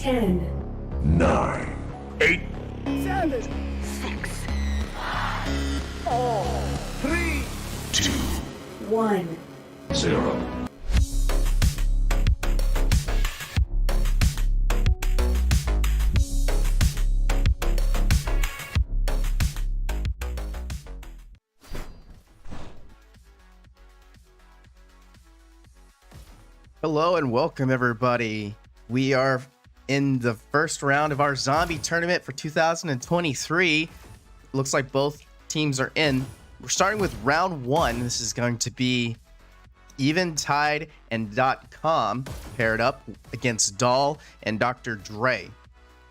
10, 9, 8, 7, 6, 3, 2, 1. 0. Hello and welcome everybody. We are in the first round of our zombie tournament for 2023. Looks like both teams are in. We're starting with round 1. This is going to be Eventide and .com paired up against Doll and Dr. Dre.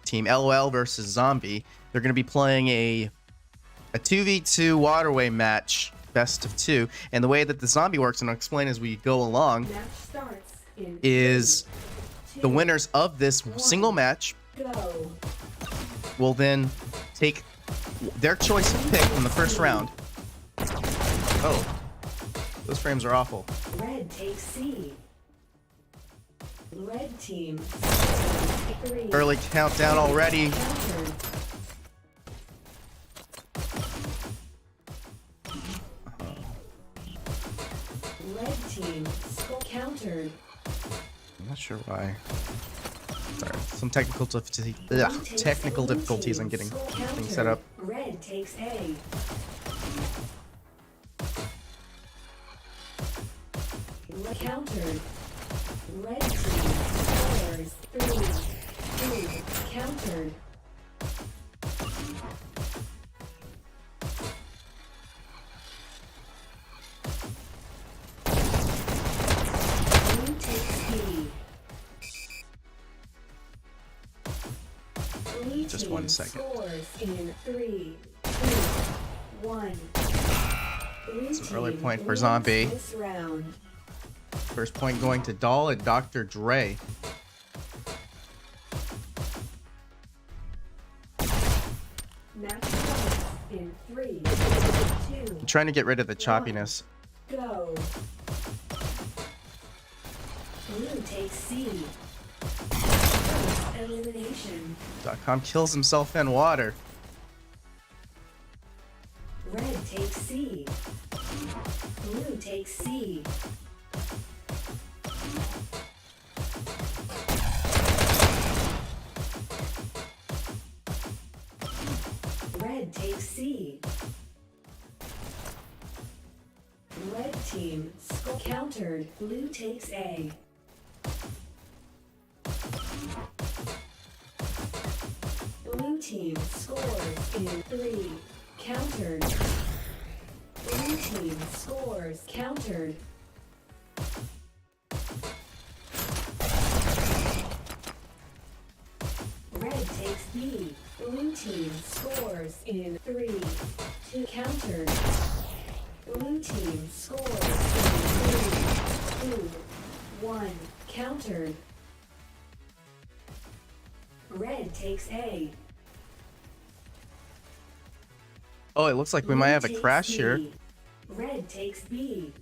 Team LOL versus Zombie. They're going to be playing a 2v2 waterway match, best of 2. And the way that the zombie works, and I'll explain as we go along, Match starts in is 3, the 2, winners of this single match go. will then take their choice of pick from the first round. Oh, those frames are awful. Red takes C. Red team. 3. Early countdown already. Countered. Red team. Countered. I'm not sure why. Sorry, some technical difficulties on getting things set up. Red takes A. Countered. Red team scores 3, 2. Countered. Blue takes B. Blue Just team 1 second. Scores in 3, 2, 1. It's an early point for Zombie. This round. First point going to Doll and Dr. Dre. Match starts in 3, 2. I'm trying to get rid of the choppiness. Go. Blue takes C. First elimination. .com kills himself in water. Red takes C. Blue takes C. Red takes C. Red team countered. Blue takes A. Blue team scores in 3. Countered. Blue team scores countered. Red takes B. Blue team scores in 3, 2. Countered. Blue team scores in 3, 2, 1. Countered. Red takes A. Oh, it looks like we might have a crash here. Red takes B.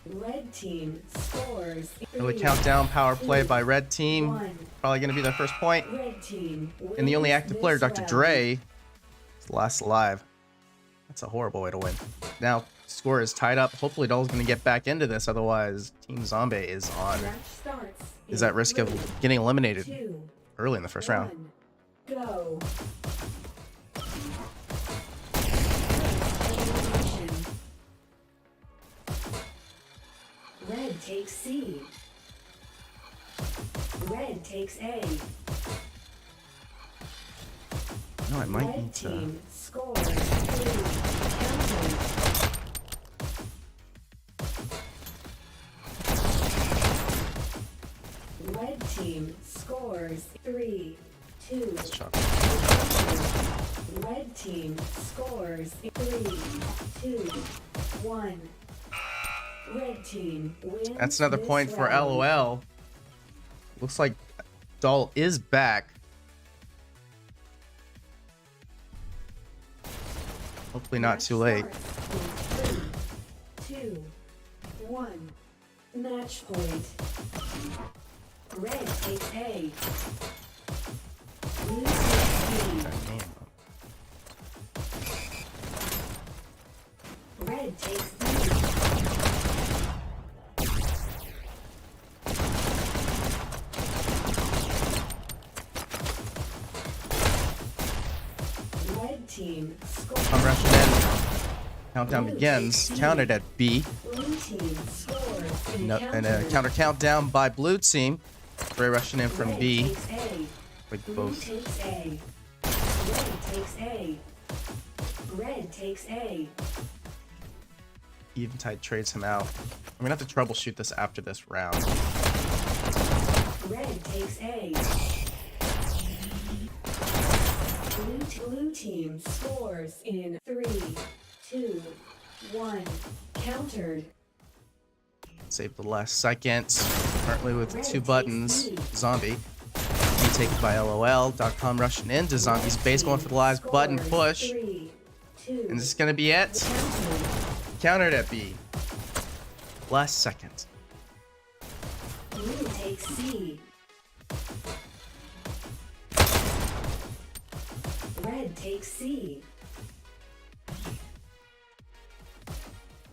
Red team scores. Early countdown power play by Red team. 1. Probably going to be their first point. Red team. And the only wins active player, this Dr. round. Dre, is last alive. That's a horrible way to win. Now, score is tied up. Hopefully, Doll's going to get back into this. Otherwise, Team Zombie is Match starts at in risk 3, of getting eliminated 2, early in the first round. 1. Go. Red takes C. Red takes A. No, I might Red need to. team scores 3. Countered. Red team scores 3, 2. Let's chop. Red team scores 3, 2, 1. Red team wins. That's another this point for round. LOL. Looks like Doll is back. Hopefully not too late. Starts in 3, 2, 1. Match point. Red takes A. Blue takes B. Damn. Red takes B. Red team scores. I'm rushing in. Countdown begins. Counted at B. Blue team scores. No, and a counter countdown by blue team. Ray rushing in from Red B. takes A. Like Blue both. takes A. Red takes A. Red takes A. Eventide trades him out. I'm gonna have to troubleshoot this after this round. Red takes A. Blue team scores in 3, 2, 1. Countered. Save the last second. Currently with Red 2 takes buttons. B. Zombie. Be taken by LOL.com rushing into Zombie's base, going for the last button push. 3, 2. And this is gonna be it. Countered. Countered at B. Last second. Blue takes C. Red takes C.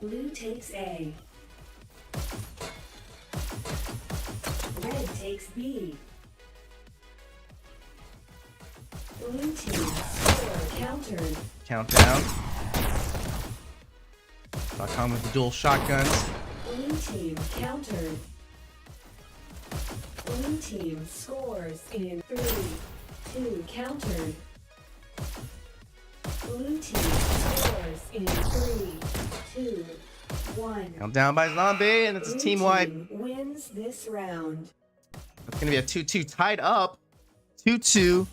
Blue takes A. Red takes B. Blue team score countered. Countdown. .com with the dual shotguns. Blue team countered. Blue team scores in 3, 2. Countered. Blue team scores in 3, 2, 1. Countdown by Zombie, and it's a Blue team-wide. team wins this round. It's gonna be a 2-2 tied up. 2-2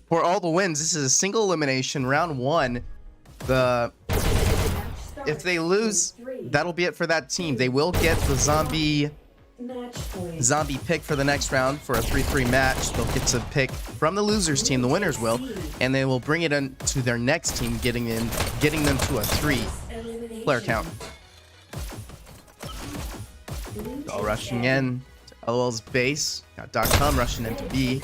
for all the wins. This is a single elimination round 1. If they lose, that'll be it for that team. They will get the zombie pick for the next round for a 3-3 match. They'll get to pick from the losers team, the winners will, and they will bring it in to their next team, getting them to a 3 player count. All rushing in to LOL's base. Got .com rushing into B.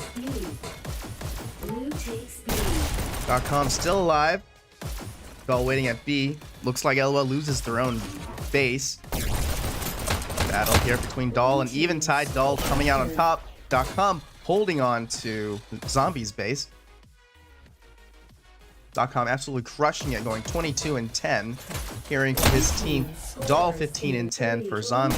.com still alive. All waiting at B. Looks like LOL loses their own base. Battle here between Doll and Eventide. Doll coming out on top. .com holding on to Zombie's base. .com absolutely crushing it, going 22-10. Hearing from his team. Doll 15-10 for Zombie.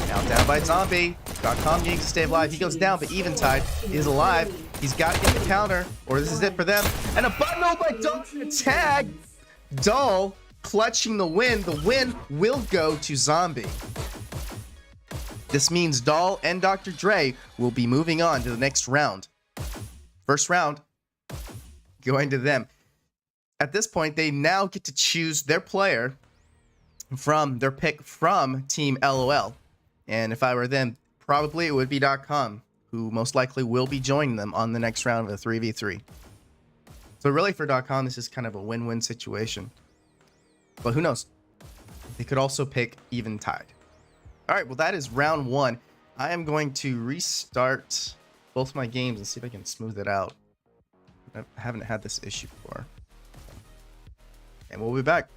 Now down by Zombie. .com needing to stay alive. He goes down, but Eventide is alive. He's got to get the counter, or this is it for them. And a button hold by Doll to tag. Doll clutching the win. The win will go to Zombie. This means Doll and Dr. Dre will be moving on to the next round. First round going to them. At this point, they now get to choose their player from their pick from Team LOL. And if I were them, probably it would be .com, who most likely will be joining them on the next round of a 3v3. So really for .com, this is kind of a win-win situation. But who knows? They could also pick Eventide. All right, well, that is round 1. I am going to restart both my games and see if I can smooth it out. I haven't had this issue before. And we'll be back.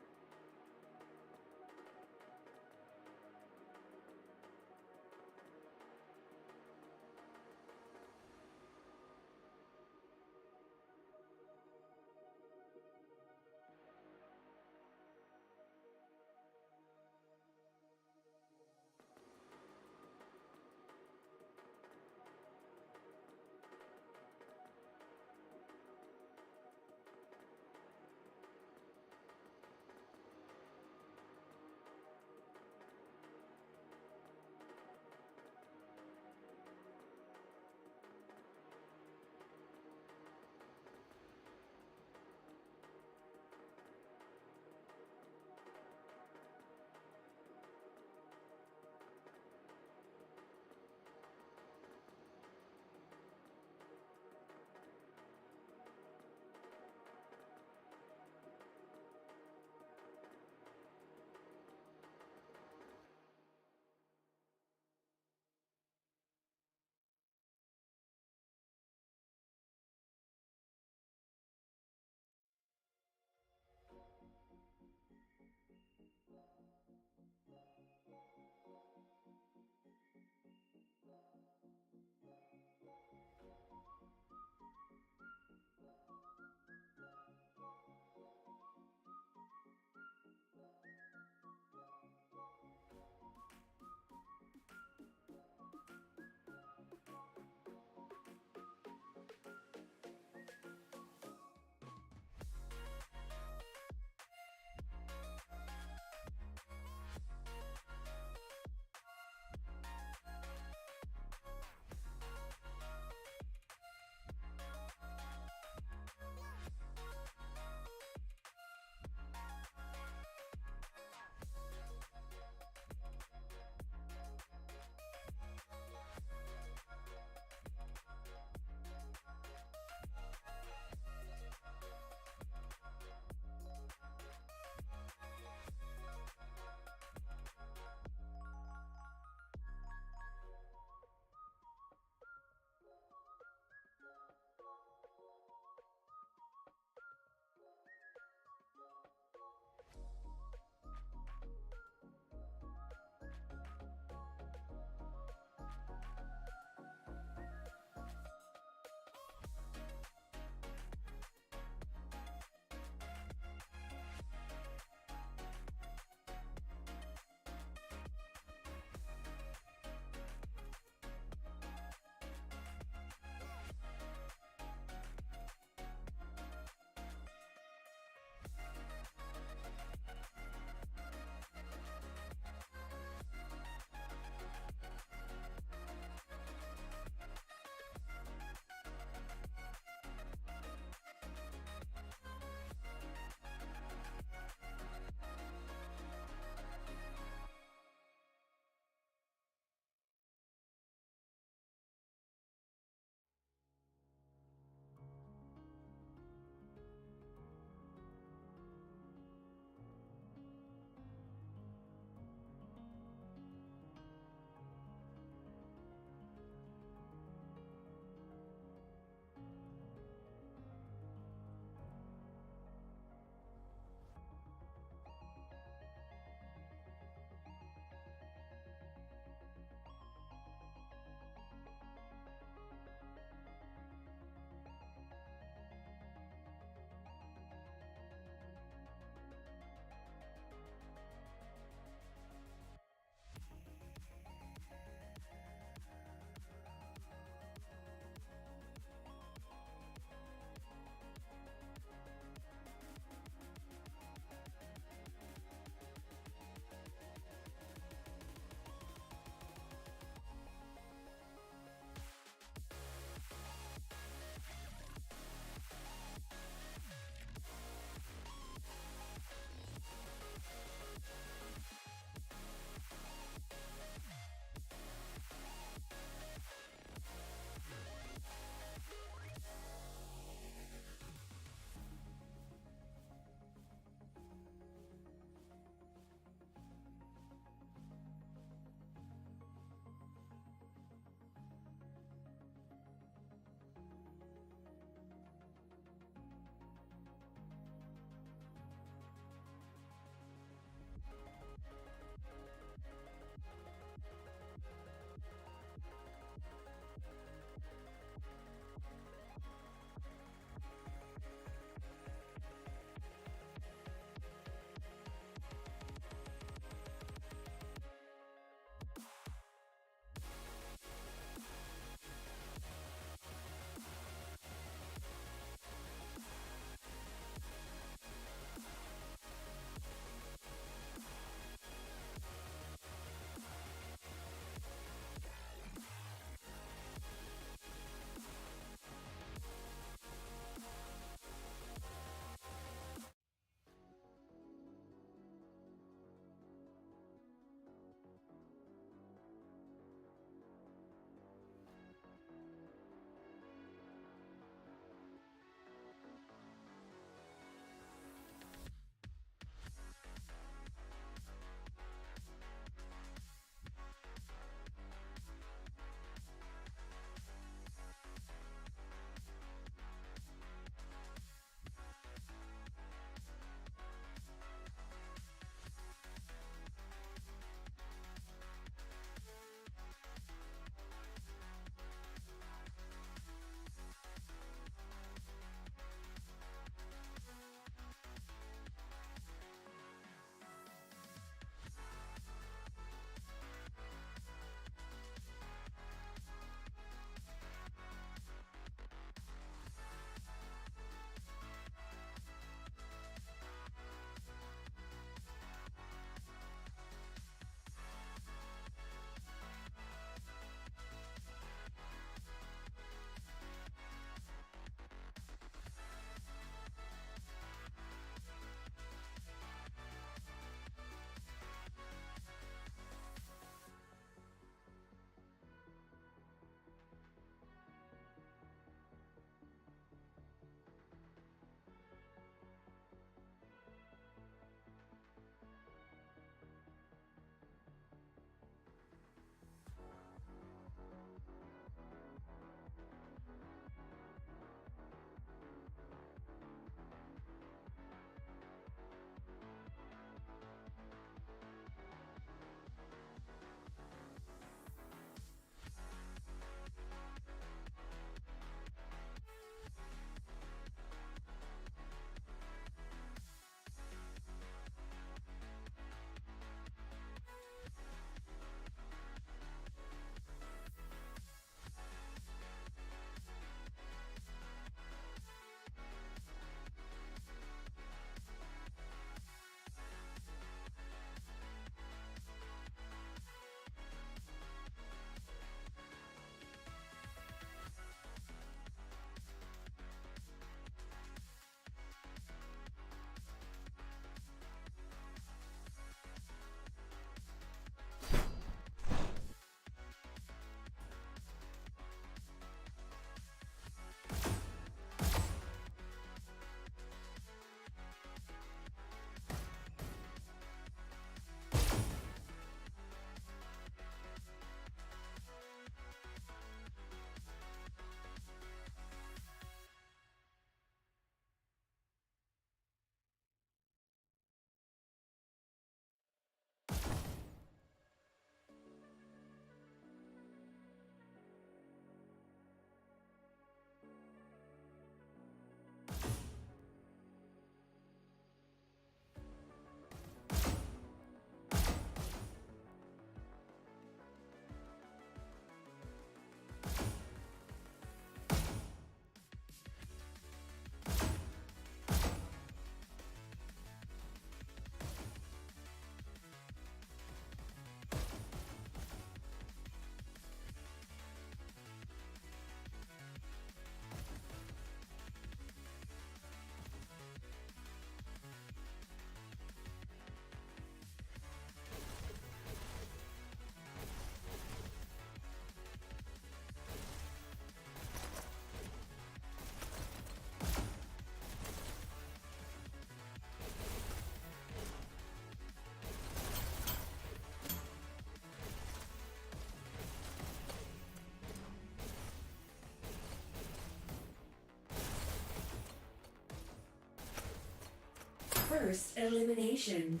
First elimination.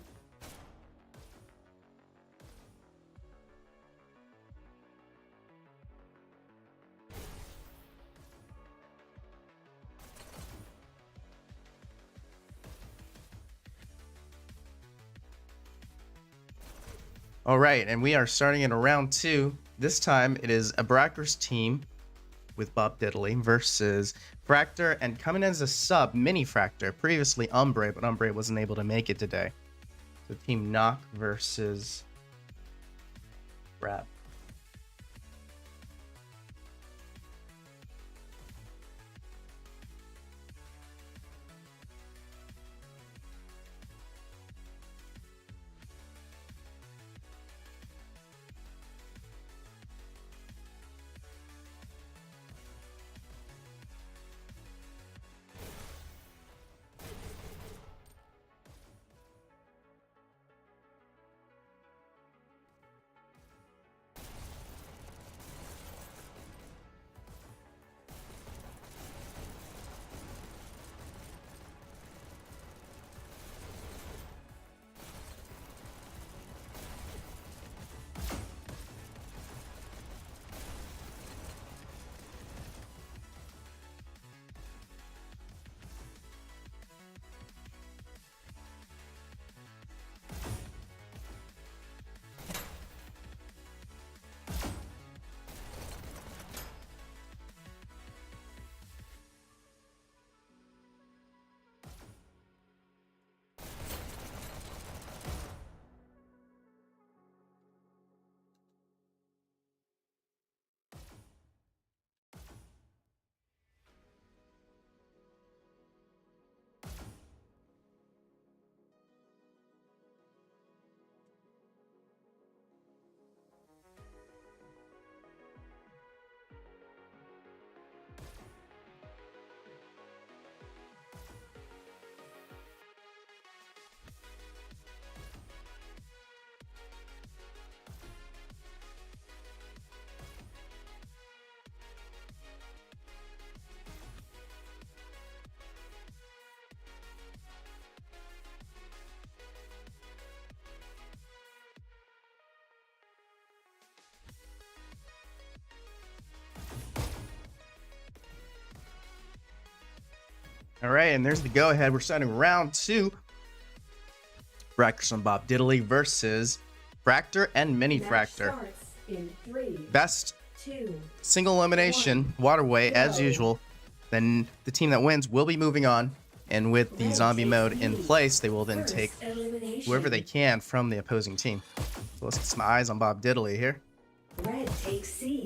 All right, and we are starting in round 2. This time it is a Brackers team with Bob Diddley versus Fractor, and coming as a sub, Mini Fractor, previously Umbre, but Umbre wasn't able to make it today. So Team Knock versus Rap. All right, and there's the go-ahead. We're starting round 2. Brackers and Bob Diddley versus Fractor and Mini Match Fractor. starts in 3, Best 2, single elimination, Waterway, as usual. Then the team that wins will be moving on. And with the zombie mode in place, they will then first take elimination. whoever they can from the opposing team. So let's get some eyes on Bob Diddley here. Red takes C.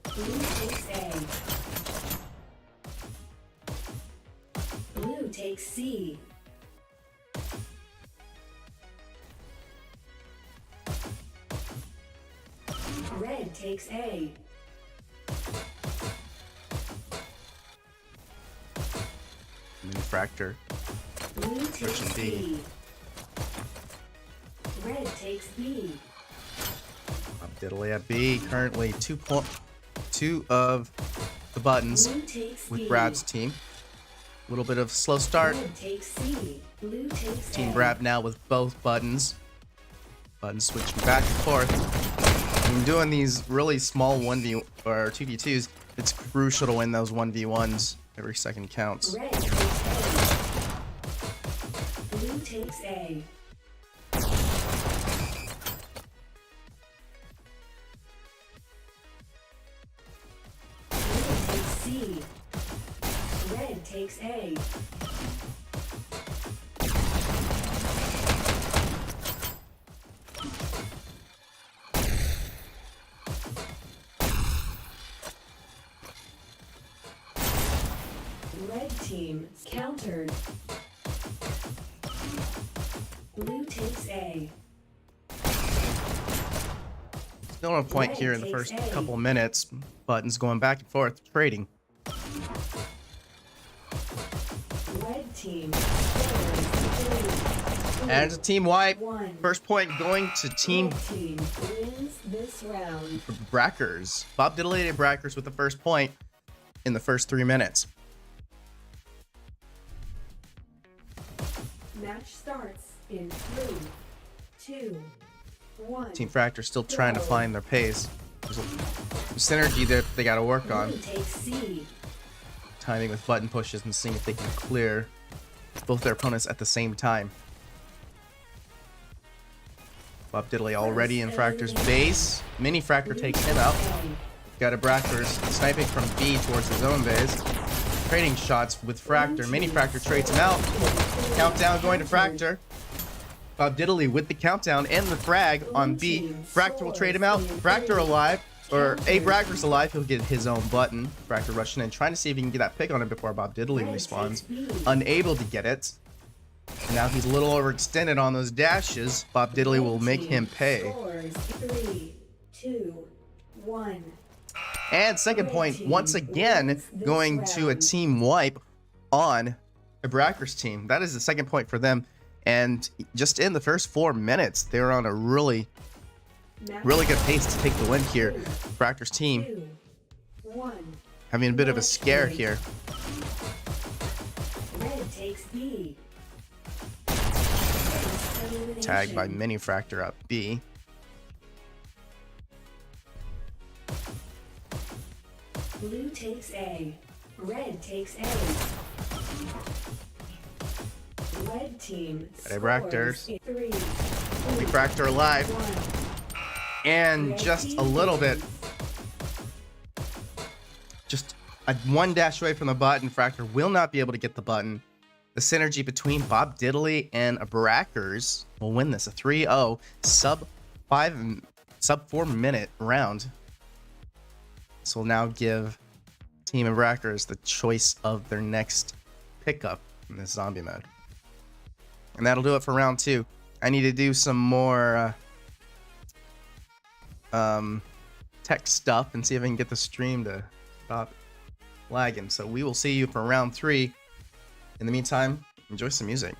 Blue takes A. Blue takes C. Red takes A. Mini Fractor. Blue takes Version B. B. Red takes B. Bob Diddley at B. Currently two of the buttons Blue takes with B. Brad's team. A little bit of slow start. Red takes C. Blue takes Team A. Brad now with both buttons. Buttons switching back and forth. When doing these really small 1v or 2v2s, it's crucial to win those 1v1s. Every second counts. Red takes A. Blue takes A. Blue takes C. Red takes A. Red team countered. Blue takes A. Still on a point here in the first couple of minutes. Buttons going back and forth, trading. Red team. And it's a team wipe. One. First point going to Team Red team wins this round. Brackers. Bob Diddley and Brackers with the first point in the first 3 minutes. Match starts in 3, 2, 1. Team Fractor still trying to find their pace. There's a synergy that they got to work on. Blue takes C. Timing with button pushes and seeing if they can clear both their opponents at the same time. Bob Diddley already in Fractor's base. Mini Fractor takes him out. Got a Brackers sniping from B towards his own base. Trading shots with Fractor. Mini Fractor trades him out. Countdown going to Fractor. Bob Diddley with the countdown and the frag on B. Fractor will trade him out. Fractor alive. Or A Bracker's alive. He'll get his own button. Fractor rushing in, trying to see if he can get that pick on him before Bob Diddley respawns. Unable to get it. And now he's a little overextended on those dashes. Bob Diddley will make him pay. 3, 2, 1. And second point, once again, going to a team wipe on a Brackers team. That is the second point for them. And just in the first 4 minutes, they were on a really good pace to take the win here. Brackers team 2, 1. having a bit of a scare here. Red takes B. Tagged by Mini Fractor up B. Blue takes A. Red takes A. Red team Got a Brackers. scores 3, Mini Fractor alive. 1. And just a little bit. Just one dash away from the button. Fractor will not be able to get the button. The synergy between Bob Diddley and Brackers will win this. A 3-0 sub 4 minute round. This will now give Team of Brackers the choice of their next pickup in this zombie mode. And that'll do it for round 2. I need to do some more tech stuff and see if I can get the stream to stop lagging. So we will see you for round 3. In the meantime, enjoy some music.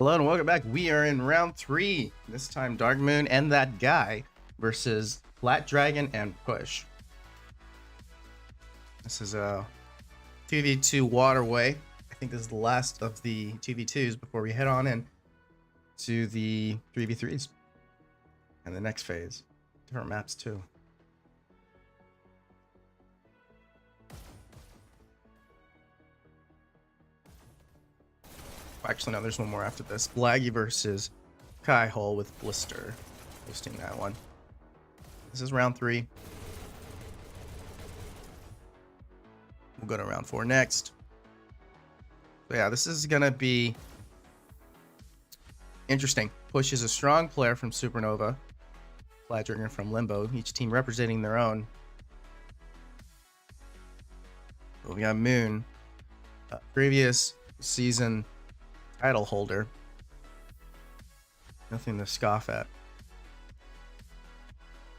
Hello and welcome back. We are in round 3. This time Dark Moon and that guy versus Flat Dragon and Push. This is a 2v2 waterway. I think this is the last of the 2v2s before we head on in to the 3v3s and the next phase. Different maps too. Actually, no, there's one more after this. Blaggy versus Kai Hole with Blister hosting that one. This is round 3. We'll go to round 4 next. So yeah, this is gonna be interesting. Push is a strong player from Supernova. Flat Dragon from Limbo. Each team representing their own. But we got Moon, previous season title holder. Nothing to scoff at.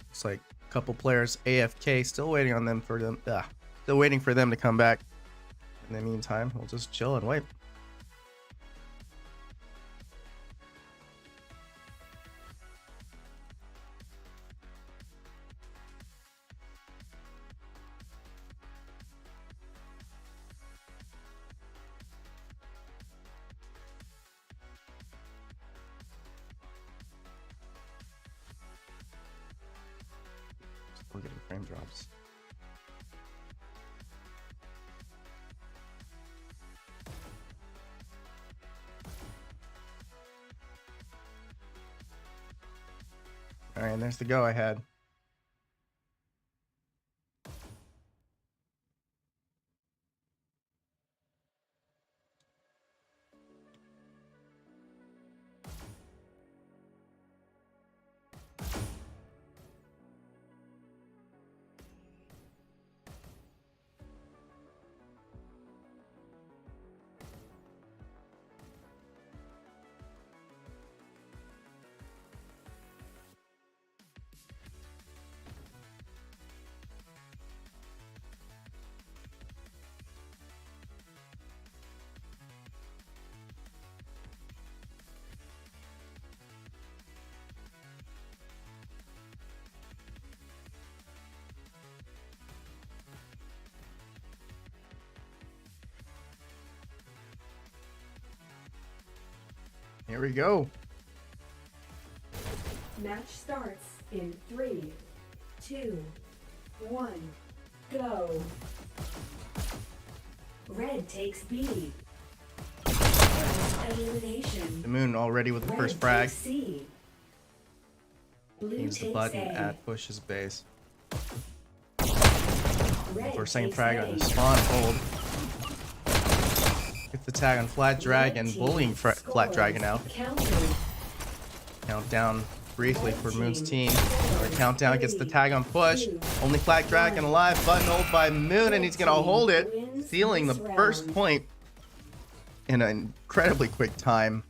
It's like a couple players AFK, still waiting on them for them. Still waiting for them to come back. In the meantime, we'll just chill and wait. We're getting frame drops. All right, and there's the go ahead. Here we go. Match starts in 3, 2, 1, go. Red takes B. Elimination. The Moon already with the first frag. Takes C. Blue Aims the takes button A. at Push's base. Red For a second takes frag A. on the spawn hold. Get the tag on Flat Dragon, Red team bullying Flat Dragon out. Counter. Countdown briefly for Moon's team. Countdown gets the tag on Push. Only Flat Dragon alive. Button hold by Moon, and he's gonna hold it, sealing the first point in an incredibly quick time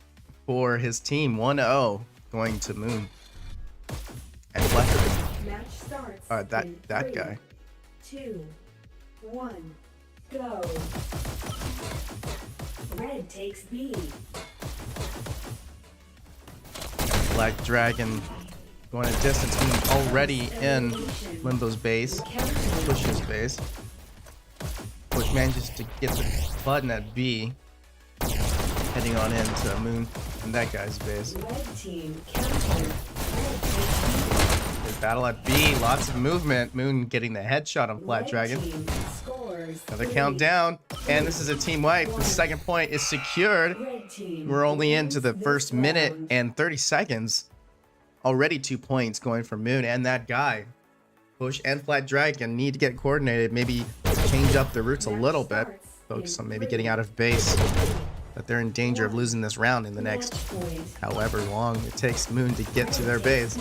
for his team. 1-0 going to Moon. And Flat Dragon. Match starts. That in guy. 2, 1, go. Red takes B. Black Dragon going a distance. Moon already in Limbo's base. Push's base. Push manages to get the button at B. Heading on into Moon and that guy's base. Red team counter. They battle at B. Lots of movement. Moon getting the headshot on Flat Dragon. Team scores Another 3. countdown. And this is a team wipe. The second point is secured. Red team We're only into the wins this first minute round. and 30 seconds. Already 2 points going for Moon and that guy. Push and Flat Dragon need to get coordinated. Maybe change up their routes a little bit. Focus on maybe getting out of base. But they're in danger of losing this round in the next however long it takes Moon to get to their base.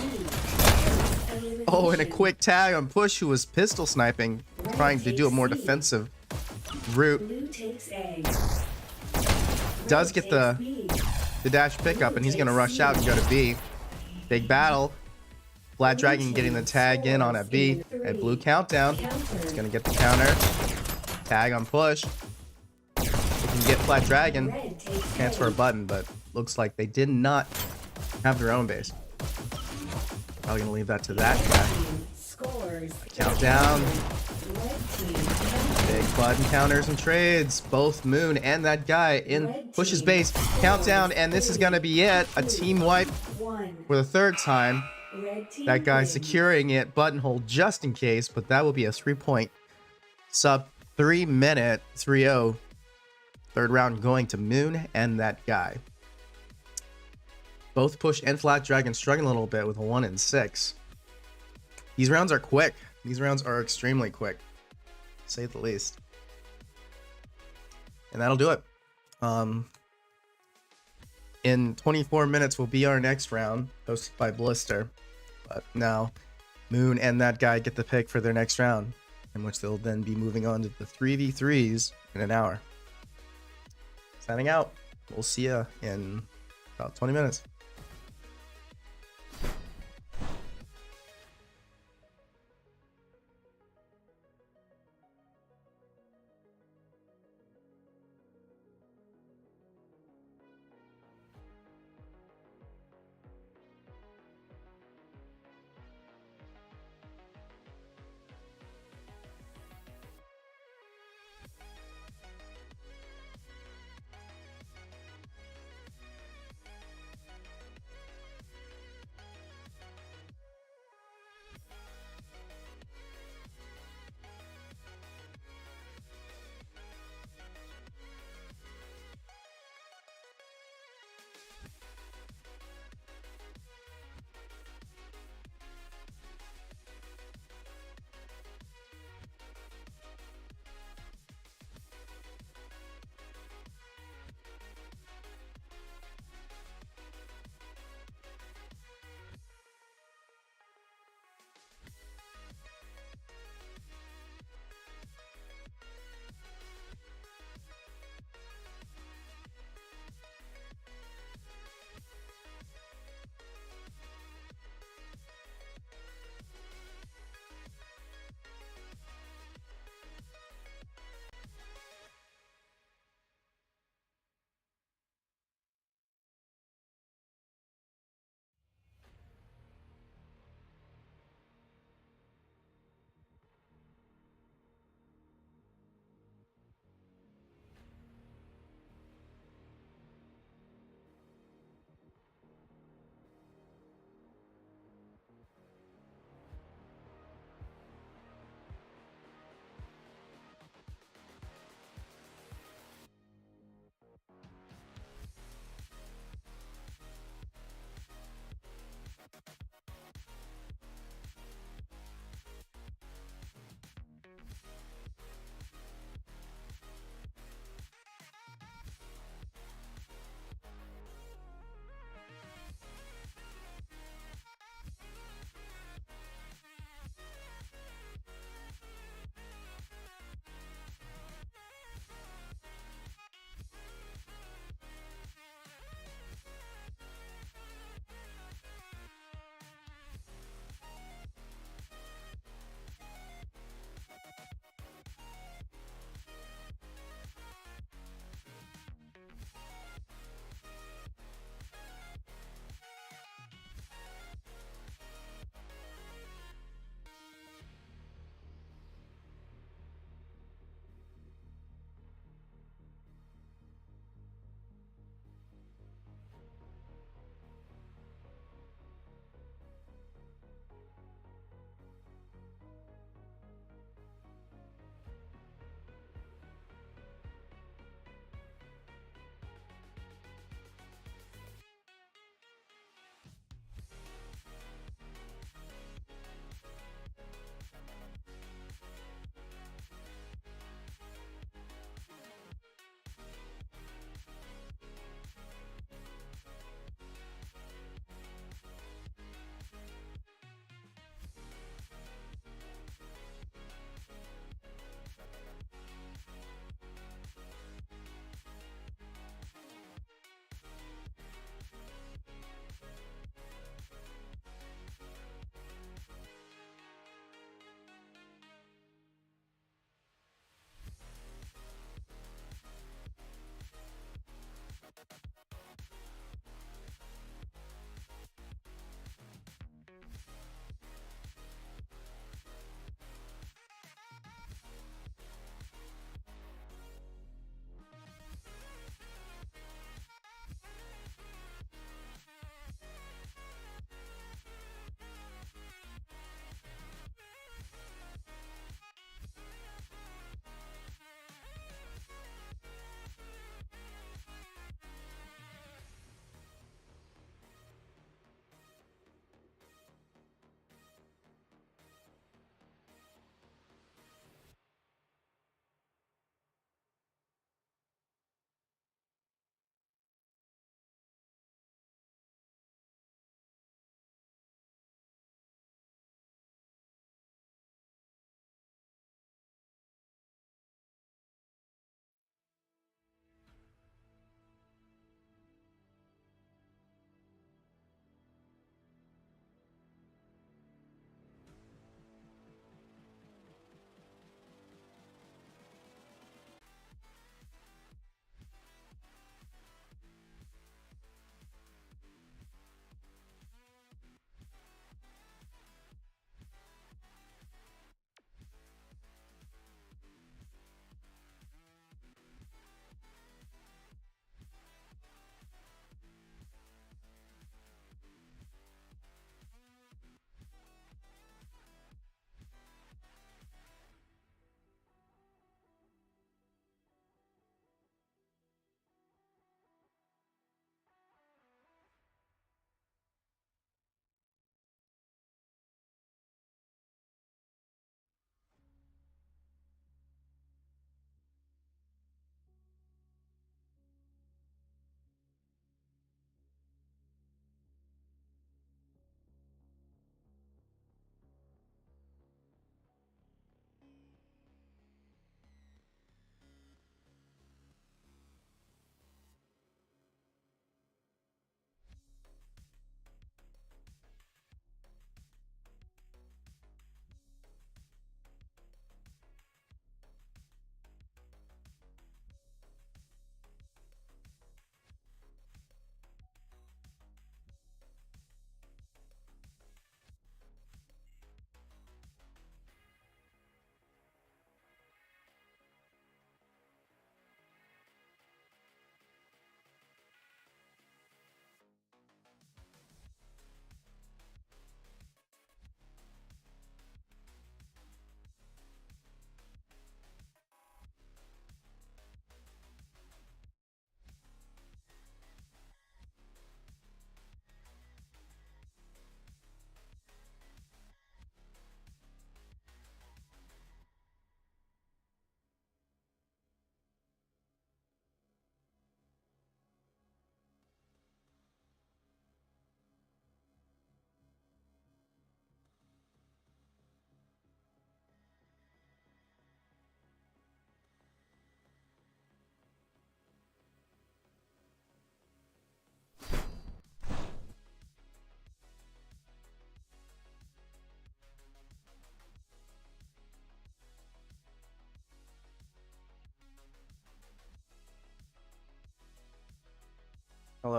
Oh, and a quick tag on Push, who was pistol sniping, trying to do a more defensive route. Blue takes A. Does get the dash pickup, and he's going to rush out and go to B. Big battle. Flat Dragon getting the tag in on a B. At blue countdown. It's going to get the counter. Tag on Push. He can get Flat Dragon. Red takes Transfer a button, but looks like they did not have their own base. Probably gonna leave that to that guy. team scores. Countdown. Red team Big button counters and trades. Both Moon and that guy in pushes base. Countdown, and this is gonna be it. A team wipe 1. for the third time. Red team That guy wins. securing it, buttonhole just in case, but that will be a 3-point sub 3-minute 3-0. Third round going to Moon and that guy. Both push and Flat Dragon struggling a little bit with a 1 and 6. These rounds are quick. These rounds are extremely quick, to say the least. And that'll do it. In 24 minutes will be our next round, hosted by Blister. But now, Moon and that guy get the pick for their next round, in which they'll then be moving on to the 3v3s in an hour. Signing out. We'll see ya in about 20 minutes.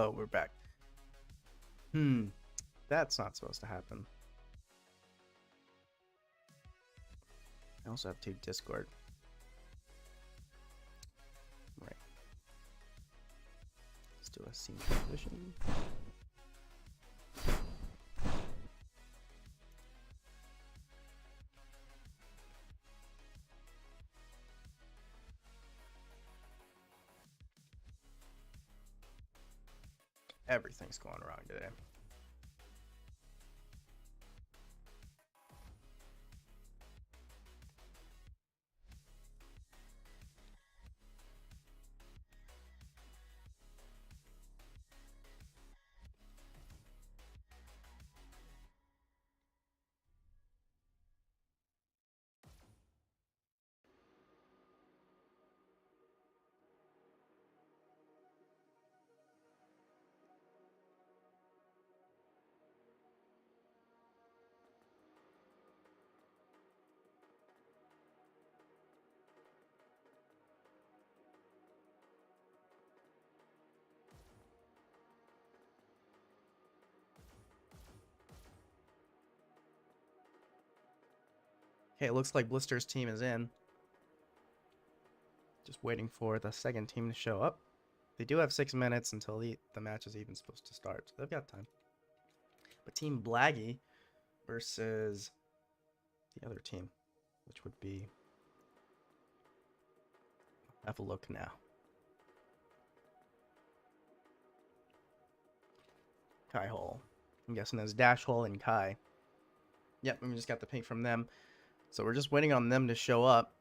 Oh, we're back. That's not supposed to happen. I also have 2 Discord. Right. Let's do a scene transition. Everything's going wrong today. Okay, it looks like Blister's team is in. Just waiting for the second team to show up. They do have 6 minutes until the match is even supposed to start, so they've got time. But Team Blaggy versus the other team, which would be... Have a look now. Kai Hole. I'm guessing that's Dash Hole and Kai. Yep, we just got the ping from them. So we're just waiting on them to show up.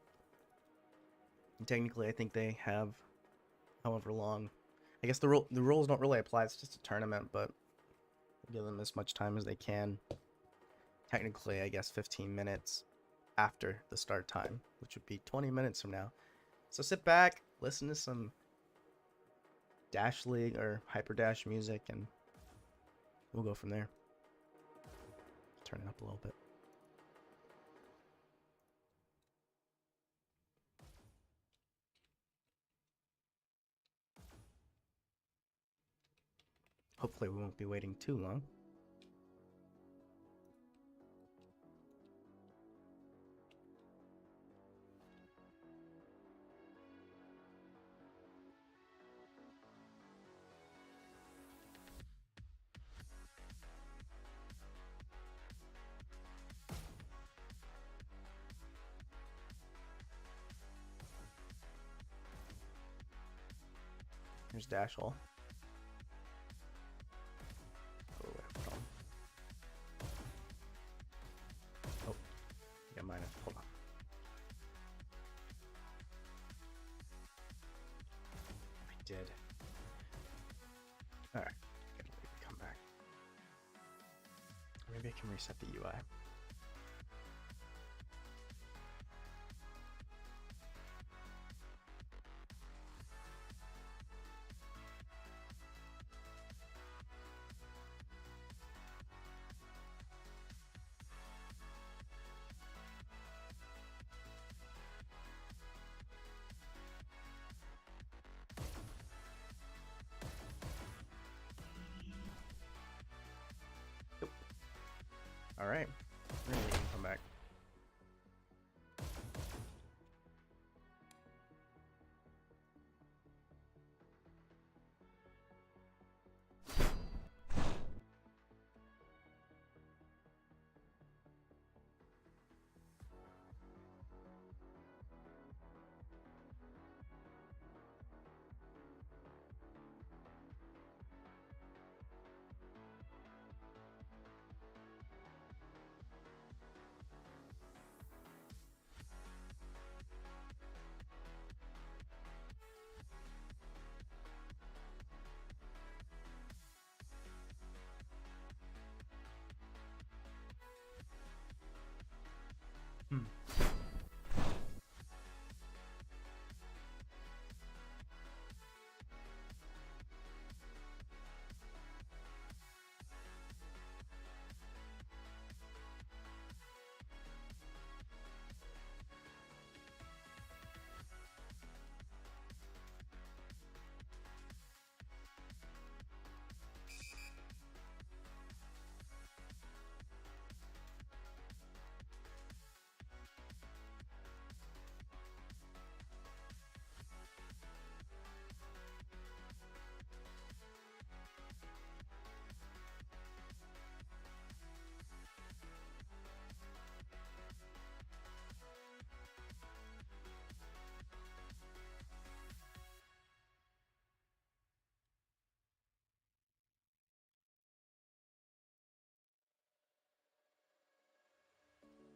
And technically, I think they have however long. I guess the rules don't really apply. It's just a tournament, but give them as much time as they can. Technically, I guess 15 minutes after the start time, which would be 20 minutes from now. So sit back, listen to some Dash League or Hyperdash music, and we'll go from there. Turn it up a little bit. Hopefully we won't be waiting too long. Here's Dash Hole. Oh, yeah, mine. Hold on. I did. Alright. Come back. Maybe I can reset the UI. Alright. Then we can come back.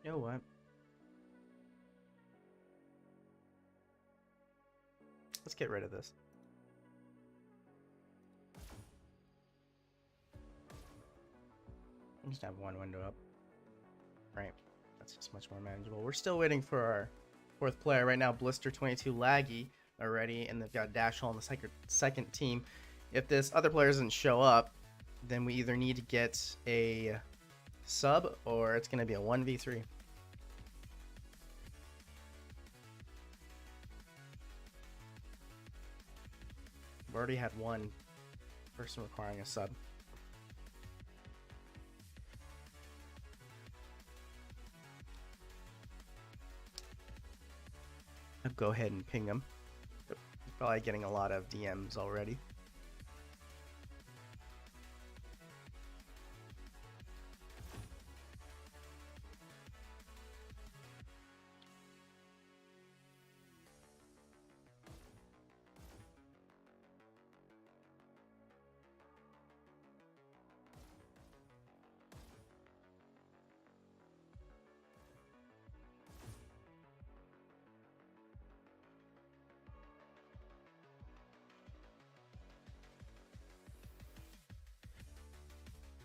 You know what? Let's get rid of this. Just have one window up. Right. That's just much more manageable. We're still waiting for our fourth player. Right now, Blister 22 laggy already, and they've got Dash on the second team. If this other player doesn't show up, then we either need to get a sub or it's going to be a 1v3. We've already had one person requiring a sub. I'll go ahead and ping him. Probably getting a lot of DMs already.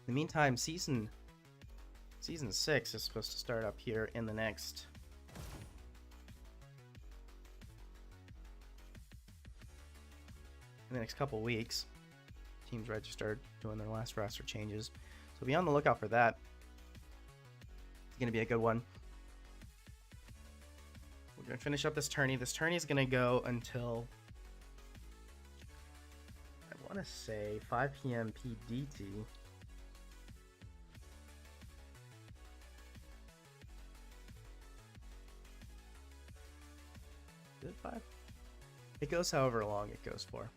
In the meantime, season 6 is supposed to start up here in the next couple weeks. Teams registered, doing their last roster changes, so be on the lookout for that. It's gonna be a good one. We're gonna finish up this tourney. This tourney is gonna go until, I want to say, 5 p.m. PDT. Is it 5? It goes however long it goes for.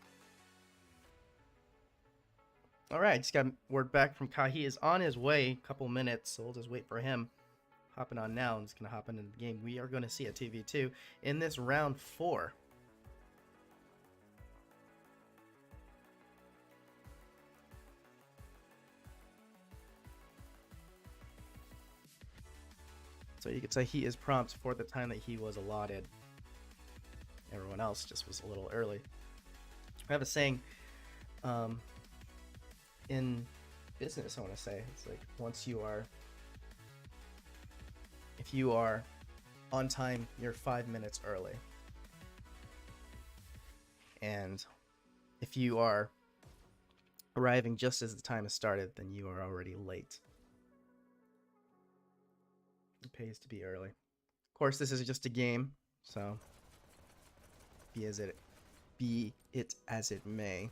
Alright, just got word back from Kai. He is on his way, a couple minutes, so we'll just wait for him. Hopping on now, and just going to hop into the game. We are going to see a 2v2 in this round 4. So you could say he is prompt for the time that he was allotted. Everyone else just was a little early. I have a saying in business, I want to say, it's like if you are on time, you're 5 minutes early. And if you are arriving just as the time has started, then you are already late. It pays to be early. Of course, this is just a game, so be it as it may.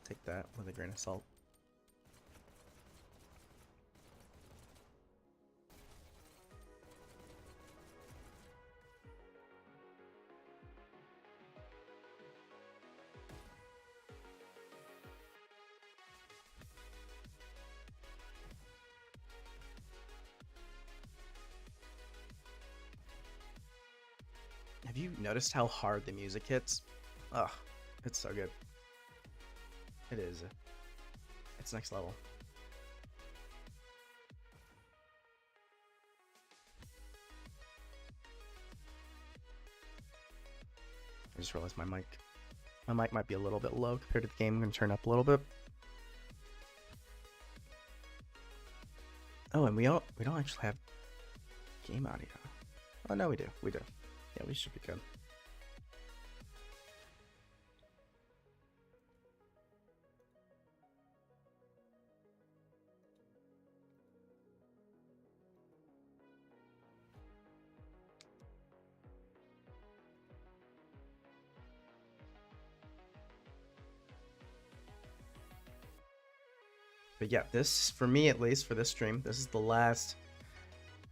Take that with a grain of salt. Have you noticed how hard the music hits? Ugh, it's so good. It is. It's next level. I just realized my mic might be a little bit low compared to the game. I'm gonna turn up a little bit. Oh, and we don't actually have game audio. Oh no, we do. Yeah, we should be good. But yeah, this, for me at least, for this stream, this is the last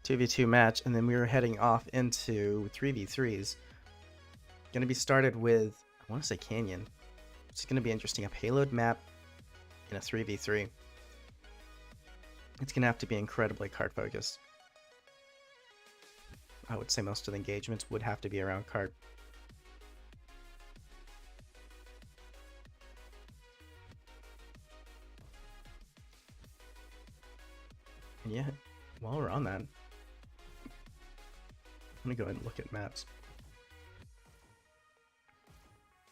2v2 match, and then we are heading off into 3v3s. Going to be started with, I want to say Canyon. It's going to be interesting. A payload map in a 3v3. It's going to have to be incredibly card focused. I would say most of the engagements would have to be around card. And yeah, while we're on that, Let me go ahead and look at maps.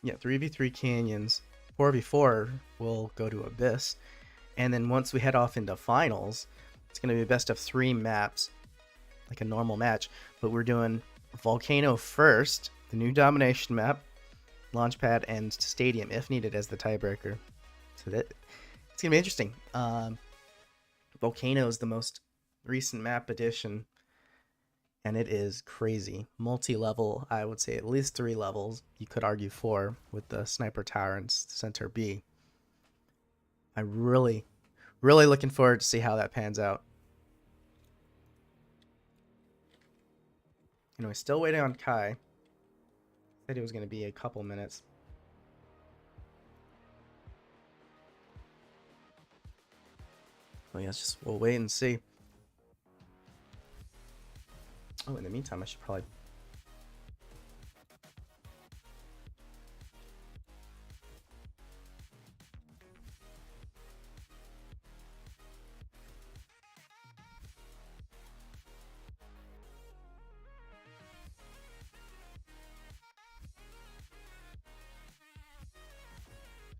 Yeah, 3v3 canyons. 4v4 will go to Abyss. And then once we head off into finals, it's going to be a best of 3 maps, like a normal match. But we're doing Volcano first, the new domination map, Launchpad, and Stadium, if needed, as the tiebreaker. So that it's going to be interesting. Volcano is the most recent map addition, and it is crazy. Multi-level, I would say at least 3 levels. You could argue 4 with the Sniper Tower and Center B. I'm really looking forward to see how that pans out. Anyway, still waiting on Kai. Said it was going to be a couple minutes. Oh yes, we'll wait and see. Oh, in the meantime, I should probably...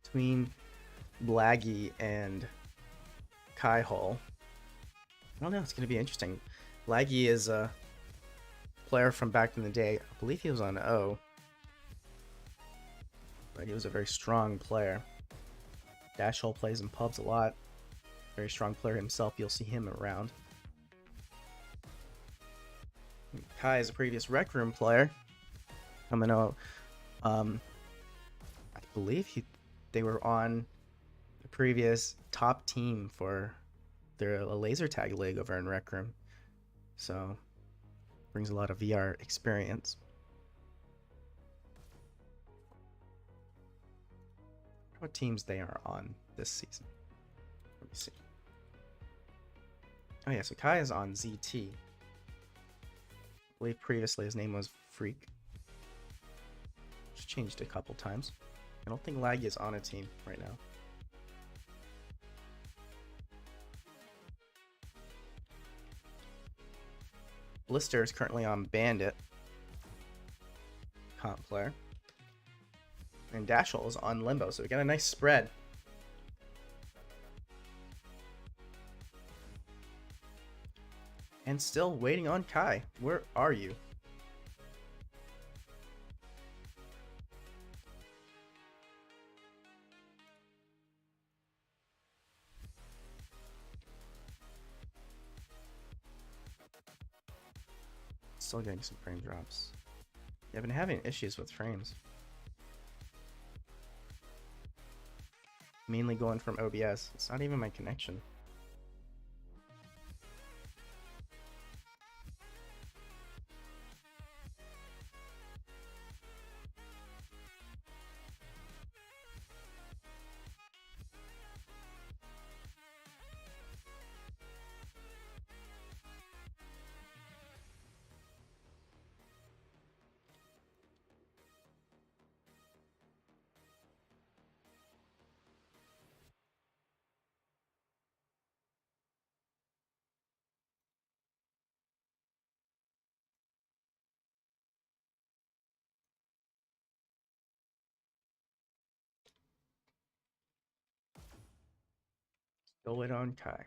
Between Blaggy and Kai Hall. I don't know, it's going to be interesting. Blaggy is a player from back in the day. I believe he was on O. But he was a very strong player. Dash Hole plays in pubs a lot. Very strong player himself. You'll see him around. Kai is a previous Rec Room player. I'm going to... I believe they were on the previous top team for their laser tag league over in Rec Room. So, brings a lot of VR experience. What teams they are on this season. Let me see. Oh yeah, so Kai is on ZT. I believe previously his name was Freak. Just changed a couple times. I don't think Laggy is on a team right now. Blister is currently on Bandit. Comp player. And Dashel is on Limbo, so we got a nice spread. And still waiting on Kai. Where are you? Still getting some frame drops. Yeah, I've been having issues with frames. Mainly going from OBS. It's not even my connection. Still wait on Kai.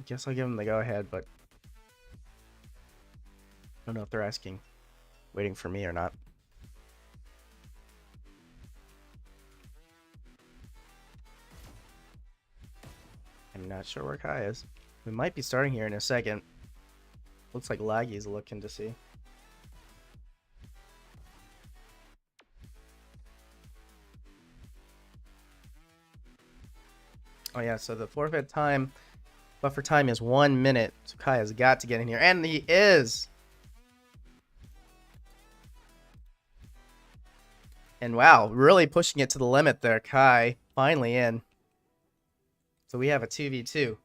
guess I'll give them the go-ahead, but I don't know if they're waiting for me or not. I'm not sure where Kai is. We might be starting here in a second. Looks like Laggy's looking to see. Oh yeah, so the forfeit time, buffer time is 1 minute. So Kai has got to get in here, and he is. And wow, really pushing it to the limit there. Kai finally in. So we have a 2v2.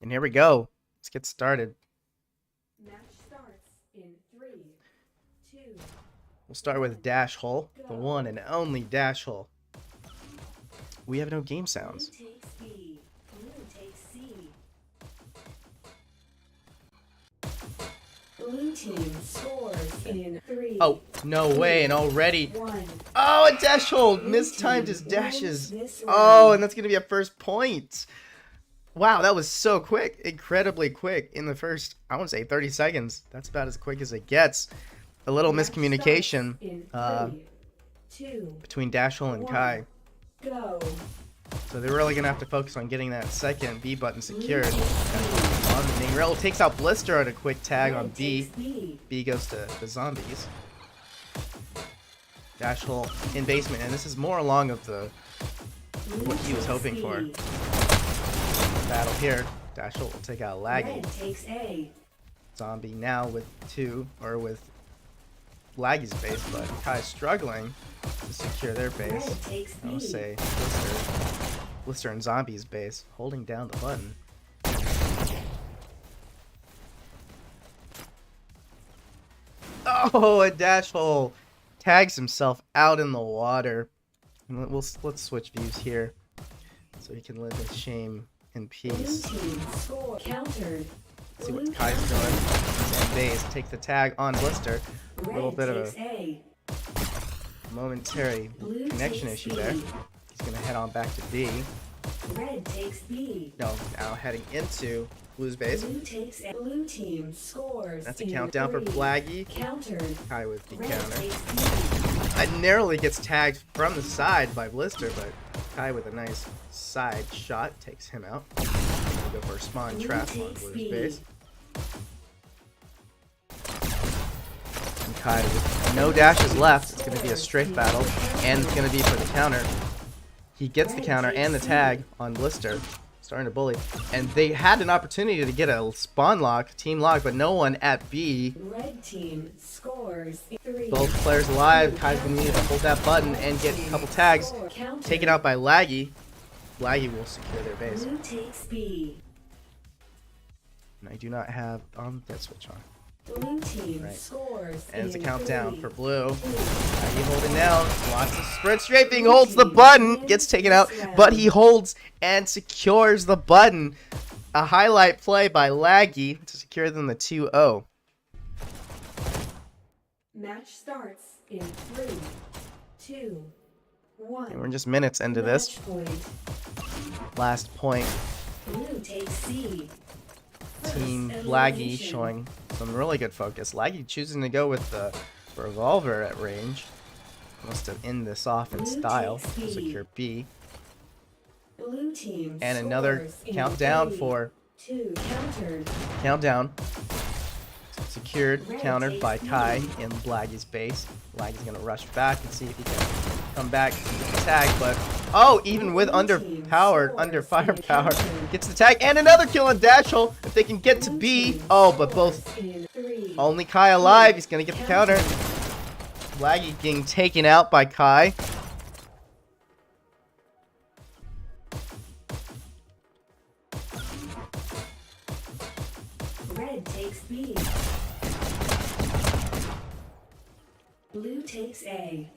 And here we go. Let's get started. Match starts in 3, 2. We'll start with Dash Hole, the one and only Dash Hole. We have no game sounds. Blue takes B. Blue takes C. Blue team scores in 3. Oh, no way, and already. 1. Oh, a dash hold! Mistimed his dashes. Oh, and that's going to be a first point. Wow, that was so quick. Incredibly quick in the first, I want to say 30 seconds. That's about as quick as it gets. A little miscommunication between Dash Hole and Kai. Go. So they're really going to have to focus on getting that second B button secured. Ningrel takes out Blister on a quick tag on B. B goes to the zombies. Dash Hole in basement, and this is more along of the what he was hoping for. Battle here. Dash Hole will take out Laggy. Takes A. Zombie now with Laggy's base, but Kai's struggling to secure their base. I will say Blister and Zombie's base, holding down the button. Oh, a Dash Hole tags himself out in the water. And let's switch views here so he can live his shame in peace. Countered. See what Kai's doing. He's in base. Take the tag on Blister. A little bit of a momentary connection issue there. He's gonna head on back to B. Red takes B. No, now heading into Blue's base. Blue takes A. Blue team scores. That's a countdown for Blaggy. Countered. Kai with the Red counter. takes B. It narrowly gets tagged from the side by Blister, but Kai with a nice side shot takes him out. We'll go for a spawn trap on Blue's base. And Kai with no dashes left. It's going to be a strafe battle, and it's going to be for the counter. He gets the counter and the tag on Blister, starting to bully. And they had an opportunity to get a spawn lock, team lock, but no one at B. Red team scores 3. Both players alive. Kai's going to need to hold that button and get a couple tags. Taken out by Laggy. Laggy will secure their base. Blue takes B. And I do not have that switch on. Blue team Right. scores. And it's a in countdown 3, for Blue. 2. Laggy holding down. Lots of sprint strafing. Holds the button. Gets taken out. But he holds and secures the button. A highlight play by Laggy to secure them the 2-0. Match starts in 3, 2, 1. And we're just minutes into this. Match point. Last point. Blue takes C. Team First Laggy elimination. showing some really good focus. Laggy choosing to go with the revolver at range. Must have end this off in Blue style. takes B. Secure B. Blue team And another scores in countdown 3, for 2. Countered. countdown. Secured, Red countered by takes Kai B. in Laggy's base. Laggy's gonna rush back and see if he can come back and get the tag, but oh, even with under firepower, gets the tag and another kill on Dash Hole. If they can get to B, oh, but both In 3, only Kai alive. He's gonna get the counter. Laggy getting taken out by Kai. Red takes B. Blue takes A.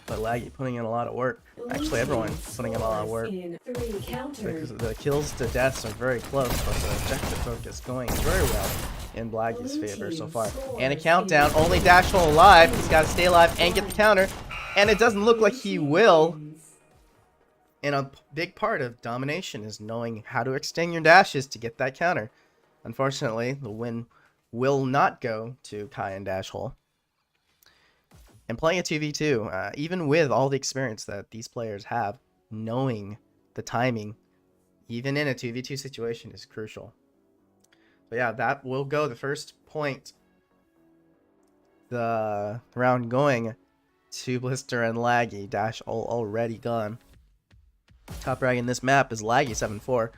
But Laggy putting in a lot of work. Actually, everyone's putting in a lot of work. In 3, countered. Because the kills to deaths are very close, but the objective focus going very well in Blaggy's favor so far. And a countdown, only Dash Hole alive. He's got to stay alive and get the counter. And it doesn't look like Blue he team will. wins. And a big part of domination is knowing how to extend your dashes to get that counter. Unfortunately, the win will not go to Kai and Dash Hole. And playing a 2v2, even with all the experience that these players have, knowing the timing, even in a 2v2 situation, is crucial. But yeah, that will go the first point. The round going to Blister and Laggy. Dash already gone. Top rag in this map is Laggy 7-4,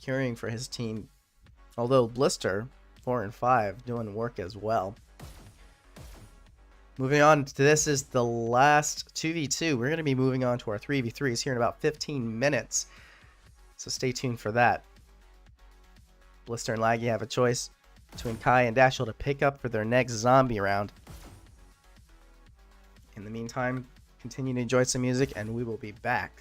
carrying for his team. Although Blister 4 and 5 doing work as well. Moving on to this is the last 2v2. We're going to be moving on to our 3v3s here in about 15 minutes. So stay tuned for that. Blister and Laggy have a choice between Kai and Dashel to pick up for their next zombie round. In the meantime, continue to enjoy some music and we will be back.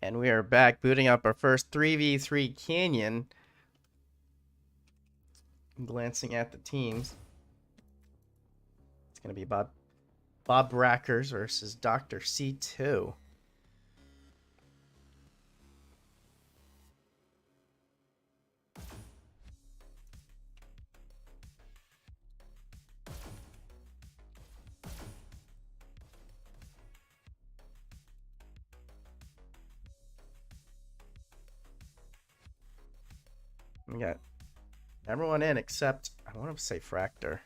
And we are back booting up our first 3v3 Canyon. Glancing at the teams. It's going to be Bob Brackers versus Dr. C2. We got everyone in except, I want to say Fractor.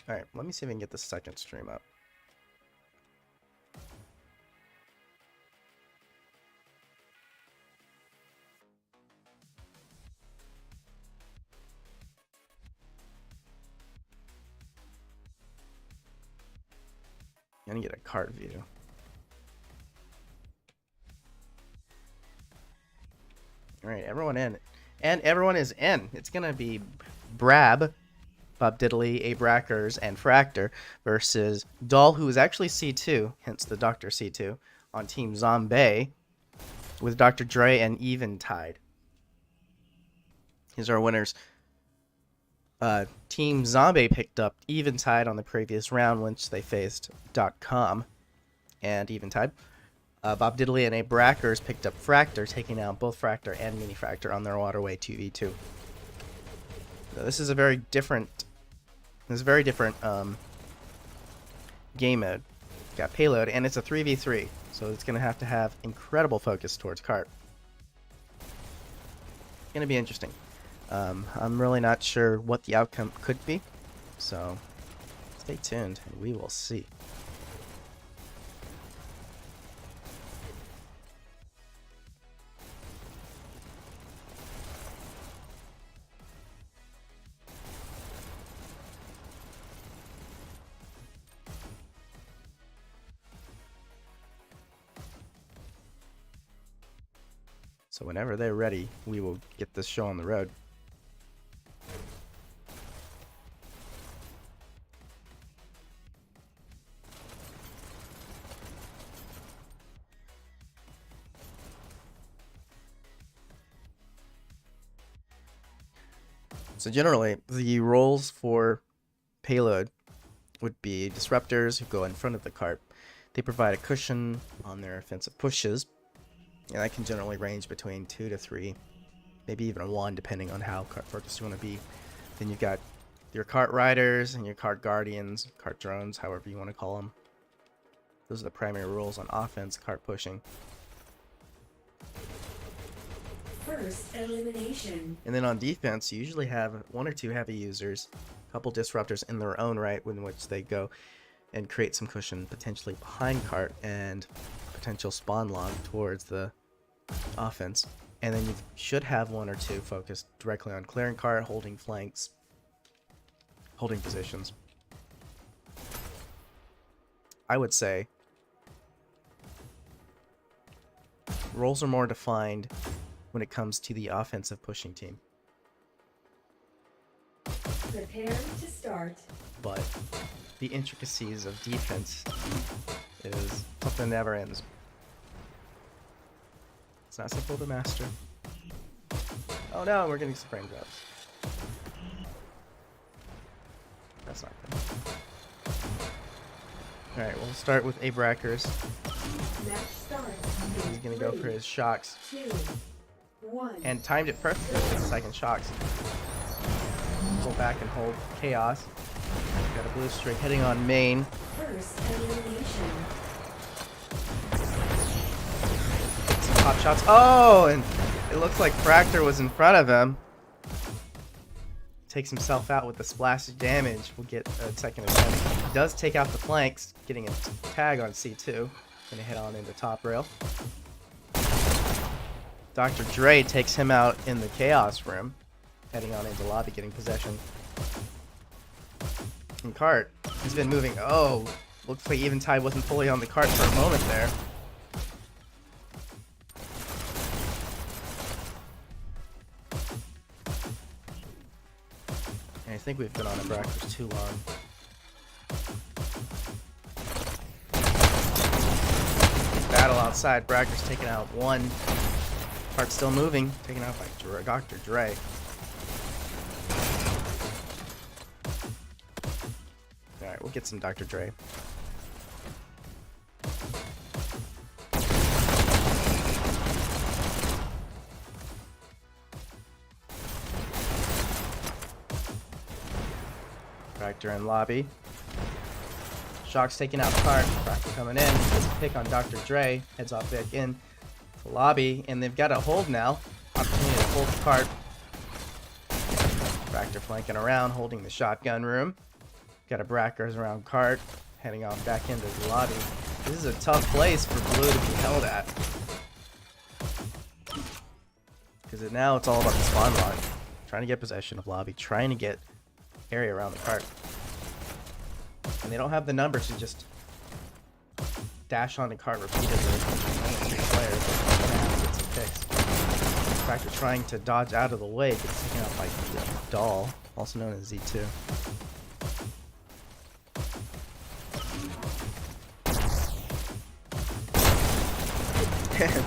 Alright, let me see if we can get the second stream up. I'm gonna get a cart view. Alright, everyone in. And everyone is in. It's gonna be Brab, Bob Diddley, A Brackers, and Fractor versus Doll, who is actually C2, hence the Dr. C2, on Team Zombie, with Dr. Dre and Eventide. These are our winners. Team Zombie picked up Eventide on the previous round, which they faced .com and Eventide. Bob Diddley and A Brackers picked up Fractor, taking out both Fractor and Mini Fractor on their Waterway 2v2. So this is a very different. Game mode. Got payload, and it's a 3v3, so it's gonna have to have incredible focus towards cart. It's gonna be interesting. I'm really not sure what the outcome could be, so stay tuned and we will see. So whenever they're ready, we will get this show on the road. So generally, the roles for payload would be disruptors who go in front of the cart. They provide a cushion on their offensive pushes, and that can generally range between 2 to 3, maybe even 1, depending on how cart focused you want to be. Then you've got your cart riders and your cart guardians, cart drones, however you want to call them. Those are the primary rules on offense, cart pushing. First elimination. And then on defense, you usually have 1 or 2 heavy users, a couple disruptors in their own right, in which they go and create some cushion, potentially behind cart, and potential spawn log towards the offense. And then you should have 1 or 2 focused directly on clearing cart, holding flanks, holding positions. I would say roles are more defined when it comes to the offensive pushing team. Prepare to start. But the intricacies of defense is something that never ends. It's not simple to master. Oh no, we're getting some frame drops. That's not good. Alright, we'll start with A Brackers. Match starts. He's gonna go for his shocks. 2, 1. And timed it perfectly with the second shocks. Pull back and hold chaos. Got a blue string hitting on main. First elimination. Some pop shots. Oh, and it looks like Fractor was in front of him. Takes himself out with the splash damage. We'll get a second attempt. He does take out the flanks, getting a tag on C2. Gonna hit on into top rail. Dr. Dre takes him out in the chaos room, heading on into lobby, getting possession. And cart, he's been moving. Oh, looks like Eventide wasn't fully on the cart for a moment there. And I think we've been on a Brackers too long. outside. Brackers taking out one. Cart still moving. Taken out by Dr. Dre. Alright, we'll get some Dr. Dre. Fractor in lobby. Shock's taking out Cart. Fractor coming in. Gets a pick on Dr. Dre. Heads off back in to lobby. And they've got a hold now. Opportunity to hold Cart. Fractor flanking around, holding the shotgun room. Got a Brackers around Cart. Heading off back into the lobby. This is a tough place for Blue to be held at. Because now it's all about the spawn log. Trying to get possession of lobby. Trying to get area around the Cart. And they don't have the numbers to just dash on the Cart repeatedly. Only 3 players. They're gonna have to get some picks. Fractor trying to dodge out of the way. Gets taken out by Doll, also known as Z2.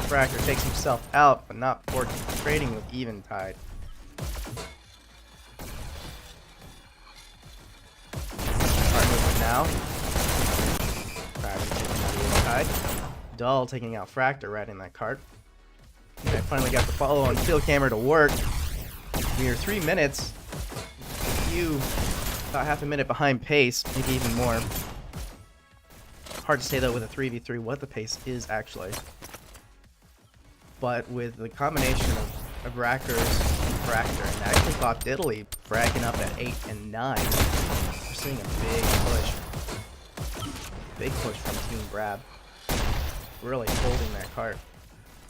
Fractor takes himself out, but not before trading with Eventide. Now, Fractor taking out Eventide. Dull taking out Fractor right in that Cart. And I finally got the follow on field camera to work. We are 3 minutes. About half a minute behind pace, maybe even more. Hard to say though with a 3v3 what the pace is actually. But with the combination of Brackers and Fractor, and actually Bob Diddley fragging up at 8 and 9. We're seeing a big push. Big push from Team Brab. Really holding that Cart.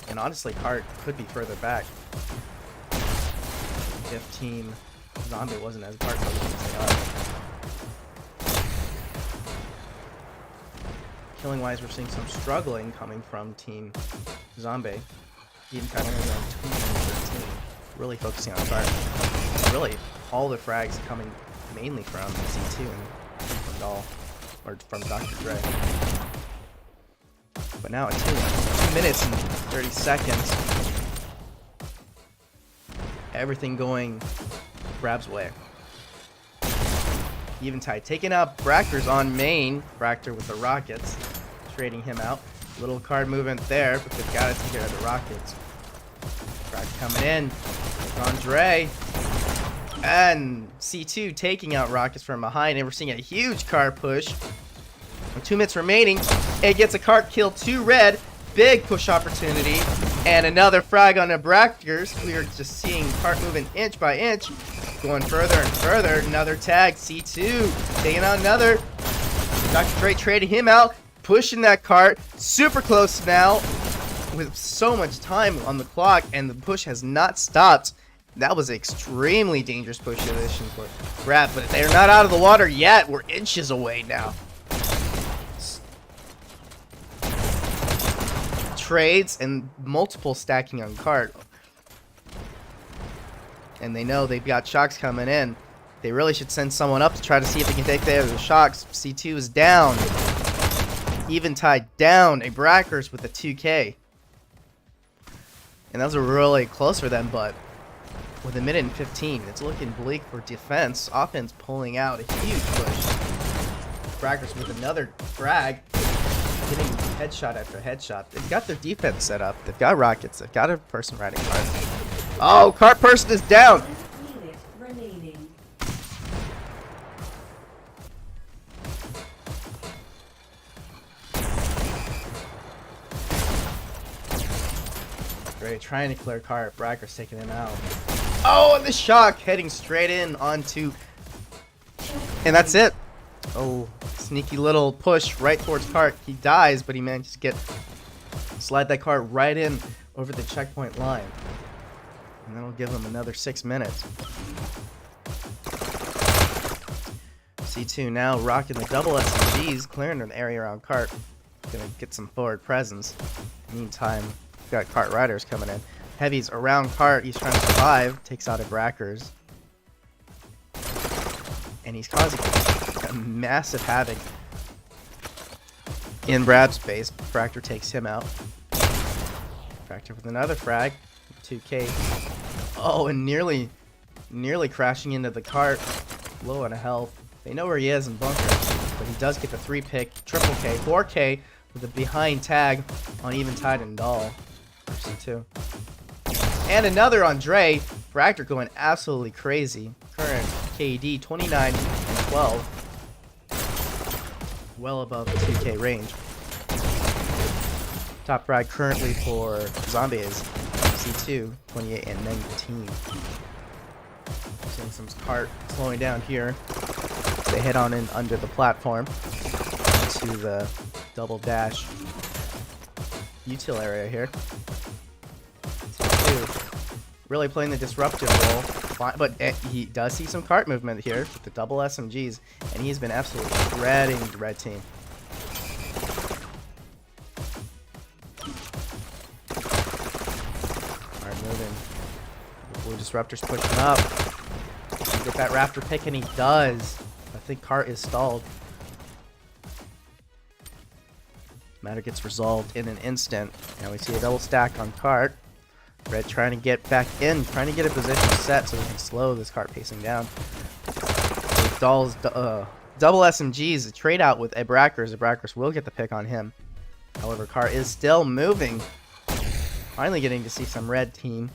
And honestly, Cart could be further back if Team Zombie wasn't as Cart focused as they are. Killing wise, we're seeing some struggling coming from Team Zombie. Even kind of only on 213. Really focusing on Cart. Really, all the frags coming mainly from Z2 and from Doll. Or from Dr. Dre. But now at 2 minutes and 30 seconds. Everything going Brab's way. Eventide taking out Brackers on main. Fractor with the rockets. Trading him out. Little card movement there, but they've got to take care of the rockets. Fractor coming in. On Dre. And C2 taking out rockets from behind, and we're seeing a huge card push. With 2 minutes remaining, it gets a cart kill to red. Big push opportunity, and another frag on the Brackers. We are just seeing cart moving inch by inch, going further and further. Another tag, C2 taking out another. Dr. Dre trading him out, pushing that cart. Super close now, with so much time on the clock, and the push has not stopped. That was an extremely dangerous push position for Brad, but they're not out of the water yet. We're inches away now. Trades and multiple stacking on cart. And they know they've got shocks coming in. They really should send someone up to try to see if they can take the shocks. C2 is down. Eventide down. A Brackers with a 2K. And that was really close for them, but with 1 minute and 15, it's looking bleak for defense. Offense pulling out a huge push. Brackers with another frag, getting headshot after headshot. They've got their defense set up. They've got rockets. They've got a person riding cart. Oh, cart person is down. Minute remaining. Great, trying to clear cart. Brackers taking him out. Oh, and the shock heading straight in onto, and that's it. Oh, sneaky little push right towards cart. He dies, but he manages to slide that cart right in over the checkpoint line, and that'll give him another 6 minutes. C2 now rocking the double SMGs, clearing an area around cart. Gonna get some forward presence. Meantime, we've got cart riders coming in. Heavy's around cart. He's trying to survive. Takes out a Brackers. And he's causing a massive havoc in Brab's base. Fractor takes him out. Fractor with another frag. 2K. Oh, and nearly crashing into the cart. Low on health. They know where he is in bunker, but he does get the 3-pick. Triple K, 4K with a behind tag on Eventide and Doll. C2. And another on Dre. Fractor going absolutely crazy. Current KD 29 and 12. Well above the 2K range. Top frag currently for Zombie is C2, 28 and 19. Seeing some cart slowing down here. They head on in under the platform to the double dash util area here. C2 really playing the disruptive role, but he does see some cart movement here with the double SMGs, and he's been absolutely shredding the red team. Alright, moving. The blue disruptor's pushing up. Get that raptor pick, and he does. I think cart is stalled. Matter gets resolved in an instant. Now we see a double stack on cart. Red trying to get back in, trying to get a position set so we can slow this cart pacing down. Doll's double SMGs, a trade out with a Brackers. A Brackers will get the pick on him. However, cart is still moving. Finally getting to see some red team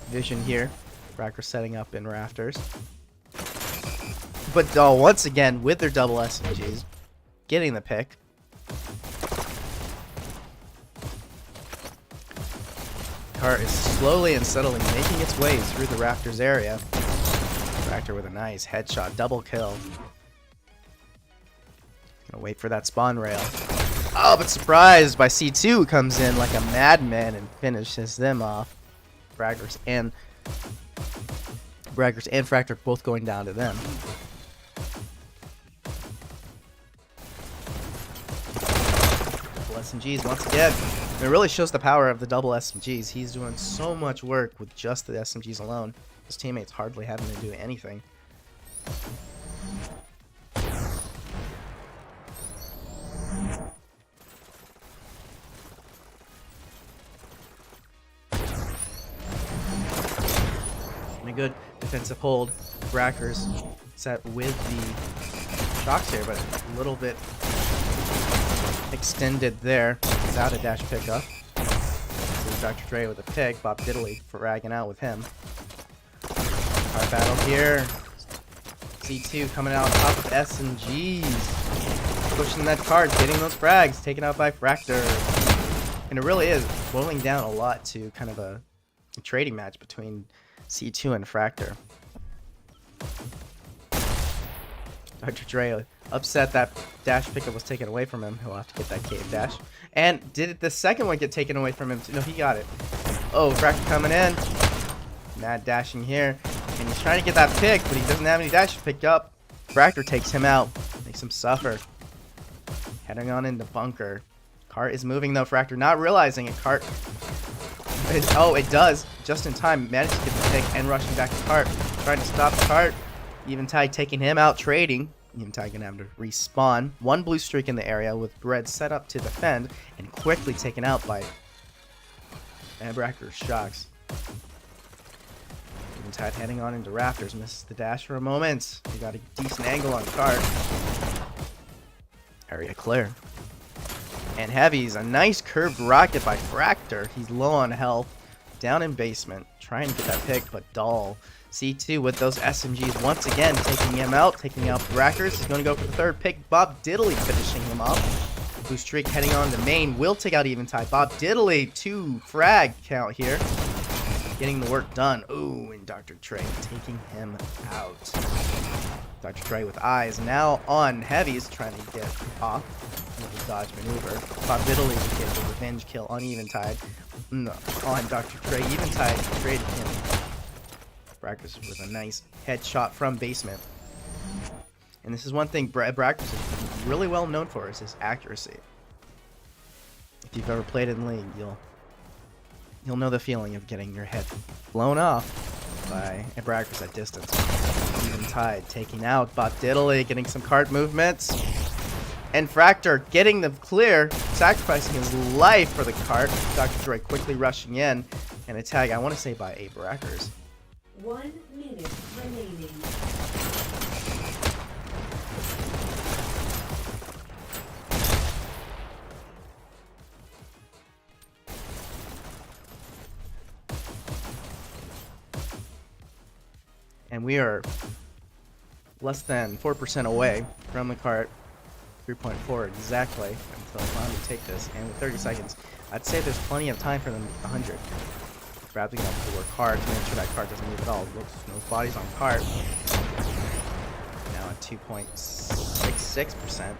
vision here. Brackers setting up in rafters. But Doll once again with their double SMGs getting the pick. Cart is slowly and subtly making its way through the rafters area. Fractor with a nice headshot, double kill. Gonna wait for that spawn rail. Oh, but surprised by C2 who comes in like a madman and finishes them off. Brackers and Fractor both going down to them. Double SMGs once again. It really shows the power of the double SMGs. He's doing so much work with just the SMGs alone. His teammates hardly having to do anything. And a good defensive hold. Brackers set with the shocks here, but a little bit extended there without a dash pickup. So Dr. Dre with a pick, Bob Diddley fragging out with him. Hard battle here. C2 coming out on top of SMGs. Pushing that card, getting those frags, taken out by Fractor. And it really is boiling down a lot to kind of a trading match between C2 and Fractor. Dr. Dre upset that dash pickup was taken away from him. He'll have to get that cave dash. And did the second one get taken away from him? No, he got it. Oh, Fractor coming in. Mad dashing here. And he's trying to get that pick, but he doesn't have any dash to pick up. Fractor takes him out. Makes him suffer. Heading on into bunker. Cart is moving though. Fractor not realizing it. Cart. Oh, it does. Just in time. Managed to get the pick and rushing back to cart. Trying to stop the cart. Eventide taking him out, trading. Eventide gonna have to respawn. One blue streak in the area with Red set up to defend and quickly taken out by Brackers shocks. Eventide heading on into rafters. Misses the dash for a moment. He got a decent angle on cart. Area clear. And Heavy's a nice curved rocket by Fractor. He's low on health. Down in basement. Trying to get that pick, but Doll. C2 with those SMGs once again taking him out, taking out Brackers. He's going to go for the third pick. Bob Diddley finishing him off. Blue streak heading on to main. Will take out Eventide. Bob Diddley, 2 frag count here. Getting the work done. Ooh, and Dr. Trey taking him out. Dr. Trey with eyes now on Heavies, trying to get off with a dodge maneuver. Bob Diddley to get the revenge kill on Eventide. No, on Dr. Trey. Eventide traded him. Brackers with a nice headshot from basement. And this is one thing Brackers is really well known for, is his accuracy. If you've ever played in League, you'll know the feeling of getting your head blown off by a Brackers at distance. Eventide taking out Bob Diddley, getting some card movements. And Fractor getting the clear, sacrificing his life for the cart. Dr. Dre quickly rushing in. And a tag, I want to say by a Brackers. 1 minute remaining. And we are less than 4% away from the cart. 3.4 exactly until Zombie take this. And with 30 seconds, I'd say there's plenty of time for them 100. Bradley gonna have to work hard to make sure that cart doesn't move at all. Looks no bodies on cart. Now at 2.66%.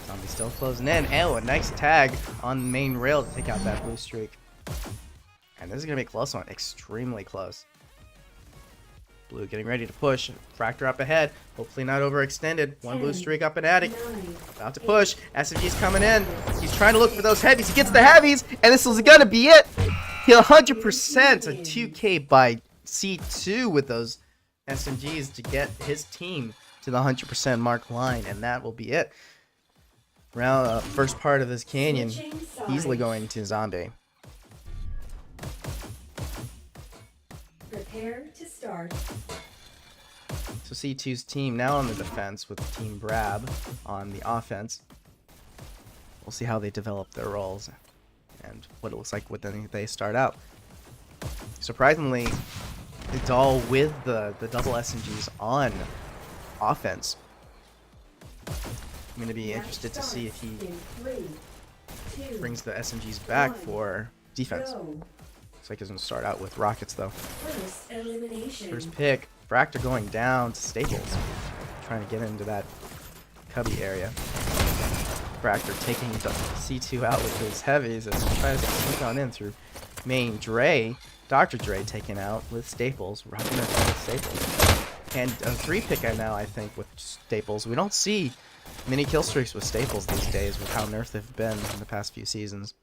Zombie still closing in. Oh, a nice tag on the main rail to take out that blue streak. And this is gonna be a close one. Extremely close. Blue getting ready to push. Fractor up ahead. Hopefully not overextended. One blue streak up and at it. About to push. SMG's coming in. He's trying to look for those heavies. He gets the heavies. And this is going to be it. He 100% a 2K by C2 with those SMGs to get his team to the 100% mark line. And that will be it. Round first part of this canyon. Easily going to Zombie. Prepare to start. So C2's team now on the defense with Team Brab on the offense. We'll see how they develop their roles and what it looks like when they start out. Surprisingly, it's all with the double SMGs on offense. I'm going to be interested to see if he brings the SMGs back for defense. Looks like he's going to start out with rockets though. First elimination. First pick. Fractor going down to Staples. Trying to get into that cubby area. Fractor taking C2 out with his heavies as he tries to sneak on in through main Dre. Dr. Dre taken out with Staples. Rocking it with Staples. And a 3 pick now, I think, with Staples. We don't see many kill streaks with Staples these days with how nerfed they've been in the past few seasons.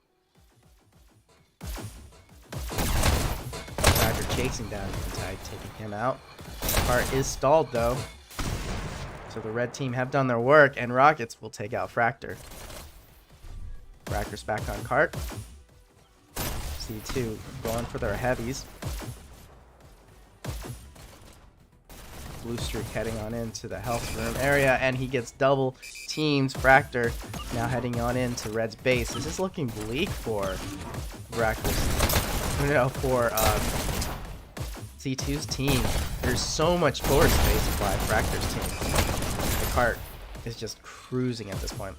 Fractor chasing down the tag, taking him out. Cart is stalled though. So the red team have done their work and Rockets will take out Fractor. Fractor's back on cart. C2 going for their heavies. Blue streak heading on into the health room area and he gets double teamed. Fractor now heading on into Red's base. This is looking bleak for Brackers. No, for C2's team. There's so much forward space by Fractor's team. The cart is just cruising at this point.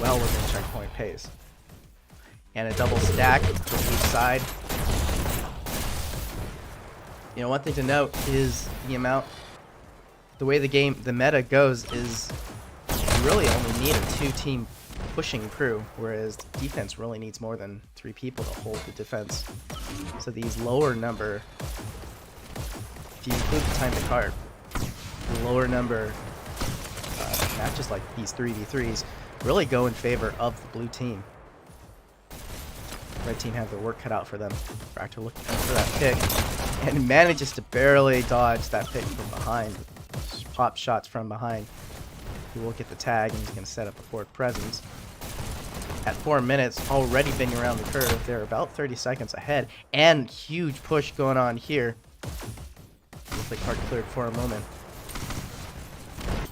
Well within checkpoint pace. And a double stack to each side. You know, one thing to note is the amount, the way the meta goes is you really only need a 2-team pushing crew, whereas defense really needs more than 3 people to hold the defense. So these lower number, if you include the time to cart, the lower number matches like these 3v3s really go in favor of the blue team. Red team have their work cut out for them. Fractor looking for that pick and manages to barely dodge that pick from behind. Pop shots from behind. He will get the tag and he's going to set up a forward presence. At 4 minutes, already being around the curve. They're about 30 seconds ahead. And huge push going on here. Looks like cart cleared for a moment.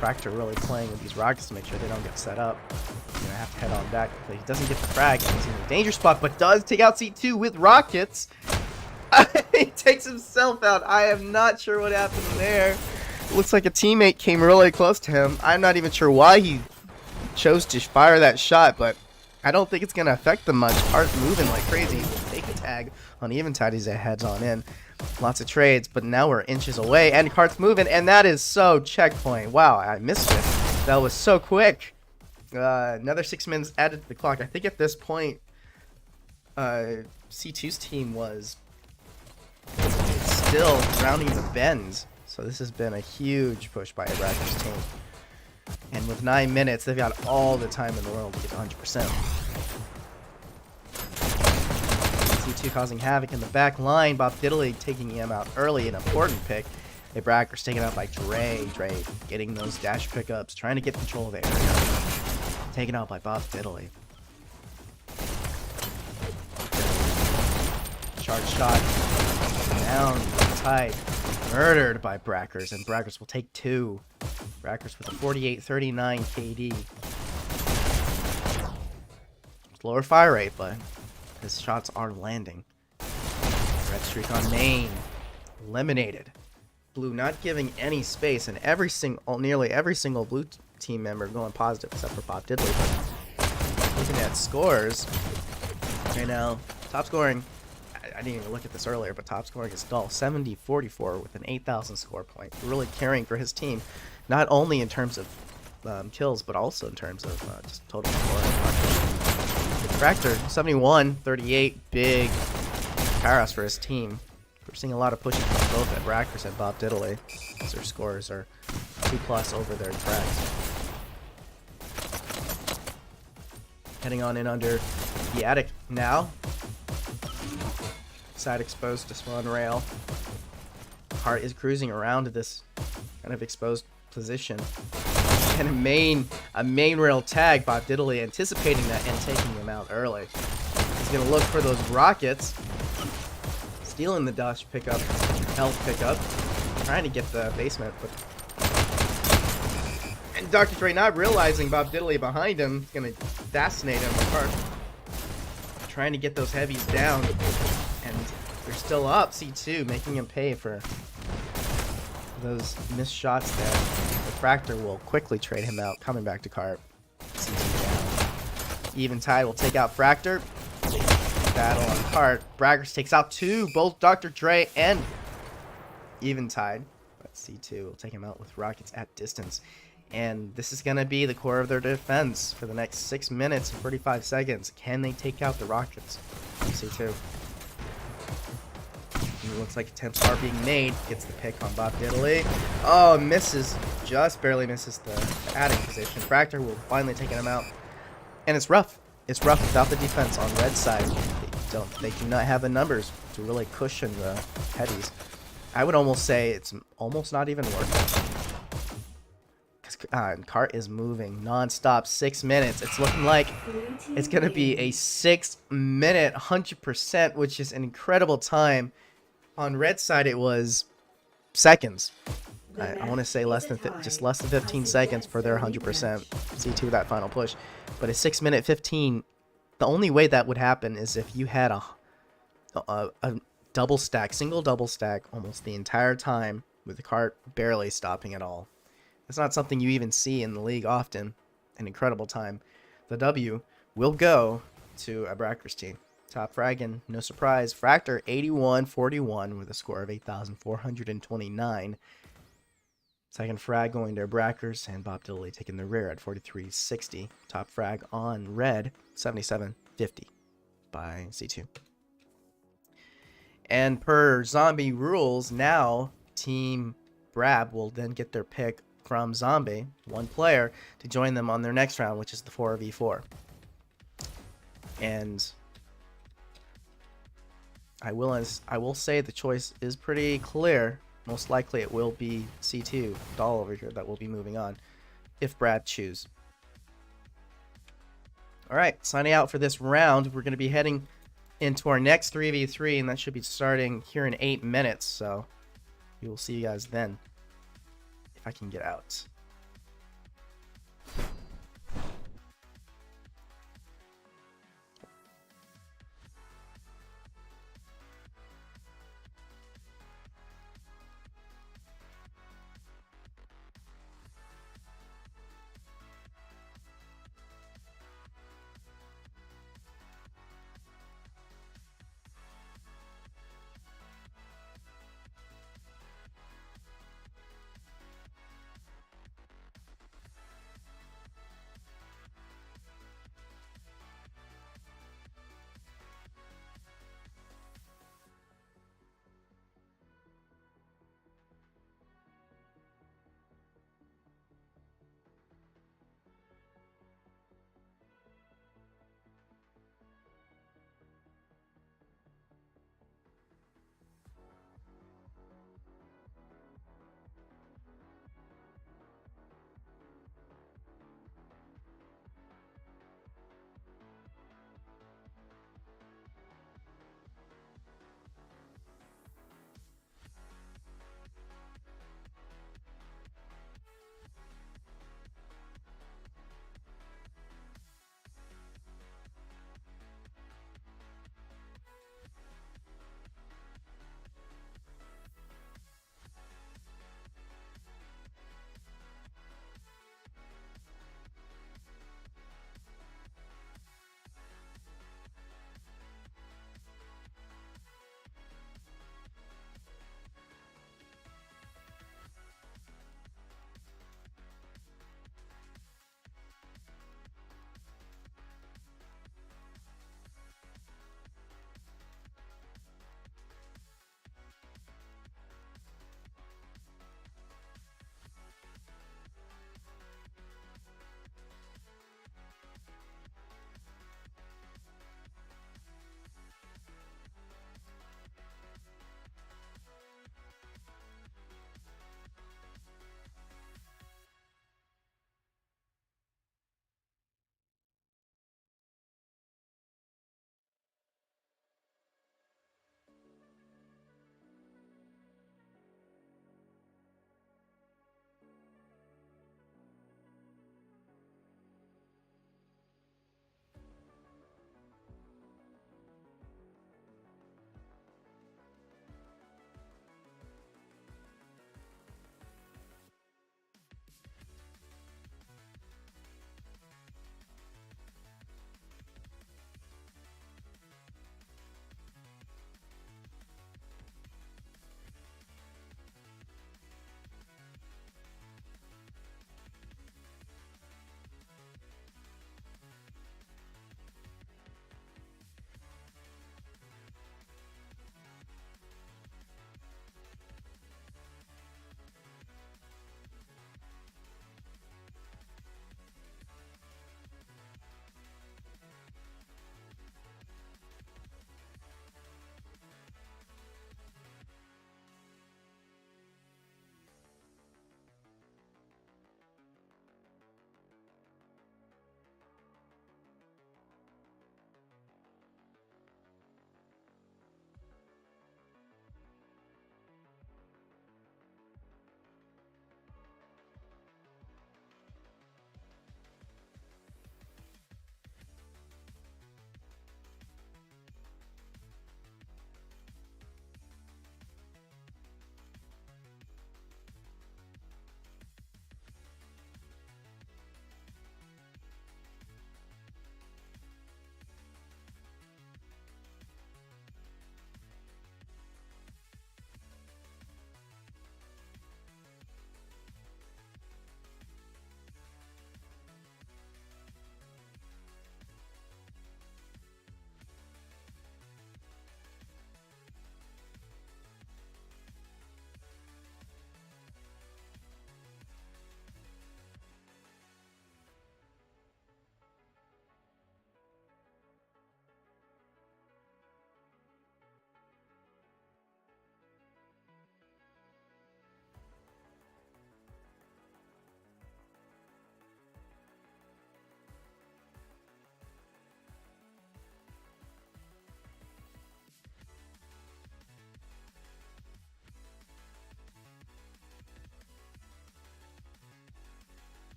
Fractor really playing with these rockets to make sure they don't get set up. He's going to have to head on back. He doesn't get the frag. He's in a danger spot, but does take out C2 with rockets. He takes himself out. I am not sure what happened there. Looks like a teammate came really close to him. I'm not even sure why he chose to fire that shot, but I don't think it's going to affect them much. Cart moving like crazy. We'll take a tag on Eventide. He's heads on in. Lots of trades, but now we're inches away, and Cart's moving, and that is so checkpoint. Wow, I missed it. That was so quick. Another 6 minutes added to the clock. I think at this point, C2's team was still rounding the bends. So this has been a huge push by a Brackers team. And with 9 minutes, they've got all the time in the world to get to 100%. C2 causing havoc in the back line. Bob Diddley taking him out early, an important pick. A Brackers taken out by Dre. Dre getting those dash pickups, trying to get control of the area. Taken out by Bob Diddley. Charge shot. Down. Tight. Murdered by Brackers, and Brackers will take 2. Brackers with a 48-39 KD. Lower fire rate, but his shots are landing. Red streak on main. Eliminated. Blue not giving any space, and nearly every single blue team member going positive except for Bob Diddley. But looking at scores right now, top scoring, I didn't even look at this earlier, but top scoring is Dull, 70-44 with an 8,000 score point. Really carrying for his team, not only in terms of kills, but also in terms of just total scoring. Fractor, 71-38, big paras for his team. We're seeing a lot of pushing from both at Brackers and Bob Diddley, as their scores are 2+ over their tracks. Heading on in under the attic now. Side exposed to spawn rail. Hart is cruising around this kind of exposed position. And a main rail tag. Bob Diddley anticipating that and taking him out early. He's gonna look for those rockets. Stealing the dash pickup, health pickup. Trying to get the basement, but and Dr. Dre not realizing Bob Diddley behind him is gonna assassinate him apart. Trying to get those heavies down. And they're still up. C2 making him pay for those missed shots there. The Fractor will quickly trade him out, coming back to Cart. C2 down. Eventide will take out Fractor. Battle on Cart. Braggers takes out 2, both Dr. Dre and Eventide. But C2 will take him out with rockets at distance. And this is going to be the core of their defense for the next 6 minutes and 45 seconds. Can they take out the rockets? C2. It looks like attempts are being made. Gets the pick on Bob Diddley. Oh, misses. Just barely misses the attic position. Fractor will finally take him out. And it's rough. It's rough without the defense on red side. They do not have the numbers to really cushion the headies. I would almost say it's almost not even worth it. Because Cart is moving non-stop. 6 minutes. It's looking like it's going to be a 6-minute 100%, which is an incredible time. On red side, it was seconds. I want to say less than 15 seconds for their 100%. C2 that final push, but a 6-minute 15. The only way that would happen is if you had a double stack, single double stack, almost the entire time with the Cart barely stopping at all. It's not something you even see in the league often. An incredible time. The W will go to a Brackers team. Top fragging, no surprise. Fractor 81-41 with a score of 8,429. Second frag going to Brackers, and Bob Diddley taking the rear at 43-60. Top frag on red, 77-50 by C2. And per zombie rules, now Team Brab will then get their pick from Zombie, one player, to join them on their next round, which is the 4v4. And I will say the choice is pretty clear. Most likely it will be C2, Doll over here, that will be moving on, if Brad choose. Alright, signing out for this round. We're going to be heading into our next 3v3, and that should be starting here in 8 minutes, so we will see you guys then, if I can get out.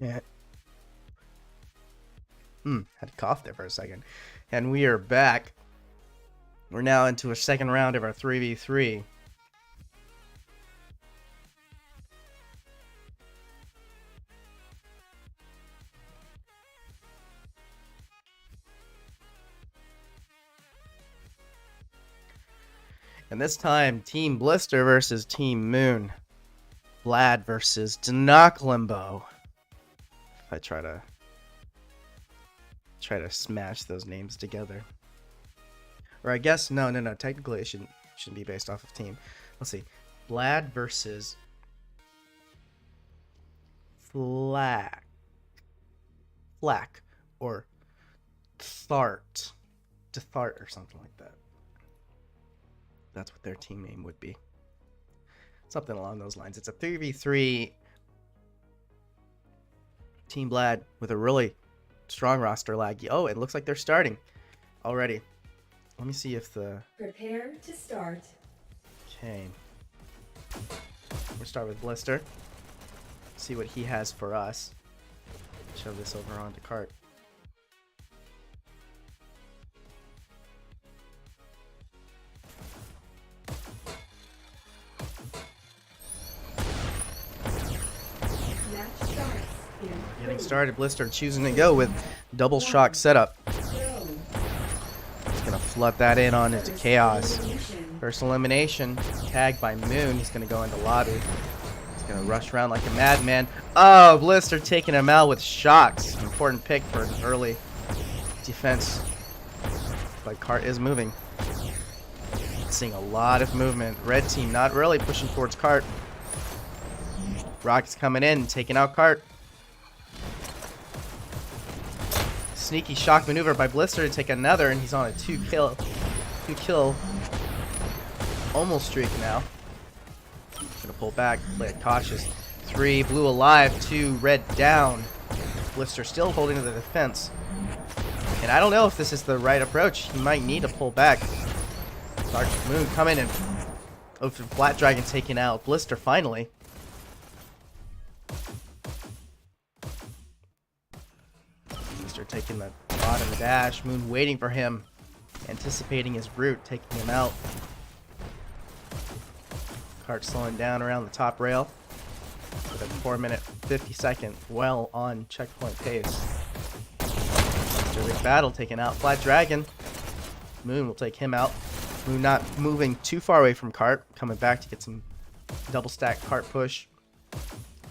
Yeah. Had to cough there for a second. And we are back. We're now into a second round of our 3v3. And this time, Team Blister versus Team Moon. Vlad versus Denaklimbo. If I try to smash those names together. Or I guess no. Technically, it shouldn't be based off of team. Let's see. Vlad versus Flack or Thart, or something like that. That's what their team name would be. Something along those lines. It's a 3v3. Team Vlad with a really strong roster lag. Oh, it looks like they're starting already. Let me see if the... Prepare to start. Okay. We'll start with Blister. See what he has for us. Shove this over onto cart. Match starts in Getting 3, started. Blister choosing to go with double shock setup. go. He's gonna flood that in on into chaos. Elimination. First elimination. Tagged by Moon. He's gonna go into lobby. He's gonna rush around like a madman. Oh, Blister taking him out with shocks. Important pick for an early defense. But cart is moving. Seeing a lot of movement. Red team not really pushing towards cart. Rocket's coming in, taking out cart. Sneaky shock maneuver by Blister to take another, and he's on a two kill almost streak now. Gonna pull back, play it cautious. 3 blue alive, 2 red down. Blister still holding to the defense. And I don't know if this is the right approach. He might need to pull back. Dark Moon coming in. Oh, Flat Dragon taken out. Blister finally. Blister taking the bottom dash. Moon waiting for him. Anticipating his route, taking him out. Cart slowing down around the top rail. With a 4-minute 50-second well on checkpoint pace. Big battle taking out Flat Dragon. Moon will take him out. Moon not moving too far away from cart. Coming back to get some double stack cart push.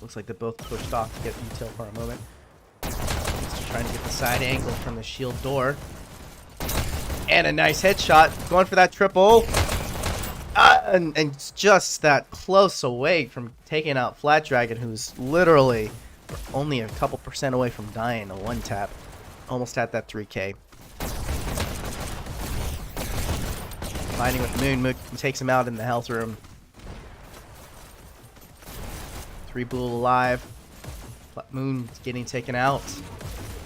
Looks like they both pushed off to get detail for a moment. Just trying to get the side angle from the shield door. And a nice headshot. Going for that triple. And it's just that close away from taking out Flat Dragon, who's literally only a couple % away from dying. A one tap. Almost at that 3K. Fighting with Moon. Moon takes him out in the health room. 3 blue alive. Moon getting taken out.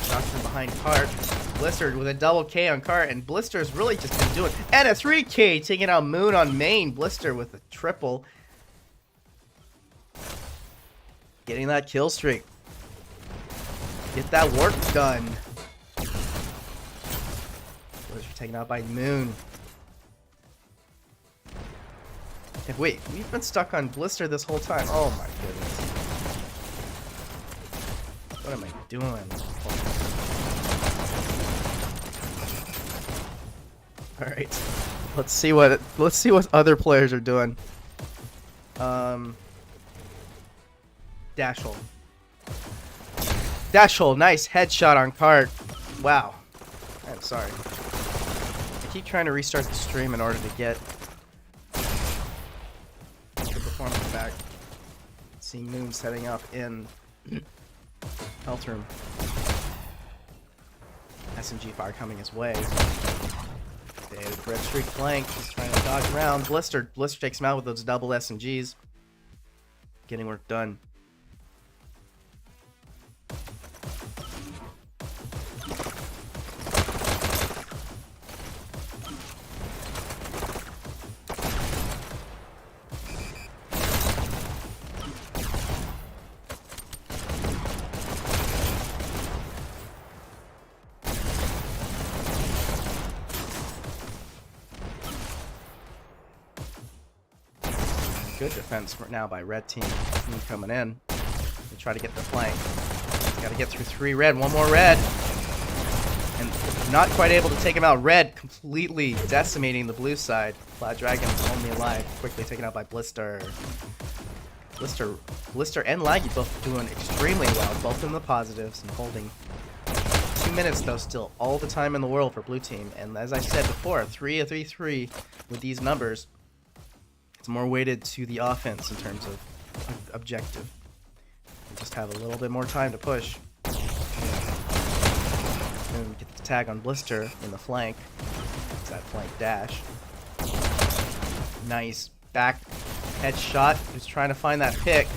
Shots from behind cart. Blister with a double K on cart, and Blister's really just been doing. And a 3K taking out Moon on main. Blister with a triple. Getting that kill streak. Get that work done. Blister taken out by Moon. And wait, we've been stuck on Blister this whole time. Oh my goodness. What am I doing? Alright. Let's see what other players are doing. Dashhole. Dashhole, nice headshot on cart. Wow. I'm sorry. I keep trying to restart the stream in order to get the performance back. See Moon setting up in health room. SMG fire coming his way. David Red Streak flank. He's trying to dodge around. Blister takes him out with those double SMGs. Getting work done. Good defense right now by red team. Moon coming in. They try to get the flank. Got to get through 3 red. 1 more red. And not quite able to take him out. Red completely decimating the blue side. Flat Dragon's only alive. Quickly taken out by Blister. Blister and Laggy both doing extremely well. Both in the positives and holding. 2 minutes though still. All the time in the world for blue team. And as I said before, 3-3-3 with these numbers. It's more weighted to the offense in terms of objective. We just have a little bit more time to push. And we get the tag on Blister in the flank. It's that flank dash. Nice back headshot. He's trying to find that pick.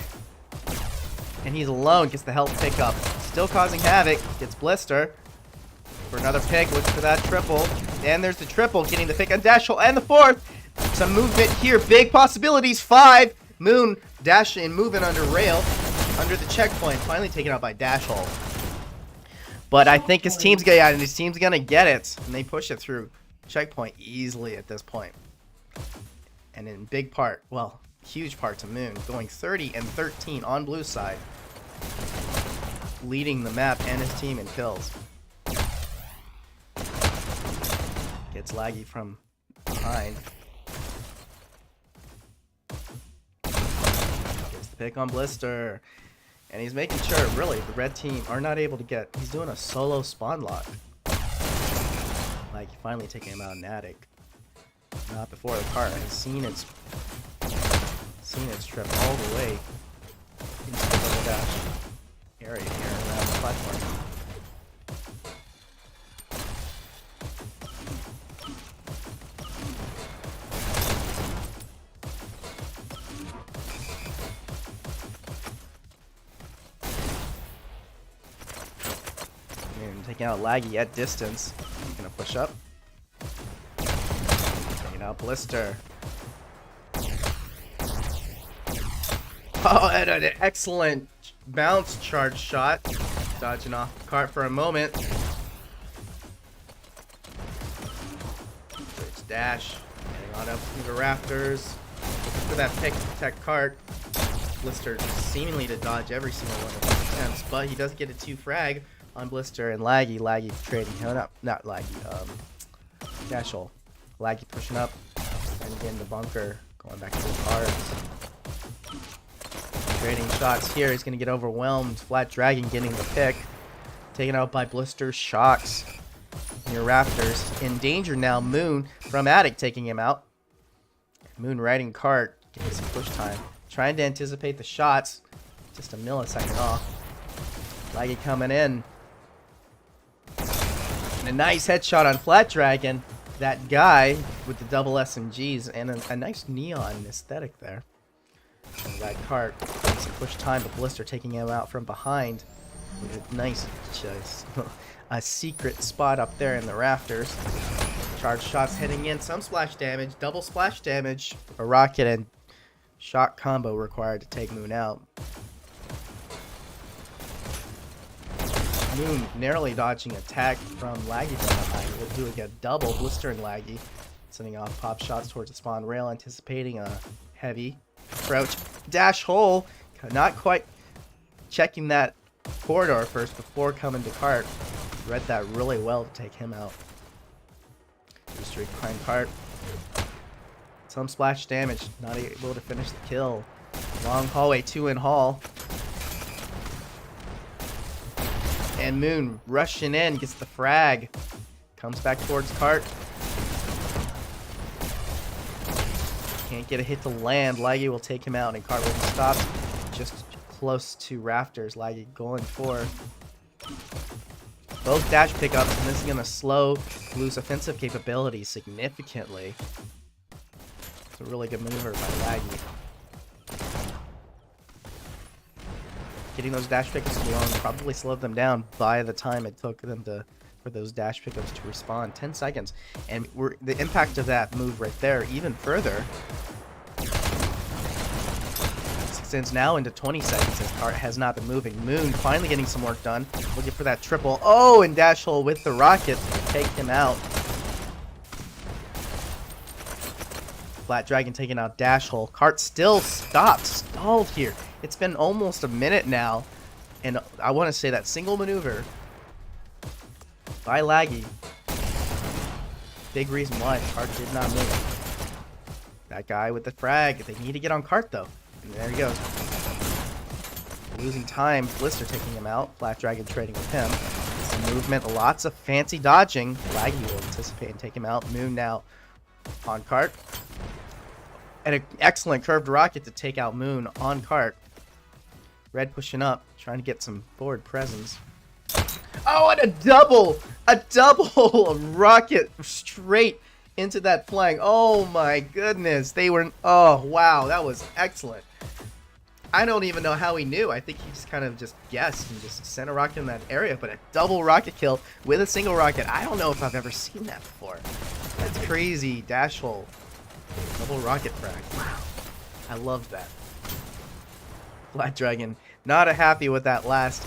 And he's alone. Gets the health pickup. Still causing havoc. Gets Blister. For another pick. Looks for that triple. And there's the triple. Getting the pick on Dashel. And the 4th. Some movement here. Big possibilities. 5. Moon dashing and moving under rail. Under the checkpoint. Finally taken out by Dashel. But I think his team's gonna get it. And they push it through checkpoint easily at this point. And in big part, well, huge part to Moon. Going 30-13 on blue side. Leading the map and his team in kills. Gets Laggy from behind. Gets the pick on Blister. And he's making sure, really, the red team are not able to get... He's doing a solo spawn lock. Like, finally taking him out in attic. Not before the cart has seen its trip all the way into the double dash area here around the platform. And taking out Laggy at distance. He's gonna push up. Taking out Blister. Oh, and an excellent bounce charge shot. Dodging off the cart for a moment. Switch dash. Getting on up through the rafters. Looking for that pick to protect cart. Blister seemingly to dodge every single one of his attempts, but he does get a 2 frag on Blister and Laggy. Laggy trading him up. Not Laggy, Kastle. Laggy pushing up and getting the bunker. Going back to the cards. Trading shots here. He's going to get overwhelmed. Flat Dragon getting the pick. Taken out by Blister. Shocks near rafters. In danger now. Moon from attic taking him out. Moon riding cart. Getting some push time. Trying to anticipate the shots. Just a millisecond off. Laggy coming in. And a nice headshot on Flat Dragon. That guy with the double SMGs and a nice neon aesthetic there. And that cart getting some push time, but Blister taking him out from behind with a nice, just a secret spot up there in the rafters. Charge shots hitting in, some splash damage, double splash damage, a rocket and shock combo required to take Moon out. Moon narrowly dodging attack from Laggy from behind. We'll do a double Blister and Laggy, sending off pop shots towards the spawn rail, anticipating a heavy approach. Dash hole, not quite checking that corridor first before coming to cart. Read that really well to take him out. Blister behind cart. Some splash damage, not able to finish the kill. Long hallway, 2 in hall. And Moon rushing in, gets the frag. Comes back towards cart. Can't get a hit to land. Laggy will take him out, and cart will be stopped just close to rafters. Laggy going for both dash pickups, and this is going to slow Blue's offensive capabilities significantly. It's a really good maneuver by Laggy. Getting those dash pickups along probably slowed them down by the time it took them for those dash pickups to respawn. 10 seconds. And the impact of that move right there even further extends now into 20 seconds as cart has not been moving. Moon finally getting some work done. Looking for that triple. Oh, and Dashel with the rocket to take him out. Flat Dragon taking out Dash Hole. Cart still stalled here. It's been almost a minute now. And I want to say that single maneuver by Laggy. Big reason why Cart did not move. That guy with the frag. They need to get on Cart though. And there he goes. Losing time. Blister taking him out. Flat Dragon trading with him. Some movement. Lots of fancy dodging. Laggy will anticipate and take him out. Moon now on Cart. And an excellent curved rocket to take out Moon on Cart. Red pushing up, trying to get some forward presence. Oh, and a double rocket straight into that flank. Oh my goodness. They were, oh wow, that was excellent. I don't even know how he knew. I think he just kind of just guessed and just sent a rocket in that area. But a double rocket kill with a single rocket. I don't know if I've ever seen that before. That's crazy. Dash Hole. Double rocket frag. Wow. I love that. Flat Dragon not happy with that last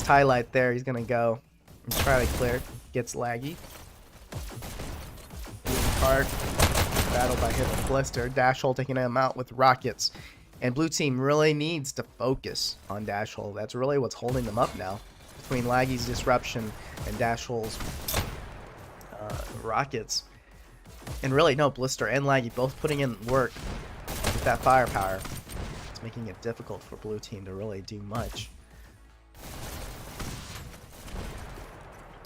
highlight there. He's gonna go and try to clear. Gets Laggy. Card. Battle by hit with Blister. Dash Hole taking him out with rockets. And blue team really needs to focus on Dash Hole. That's really what's holding them up now. Between Laggy's disruption and Dash Hole's rockets. And really, no, Blister and Laggy both putting in work with that firepower. It's making it difficult for blue team to really do much.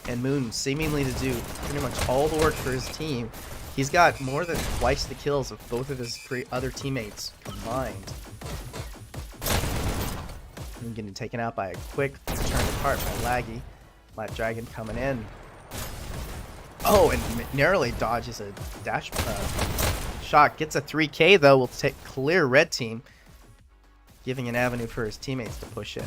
And Moon seemingly to do pretty much all the work for his team. He's got more than twice the kills of both of his other teammates combined. And getting taken out by a quick turn apart by Laggy. Flat Dragon coming in. Oh, and narrowly dodges a dash shot. Gets a 3K though. Will take clear red team, giving an avenue for his teammates to push in.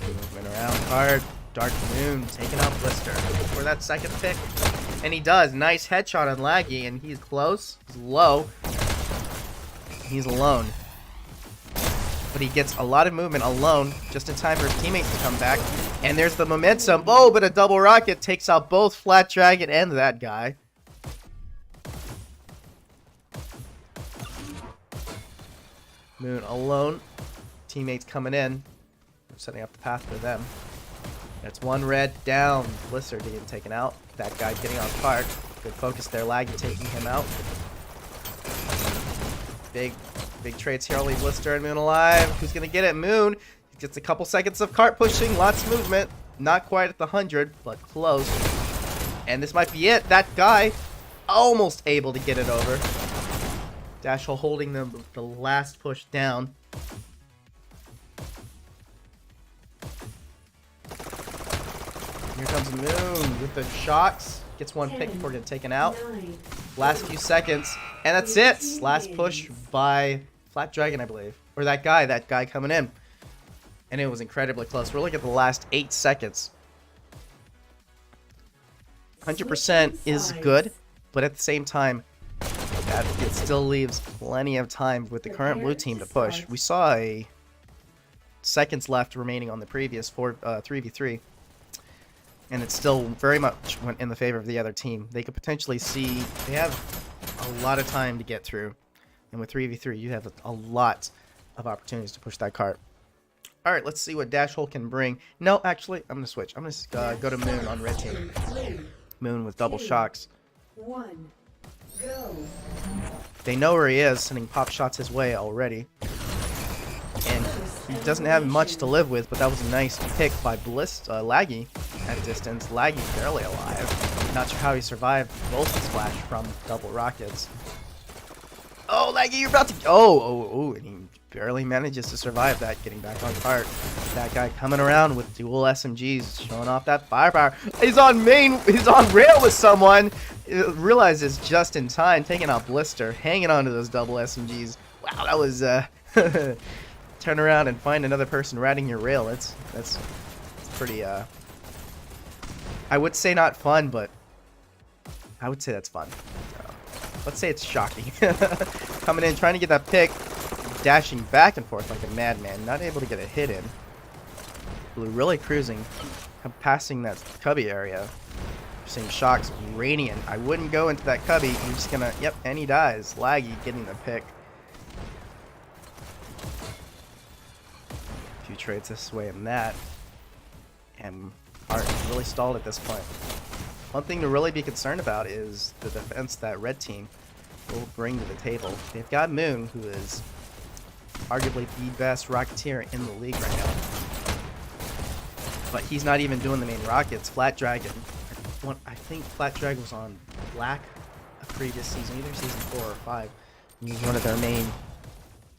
Moving around hard. Dark Moon taking out Blister for that second pick. And he does. Nice headshot on Laggy, and he's close. He's low. He's alone. But he gets a lot of movement alone, just in time for his teammates to come back. And there's the momentum. Oh, but a double rocket takes out both Flat Dragon and that guy. Moon alone. Teammates coming in. Setting up the path for them. That's one red down. Blister getting taken out. That guy getting on Cart. Good focus there. Laggy taking him out. Big trades here. Only Blister and Moon alive. Who's going to get it? Moon. He gets a couple seconds of Cart pushing. Lots of movement. Not quite at the 100, but close. And this might be it. That guy almost able to get it over. Dash Hole holding the last push down. Here comes Moon with the shots. Gets one pick before getting taken out. Last few seconds. And that's it. Last push by Flat Dragon, I believe. Or that guy coming in. And it was incredibly close. We're looking at the last 8 seconds. 100% is good. But at the same time, it still leaves plenty of time with the current blue team to push. We saw a seconds left remaining on the previous 3v3. And it's still very much in the favor of the other team. They could potentially see they have a lot of time to get through. And with 3v3, you have a lot of opportunities to push that cart. All right, let's see what Dash Hole can bring. No, actually, I'm going to switch. I'm going to go to Moon on red team. Moon with double shocks. Go. They know where he is, sending pop shots his way already. And he doesn't have much to live with, but that was a nice pick by Laggy at distance. Laggy barely alive. Not sure how he survived both his flash from double rockets. Oh, Laggy, you're about to... Oh, and he barely manages to survive that, getting back on cart. That guy coming around with dual SMGs, showing off that firepower. He's on rail with someone. Realizes just in time, taking out Blister, hanging on to those double SMGs. Wow, that was turn around and find another person riding your rail. That's pretty I would say not fun, but I would say that's fun. Let's say it's shocking. Coming in, trying to get that pick, dashing back and forth like a madman, not able to get a hit in. Blue really cruising, passing that cubby area. Seeing shocks radiant. I wouldn't go into that cubby. I'm just gonna, yep, and he dies. Laggy getting the pick. A few trades this way and that. And Art really stalled at this point. One thing to really be concerned about is the defense that red team will bring to the table. They've got Moon, who is arguably the best Rocketeer in the league right now. But he's not even doing the main rockets. Flat Dragon. I think Flat Dragon was on Black a previous season, either season 4 or 5. And he's one of their main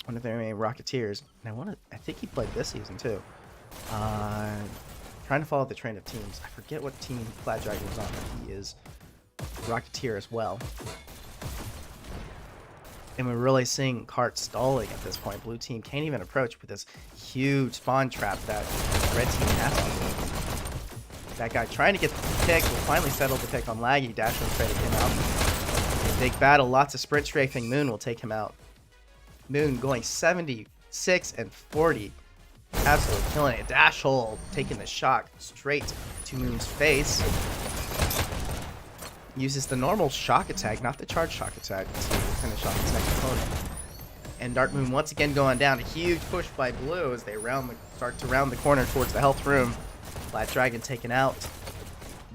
Rocketeers. And I think he played this season too. Trying to follow the trend of teams. I forget what team Flat Dragon was on, but he is Rocketeer as well. And we're really seeing Cart stalling at this point. Blue team can't even approach with this huge spawn trap that red team has to do. That guy trying to get the pick will finally settle the pick on Laggy. Dash will try to get him out. Big battle, lots of sprint strafing. Moon will take him out. Moon going 76 and 40. Absolutely killing it. Dash hole taking the shock straight to Moon's face. Uses the normal shock attack, not the charge shock attack, to finish off his next opponent. And Dark Moon once again going down. A huge push by Blue as they start to round the corner towards the health room. Flat Dragon taken out.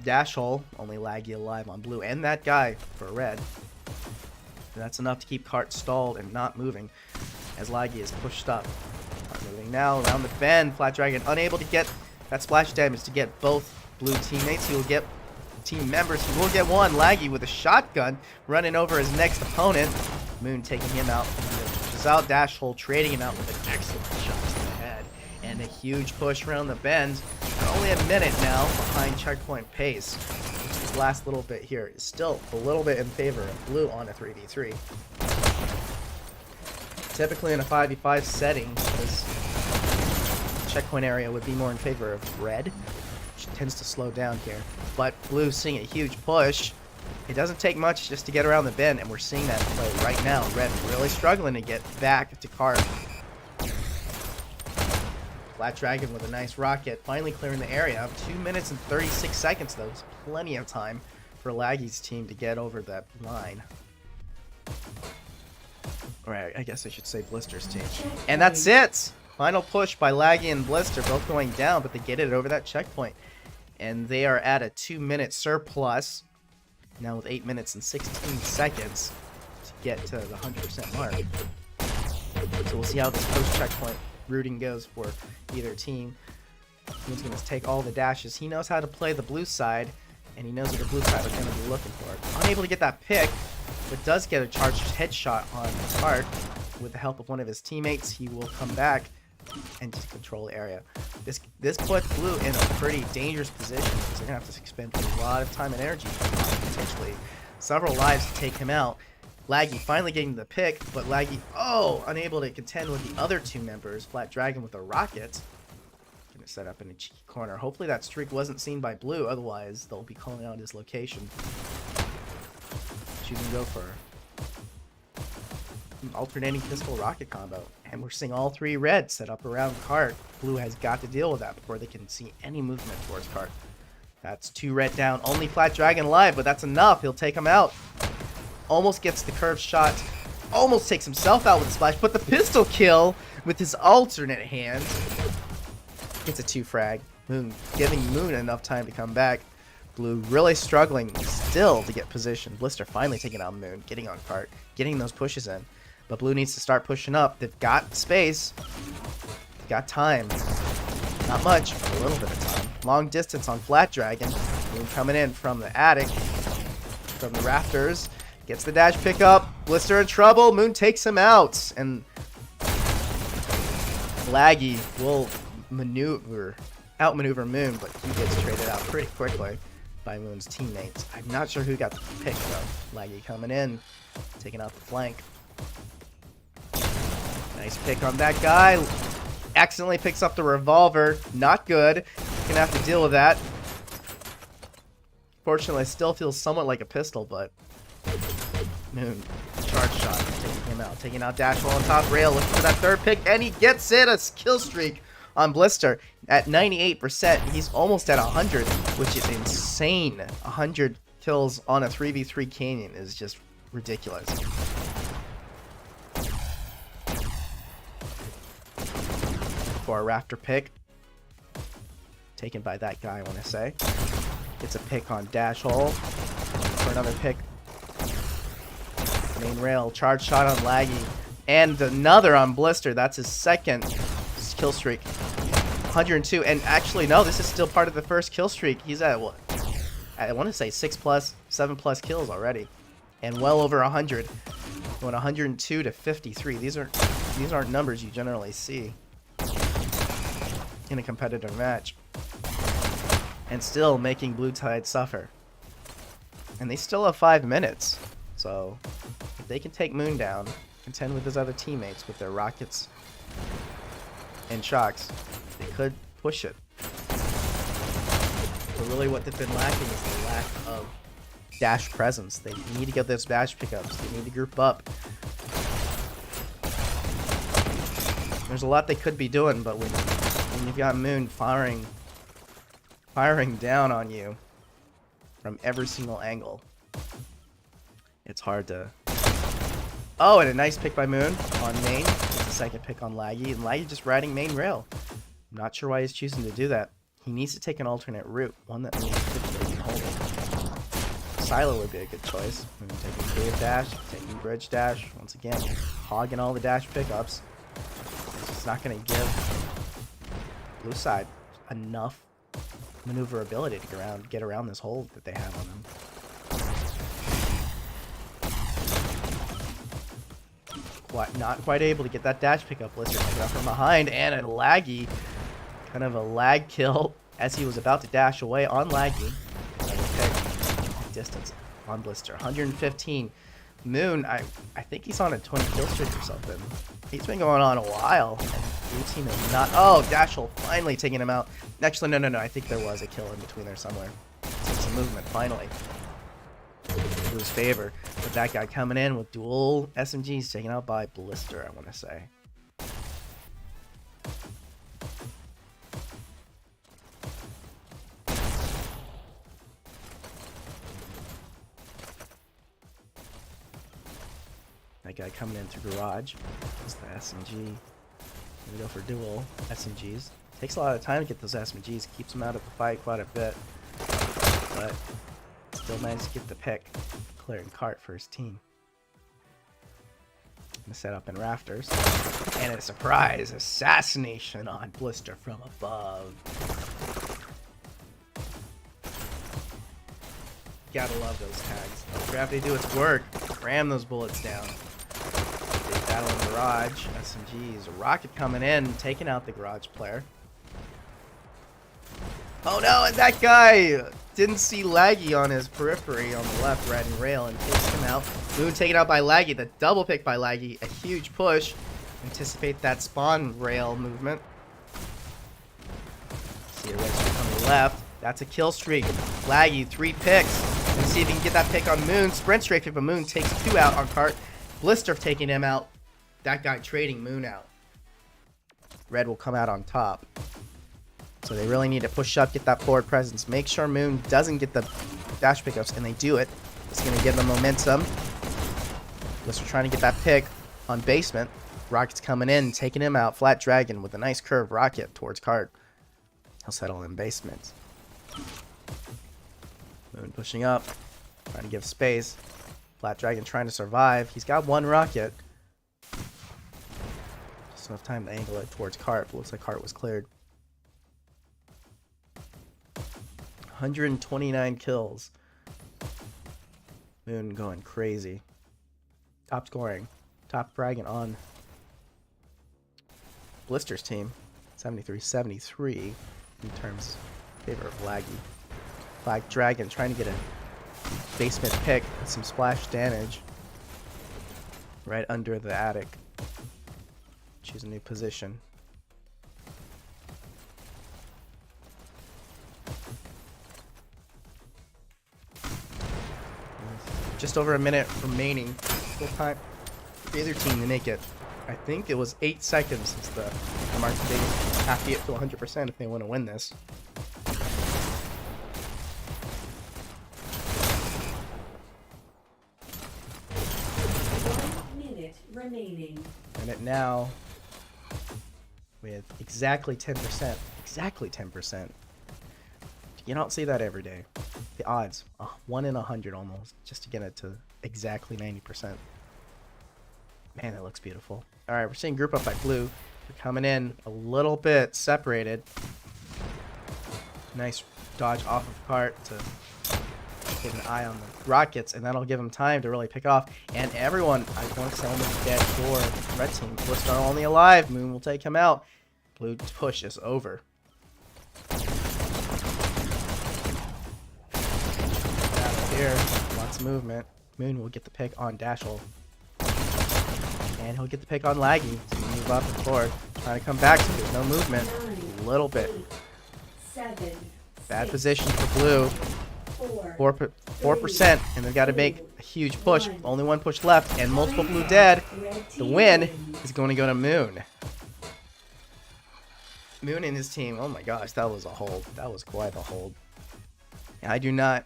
Dash hole, only Laggy alive on Blue, and that guy for red. And that's enough to keep Cart stalled and not moving as Laggy is pushed up. Moving now around the bend. Flat Dragon unable to get that splash damage to get both Blue teammates. He will get team members. He will get one. Laggy with a shotgun running over his next opponent. Moon taking him out. Pushes out. Dash hole trading him out with an excellent shot to the head. And a huge push around the bend. Only a minute now behind checkpoint pace. Which the last little bit here is still a little bit in favor of Blue on a 3v3. Typically in a 5v5 setting, this checkpoint area would be more in favor of red, which tends to slow down here. But Blue seeing a huge push. It doesn't take much just to get around the bend, and we're seeing that play right now. Red really struggling to get back to Cart. Flat Dragon with a nice rocket, finally clearing the area. 2 minutes and 36 seconds though. It's plenty of time for Laggy's team to get over that line. Right, I guess I should say Blister's team. And that's it! Final push by Laggy and Blister, both going down, but they get it over that checkpoint. And they are at a 2-minute surplus, now with 8 minutes and 16 seconds to get to the 100% mark. So we'll see how this post-checkpoint routing goes for either team. He's going to take all the dashes. He knows how to play the blue side, and he knows what the blue side are going to be looking for. Unable to get that pick, but does get a charged headshot on Cart. With the help of one of his teammates, he will come back and just control the area. This puts Blue in a pretty dangerous position because they're going to have to expend a lot of time and energy, potentially several lives to take him out. Laggy finally getting the pick, but Laggy, unable to contend with the other two members. Flat Dragon with a rocket. Gonna set up in a cheeky corner. Hopefully that streak wasn't seen by Blue, otherwise they'll be calling out his location. Choosing to go for an alternating pistol rocket combo. And we're seeing all three red set up around Cart. Blue has got to deal with that before they can see any movement towards Cart. That's 2 red down. Only Flat Dragon alive, but that's enough. He'll take him out. Almost gets the curved shot. Almost takes himself out with a splash, but the pistol kill with his alternate hand. Gets a 2 frag. Moon giving Moon enough time to come back. Blue really struggling still to get position. Blister finally taking out Moon, getting on Cart, getting those pushes in. But Blue needs to start pushing up. They've got space. They've got time. Not much, but a little bit of time. Long distance on Flat Dragon. Moon coming in from the attic, from the rafters. Gets the dash pick up. Blister in trouble. Moon takes him out. And Laggy will outmaneuver Moon, but he gets traded out pretty quickly by Moon's teammates. I'm not sure who got the pick though. Laggy coming in, taking out the flank. Nice pick on that guy. Accidentally picks up the revolver. Not good. Gonna have to deal with that. Fortunately, it still feels somewhat like a pistol, but Moon, charge shot, taking him out. Taking out Dash on top rail, looking for that third pick, and he gets it! A kill streak on Blister. at 98%. He's almost at 100, which is insane. 100 kills on a 3v3 Canyon is just ridiculous. For a Rafter pick. Taken by that guy, I want to say. Gets a pick on Dash Hole. For another pick. Main rail. Charge shot on Laggy. And another on Blister. That's his second kill streak. 102. And actually, no, this is still part of the first kill streak. He's at what? I want to say 6+, 7+ kills already. And well over 100. Going 102 to 53. These aren't numbers you generally see in a competitive match. And still making Blue Tide suffer. And they still have 5 minutes. So if they can take Moon down, contend with his other teammates with their rockets and shocks, they could push it. But really what they've been lacking is the lack of dash presence. They need to get those dash pickups. They need to group up. There's a lot they could be doing, but when you've got Moon firing down on you from every single angle, it's hard to... Oh, and a nice pick by Moon on main. It's the second pick on Laggy, and Laggy just riding main rail. I'm not sure why he's choosing to do that. He needs to take an alternate route, one that Moon typically be holding. Silo would be a good choice. Moon taking cave dash, taking bridge dash. Once again, hogging all the dash pickups. It's not going to give Blue Side enough maneuverability to get around this hold that they have on them. Not quite able to get that dash pickup. Blister picking up from behind, and a Laggy, kind of a lag kill as he was about to dash away on Laggy. Distance on Blister, 115. Moon, I think he's on a 20 kill streak or something. He's been going on a while, and Blue team is not. Oh, Dashel finally taking him out. Actually, no. I think there was a kill in between there somewhere. So it's a movement finally. Blue's favor. But that guy coming in with dual SMGs taken out by Blister, I want to say. That guy coming in through garage. That's the SMG. We go for dual SMGs. Takes a lot of time to get those SMGs. Keeps them out of the fight quite a bit. But still managed to get the pick. Clearing cart for his team. Gonna set up in rafters. And a surprise assassination on Blister from above. Gotta love those tags. Let gravity do its work. Ram those bullets down. Big battle in garage. SMGs. A rocket coming in, taking out the garage player. Oh no, and that guy didn't see Laggy on his periphery on the left, riding rail, and takes him out. Moon taken out by Laggy. The double pick by Laggy. A huge push. Anticipate that spawn rail movement. See a red streak on the left. That's a kill streak. Laggy, 3 picks. Let's see if he can get that pick on Moon. Sprint straight pick, but Moon takes 2 out on cart. Blister taking him out. That guy trading Moon out. Red will come out on top. So they really need to push up, get that forward presence. Make sure Moon doesn't get the dash pickups, and they do it. It's going to give them momentum. Blister trying to get that pick on basement. Rocket's coming in, taking him out. Flat Dragon with a nice curve rocket towards cart. He'll settle in basement. Moon pushing up, trying to give space. Flat Dragon trying to survive. He's got 1 rocket. Just enough time to angle it towards cart. Looks like cart was cleared. 129 kills. Moon going crazy. Top scoring. Top bragging on Blister's team. 73-73 in terms of favor of Laggy. Flat Dragon trying to get a basement pick with some splash damage. Right under the attic. Choose a new position. Just over a minute remaining. Still time for either team to make it I think it was 8 seconds since the mark. They have to get to 100% if they want to win this. 1 minute remaining. And it now with exactly 10%. Exactly 10%. You don't see that every day. The odds, 1 in 100 almost, just to get it to exactly 90%. Man, that looks beautiful. All right, we're seeing group up by blue. They're coming in a little bit separated. Nice dodge off of cart to get an eye on the rockets, and that'll give them time to really pick off. And everyone, I want to say, almost dead for red team. Blister only alive. Moon will take him out. Blue push is over. Here, lots of movement. Moon will get the pick on Dashiell. And he'll get the pick on Laggy. So move up and forward. Trying to come back, so there's no movement. A little bit. 7, Bad 6, position for blue. 4%, and they've got to make a huge push. Only one push left, and multiple blue dead. The win is going to go to Moon. Moon and his team. Oh my gosh, that was a hold. That was quite a hold. And I do not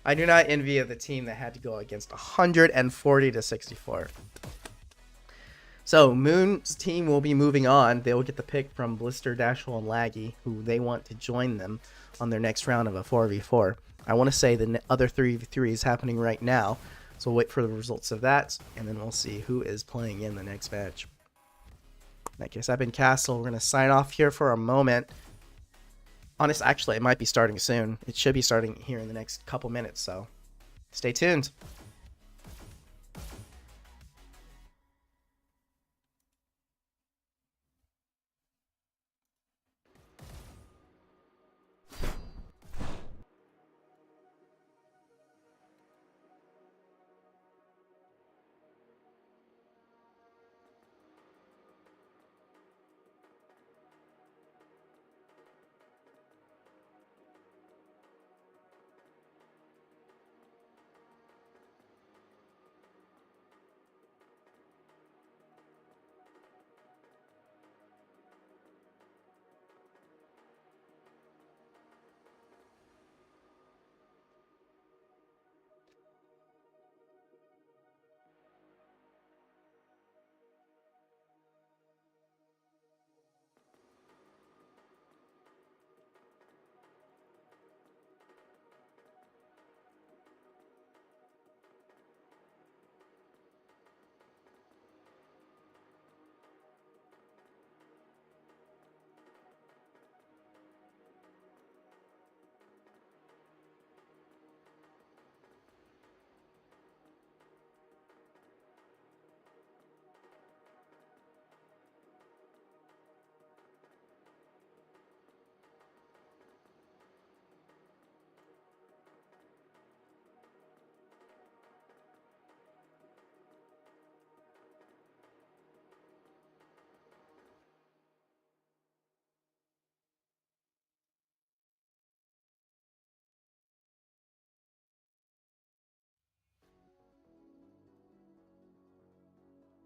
envy the team that had to go against 140 to 64. So Moon's team will be moving on. They will get the pick from Blister, Dashiell, and Laggy, who they want to join them on their next round of a 4v4. I want to say the other 3v3 is happening right now, so we'll wait for the results of that, and then we'll see who is playing in the next match. In that case, I've been Kastle. We're going to sign off here for a moment. Actually, it might be starting soon. It should be starting here in the next couple minutes, so stay tuned.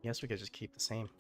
Guess we could just keep the same.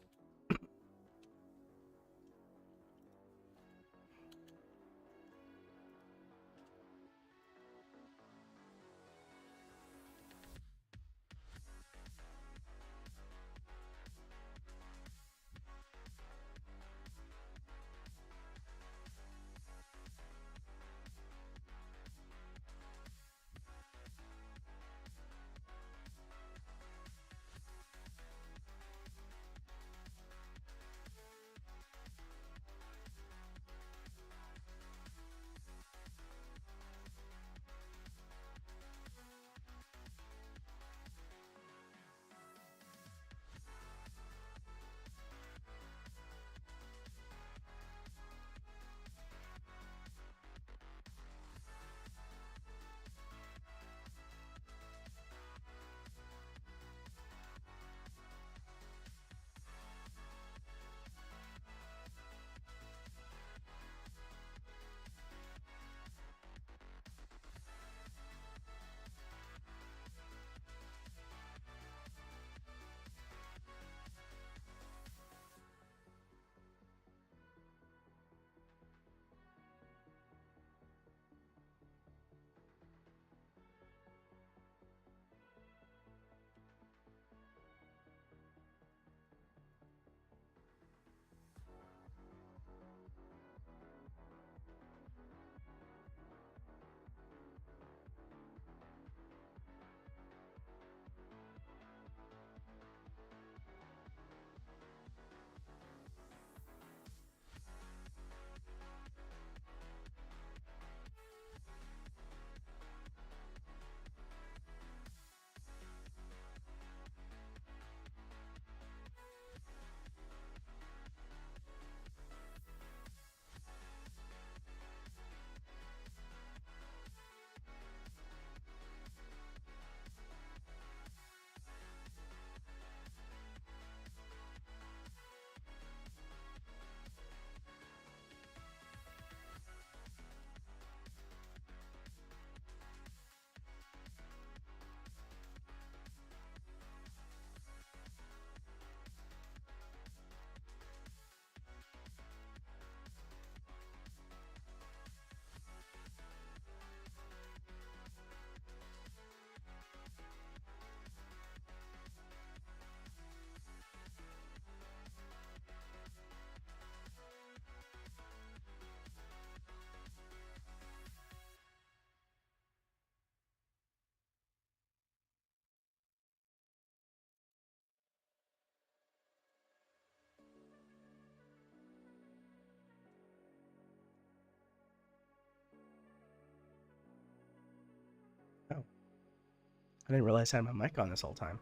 I didn't realize I had my mic on this whole time.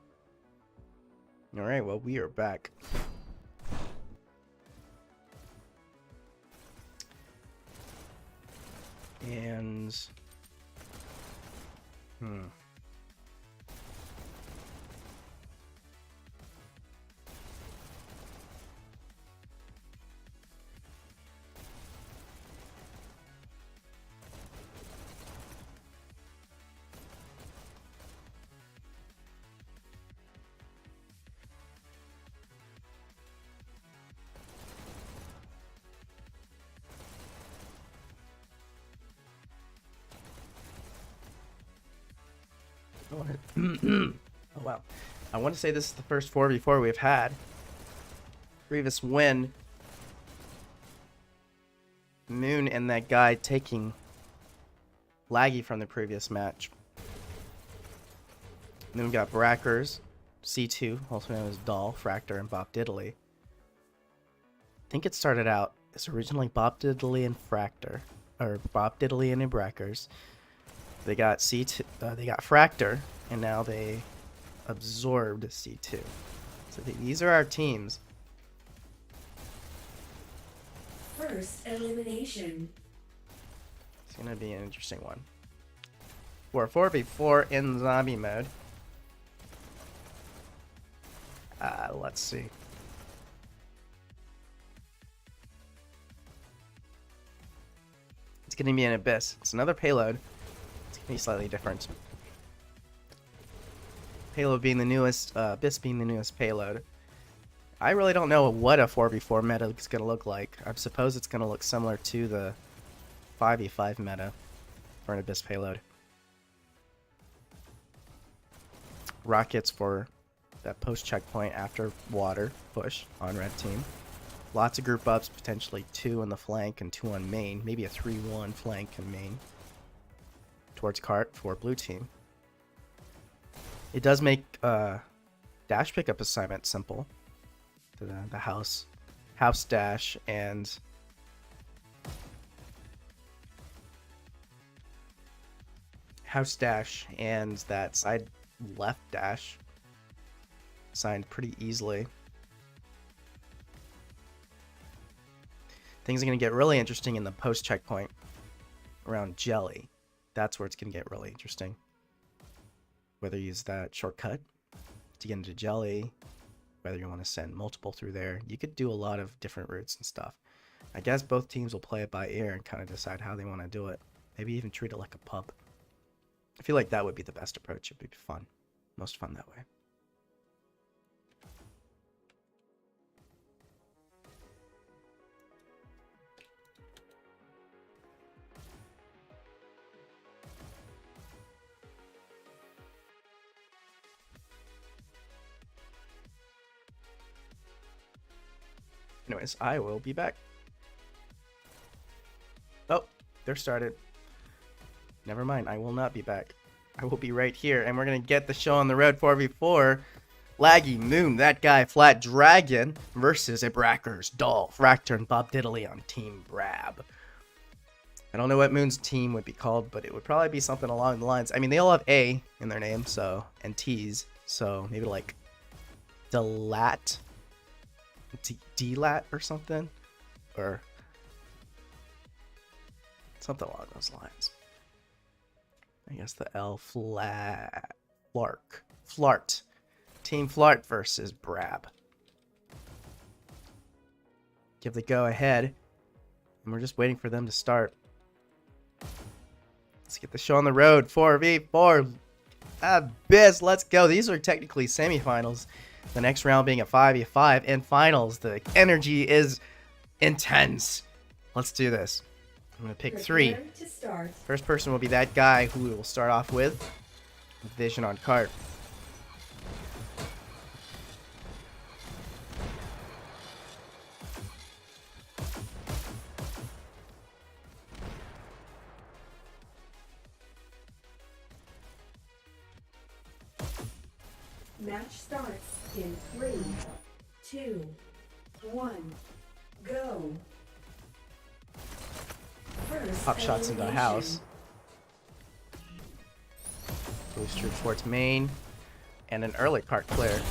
Alright, well, we are back. And... oh wow. I want to say this is the first 4v4 we've had. Previous win. Moon and that guy taking Laggy from the previous match. Moon got Brackers, C2, also known as Doll, Fractor, and Bob Diddley. I think it started out as originally Bob Diddley and Fractor, or Bob Diddley and Brackers. They got C2, they got Fractor, and now they absorbed C2. So these are our teams. First elimination. It's gonna be an interesting one. For 4v4 in zombie mode. Let's see. It's gonna be an Abyss. It's another payload. Be slightly different. Payload being the newest, Abyss being the newest payload. I really don't know what a 4v4 meta is going to look like. I suppose it's going to look similar to the 5v5 meta for an Abyss payload. Rockets for that post checkpoint after water push on red team. Lots of group ups, potentially 2 on the flank and 2 on main. Maybe a 3-1 flank and main. Towards cart for blue team. It does make dash pickup assignment simple. The house dash and that side left dash assigned pretty easily. Things are going to get really interesting in the post checkpoint around Jelly. That's where it's going to get really interesting. Whether you use that shortcut to get into Jelly, whether you want to send multiple through there. You could do a lot of different routes and stuff. I guess both teams will play it by ear and kind of decide how they want to do it. Maybe even treat it like a pub. I feel like that would be the best approach. It would be fun. Most fun that way. Anyways, I will be back. Oh, they're started. Never mind, I will not be back. I will be right here, and we're going to get the show on the road 4v4. Laggy, Moon, that guy, Flat Dragon, versus a Brackers, Doll, Fractor, and Bob Diddley on Team Brab. I don't know what Moon's team would be called, but it would probably be something along the lines. I mean, they all have A in their name, so, and T's, so maybe like Delat. D-lat or something, or something along those lines. I guess the L Flart. Team Flart versus Brab. Give the go ahead, and we're just waiting for them to start. Let's get the show on the road. 4v4 Abyss. Let's go. These are technically semifinals. The next round being a 5v5 and finals. The energy is intense. Let's do this. I'm going to pick 3. First person will be that guy who we will start off with Vision on cart. Match starts in 3, 2, 1, go. First Pop shots into the house. Blister towards main. And an early cart clear.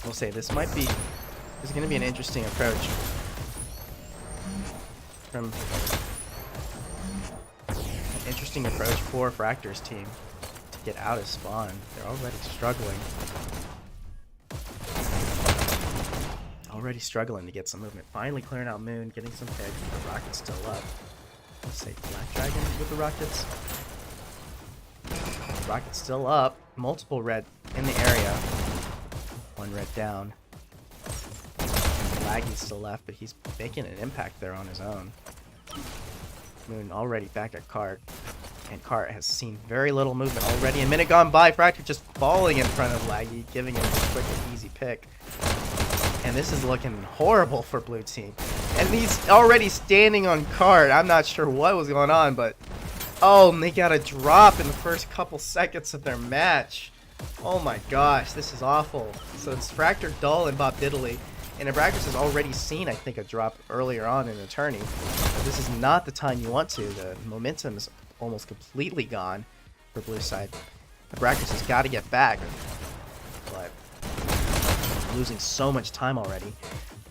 We'll say this might be... This is going to be an interesting approach. From... An interesting approach for Fractor's team to get out of spawn. They're already struggling. Already struggling to get some movement. Finally clearing out Moon, getting some picks. The Rocket's still up. Let's say Black Dragon with the Rockets. Rocket's still up. Multiple red in the area. One red down. Laggy's still left, but he's making an impact there on his own. Moon already back at Cart. And Cart has seen very little movement already. A minute gone by. Fractor just falling in front of Laggy, giving him a quick and easy pick. And this is looking horrible for blue team. And he's already standing on Cart. I'm not sure what was going on, but... Oh, and they got a drop in the first couple seconds of their match. Oh my gosh, this is awful. So it's Fractor, Dull, and Bob Diddley. And Brackers has already seen, I think, a drop earlier on in the tourney. But this is not the time you want to. The momentum is almost completely gone for blue side. Brackers has got to get back. But losing so much time already.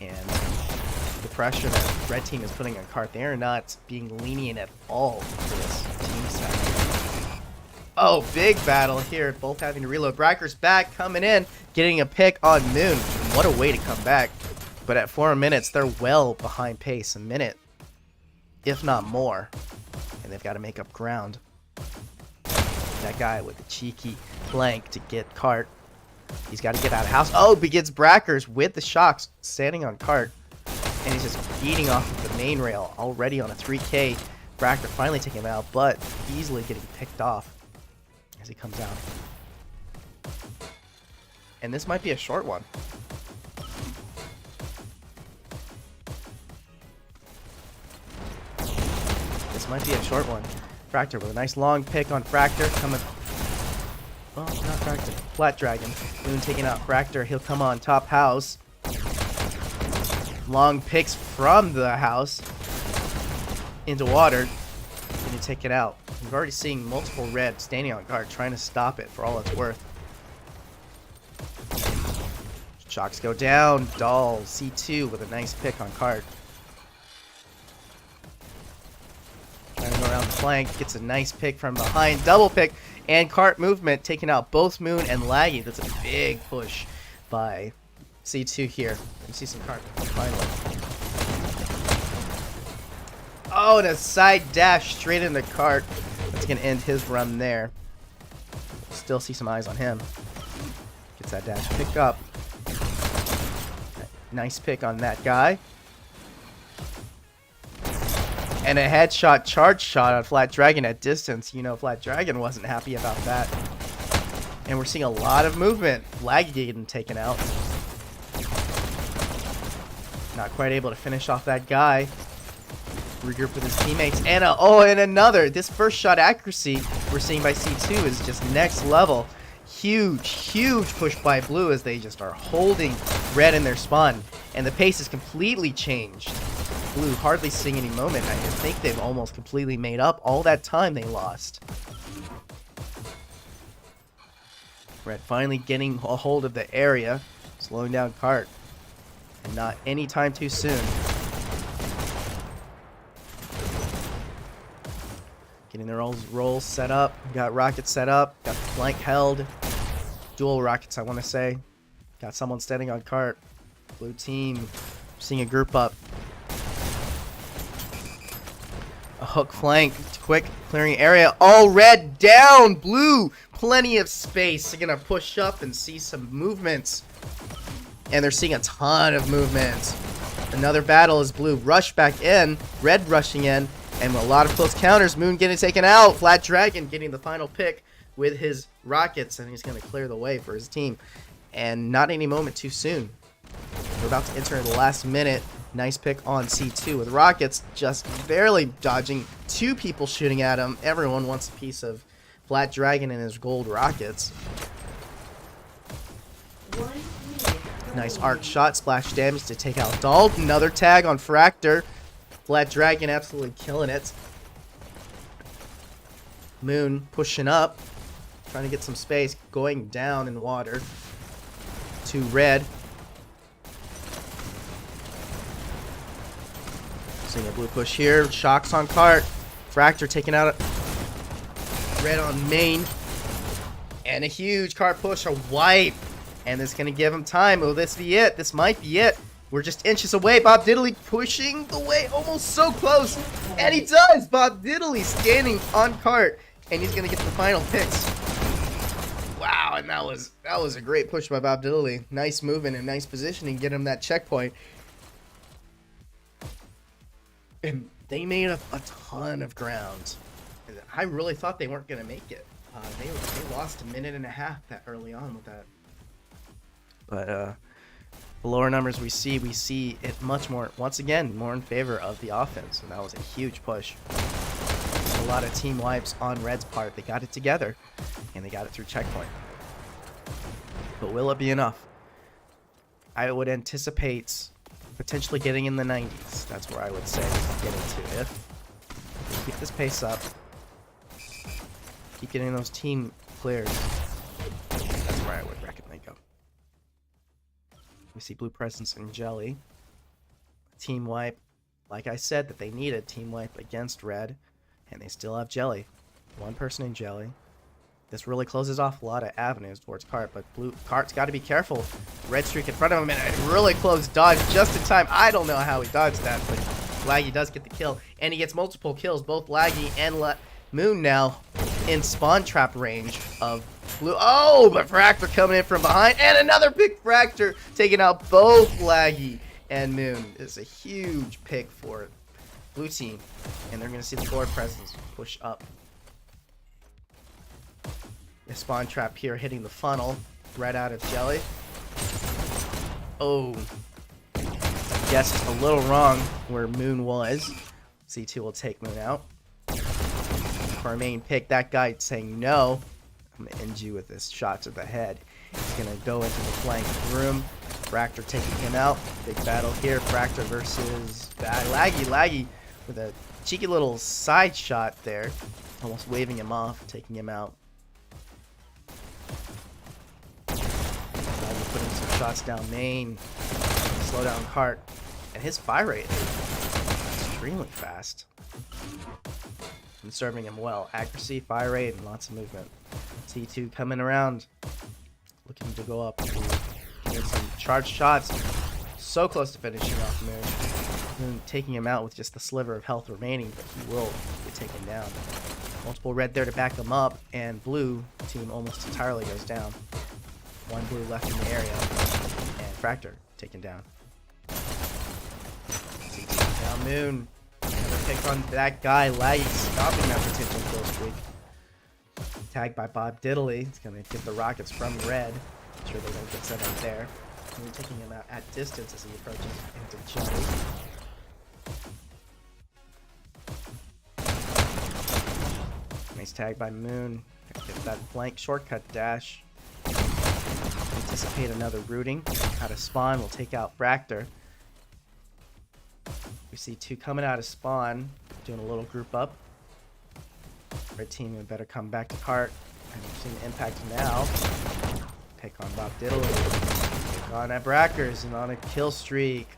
And the pressure that red team is putting on Cart, they are not being lenient at all for this team set. Oh, big battle here. Both having to reload. Brackers back, coming in, getting a pick on Moon. What a way to come back. But at 4 minutes, they're well behind pace. A minute, if not more. And they've got to make up ground. That guy with the cheeky flank to get Cart. He's got to get out of house. Oh, begins Brackers with the shocks, standing on Cart. And he's just beating off of the main rail, already on a 3K. Bracker finally taking him out, but easily getting picked off as he comes out. And this might be a short one. This might be a short one. Fractor with a nice long pick on Fractor coming. Oh, not Fractor. Flat Dragon. Moon taking out Fractor. He'll come on top house. Long picks from the house into water. Can you take it out? We've already seen multiple red standing on guard trying to stop it for all it's worth. Shocks go down. Doll C2 with a nice pick on card. Trying to go around the flank. Gets a nice pick from behind. Double pick. And cart movement taking out both Moon and Laggy. That's a big push by C2 here. You see some cart finally. Oh, and a side dash straight in the cart. That's going to end his run there. Still see some eyes on him. Gets that dash pick up. Nice pick on that guy. And a headshot charge shot on Flat Dragon at distance. You know Flat Dragon wasn't happy about that. And we're seeing a lot of movement. Laggy getting taken out. Not quite able to finish off that guy. Regroup with his teammates. And and another. This first shot accuracy we're seeing by C2 is just next level. Huge, huge push by blue as they just are holding red in their spawn. And the pace has completely changed. Blue hardly seeing any moment. I think they've almost completely made up all that time they lost. Red finally getting a hold of the area. Slowing down cart. And not any time too soon. Getting their rolls set up. Got rockets set up. Got the flank held. Dual rockets, I want to say. Got someone standing on cart. Blue team seeing a group up. A hook flank. Quick clearing area. All red down. Blue. Plenty of space. They're going to push up and see some movements. And they're seeing a ton of movement. Another battle as blue rush back in. Red rushing in. And a lot of close counters. Moon getting taken out. Flat Dragon getting the final pick with his rockets. And he's going to clear the way for his team. And not any moment too soon. We're about to enter the last minute. Nice pick on C2 with rockets. Just barely dodging. Two people shooting at him. Everyone wants a piece of Flat Dragon and his gold rockets. Nice arc shot. Splash damage to take out Dahl. Another tag on Fractor. Black Dragon absolutely killing it. Moon pushing up, trying to get some space, going down in water to red. Seeing a blue push here, shocks on cart, Fractor taking out red on main, and a huge cart push, a wipe, and it's gonna give him time. Will this be it? This might be it. We're just inches away. Bob Diddley pushing the way, almost so close, and he does. Bob Diddley standing on cart, and he's gonna get the final picks. Wow, and that was a great push by Bob Diddley. Nice movement and nice positioning, get him that checkpoint. And they made up a ton of ground. I really thought they weren't gonna make it. They lost a minute and a half that early on with that. But the lower numbers we see it much more, once again, more in favor of the offense, and that was a huge push. A lot of team wipes on Red's part. They got it together, and they got it through checkpoint. But will it be enough? I would anticipate potentially getting in the 90s. That's where I would say getting to. If we keep this pace up, keep getting those team clears, that's where I would reckon they go. We see Blue Presence and Jelly. Team wipe. Like I said, that they needed team wipe against Red, and they still have Jelly. One person in Jelly. This really closes off a lot of avenues towards Cart, but Blue Cart's got to be careful. Red streak in front of him, and a really close dodge just in time. I don't know how he dodged that, but Laggy does get the kill, and he gets multiple kills. Both Laggy and Moon now in spawn trap range of Blue. Oh, but Fractor coming in from behind, and another big Fractor taking out both Laggy and Moon. It's a huge pick for Blue team, and they're going to see the forward presence push up. A spawn trap here hitting the funnel right out of Jelly. Oh, guessed a little wrong where Moon was. C2 will take Moon out. For our main pick, that guy saying no. I'm going to end you with this shot to the head. He's going to go into the flank room. Fractor taking him out. Big battle here. Fractor versus Laggy with a cheeky little side shot there. Almost waving him off, taking him out. Putting some shots down main. Slow down Cart. And his fire rate is extremely fast. And serving him well. Accuracy, fire rate, and lots of movement. C2 coming around. Looking to go up. Getting some charged shots. So close to finishing off Moon. Moon taking him out with just the sliver of health remaining, but he will get taken down. Multiple red there to back him up, and blue team almost entirely goes down. One blue left in the area, and Fractor taken down. Down Moon. Another pick on that guy, Laggy, stopping that potential kill streak. Tagged by Bob Diddley. He's going to get the rockets from red. I'm sure they don't get set up there. Moon taking him out at distance as he approaches into Jelly. Nice tag by Moon. Get that flank shortcut dash. Anticipate another rooting. Out of spawn, we'll take out Fractor. We see two coming out of spawn, doing a little group up. Red team would better come back to Cart. And we've seen the impact now. Pick on Bob Diddley. Pick on at Brackers and on a kill streak.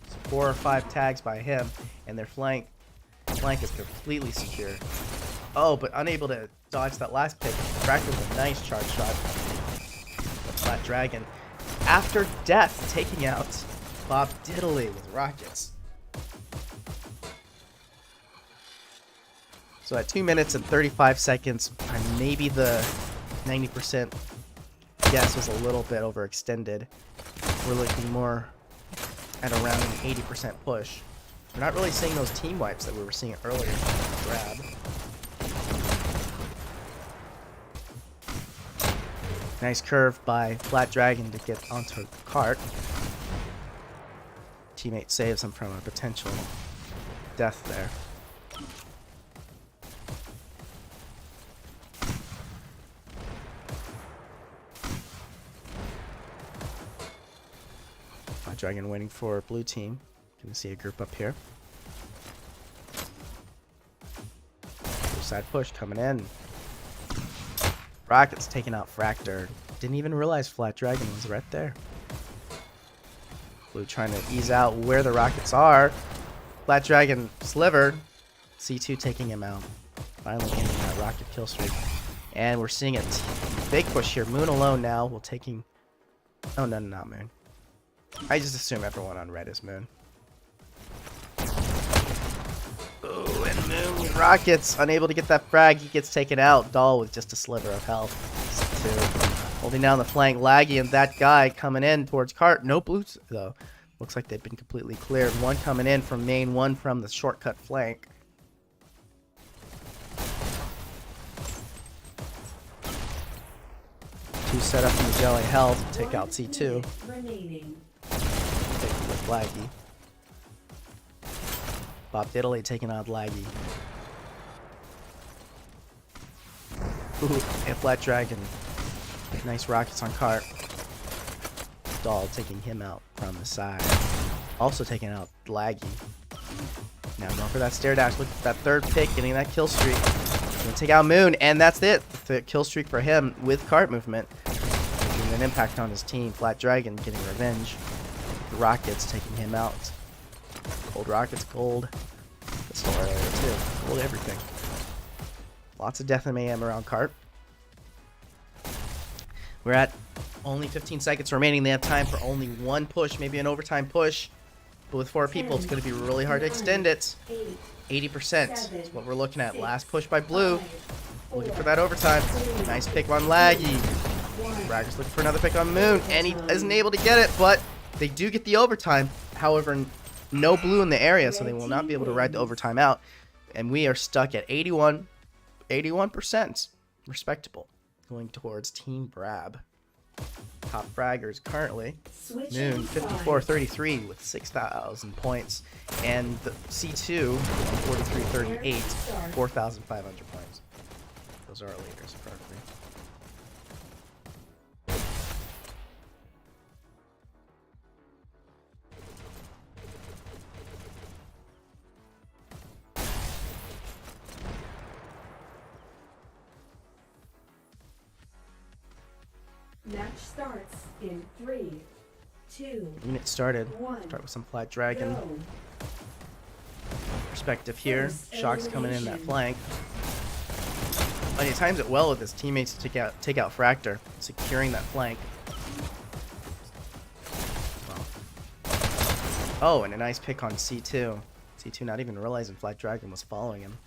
It's 4 or 5 tags by him, and their flank is completely secure. Oh, but unable to dodge that last pick. Fractor with a nice charge shot. Flat Dragon, after death, taking out Bob Diddley with rockets. So at 2 minutes and 35 seconds, maybe the 90% guess was a little bit overextended. We're looking more at around an 80% push. We're not really seeing those team wipes that we were seeing earlier in the grab. Nice curve by Flat Dragon to get onto Cart. Teammate saves him from a potential death there. Flat Dragon waiting for blue team. You can see a group up here. Backside push coming in. Rockets taking out Fractor. Didn't even realize Flat Dragon was right there. Blue trying to ease out where the Rockets are. Flat Dragon slivered. C2 taking him out. Finally ending that Rocket kill streak. And we're seeing a big push here. Moon alone now. We're taking... Oh, no, not Moon. I just assume everyone on red is Moon. Oh, and Moon. Rockets unable to get that frag. He gets taken out. Doll with just a sliver of health. C2 holding down the flank. Laggy and that guy coming in towards Cart. No blues, though. Looks like they've been completely cleared. One coming in from main, one from the shortcut flank. Two set up in the jelly health to take out C2. Remaining. With Laggy. Bob Diddley taking out Laggy. Ooh, and Flat Dragon. Nice rockets on Cart. Doll taking him out from the side. Also taking out Laggy. Now going for that stair dash. Look at that third pick, getting that kill streak. Gonna take out Moon, and that's it. The kill streak for him with Cart movement. Making an impact on his team. Flat Dragon getting revenge. The Rockets taking him out. Gold Rockets, gold. Pistol earlier too. Gold everything. Lots of death and mayhem around Cart. We're at only 15 seconds remaining. They have time for only one push, maybe an overtime push. But with 4 people, it's going to be really hard to extend it. 80% is what we're looking at. Last push by Blue. Looking for that overtime. Nice pick on Laggy. Brackers looking for another pick on Moon, and he isn't able to get it, but they do get the overtime. However, no blue in the area, so they will not be able to ride the overtime out. And we are stuck at 81%. Respectable. Going towards Team Brab. Top fraggers currently. Moon 54-33 with 6,000 points. And the C2 43-38, 4,500 points. Those are our leaders currently. Match starts in 3, 2. Unit started. 1. Start with some Flat Dragon. Go. Perspective here. First Shock's coming in that elimination. flank. But he times it well with his teammates to take out Fractor, securing that flank. Oh, and a nice pick on C2. C2 not even realizing Flat Dragon was following him.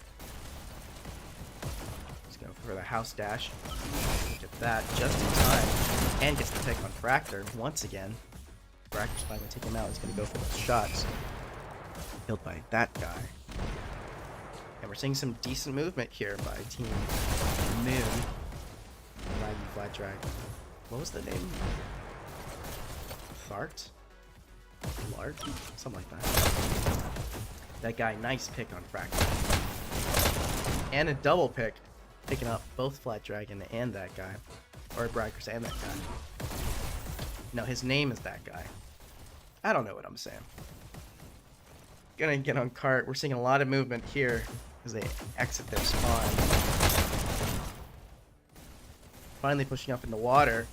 He's going for the house dash. Get that just in time. And gets the pick on Fractor once again. Fractor's finally take him out. He's going to go for those shots. Killed by that guy. And we're seeing some decent movement here by Team Moon. Laggy Flat Dragon. What was the name? Fart? Lart? Something like that. That guy, nice pick on Fractor. And a double pick. Picking up both Flat Dragon and that guy. Or Brackers and that guy. No, his name is that guy. I don't know what I'm saying. Gonna get on Cart. We're seeing a lot of movement here as they exit their spawn. Finally pushing up in the water,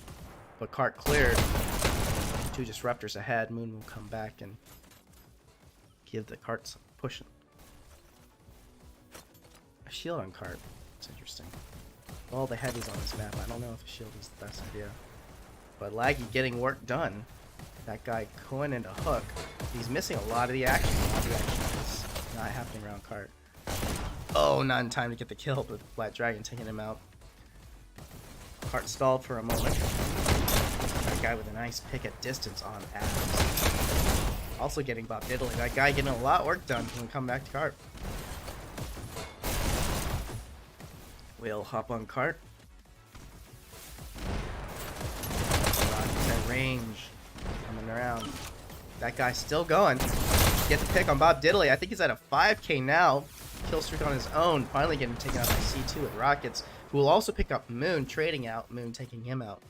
but Cart cleared. 2 disruptors ahead. Moon will come back and give the Cart some pushing. A shield on Cart. It's interesting. All the heavies on this map. I don't know if a shield is the best idea. But Laggy getting work done. That guy going into hook. He's missing a lot of the action. A lot of the action is not happening around Cart. Oh, not in time to get the kill, but Flat Dragon taking him out. Cart stalled for a moment. That guy with a nice pick at distance on Adams. Also getting Bob Diddley. That guy getting a lot of work done when we come back to Cart. We'll hop on Cart. Rockets at range. Coming around. That guy's still going. Get the pick on Bob Diddley. I think he's at a 5k now. Kill streak on his own. Finally getting taken out by C2 with Rockets, who will also pick up Moon, trading out. Moon taking him out.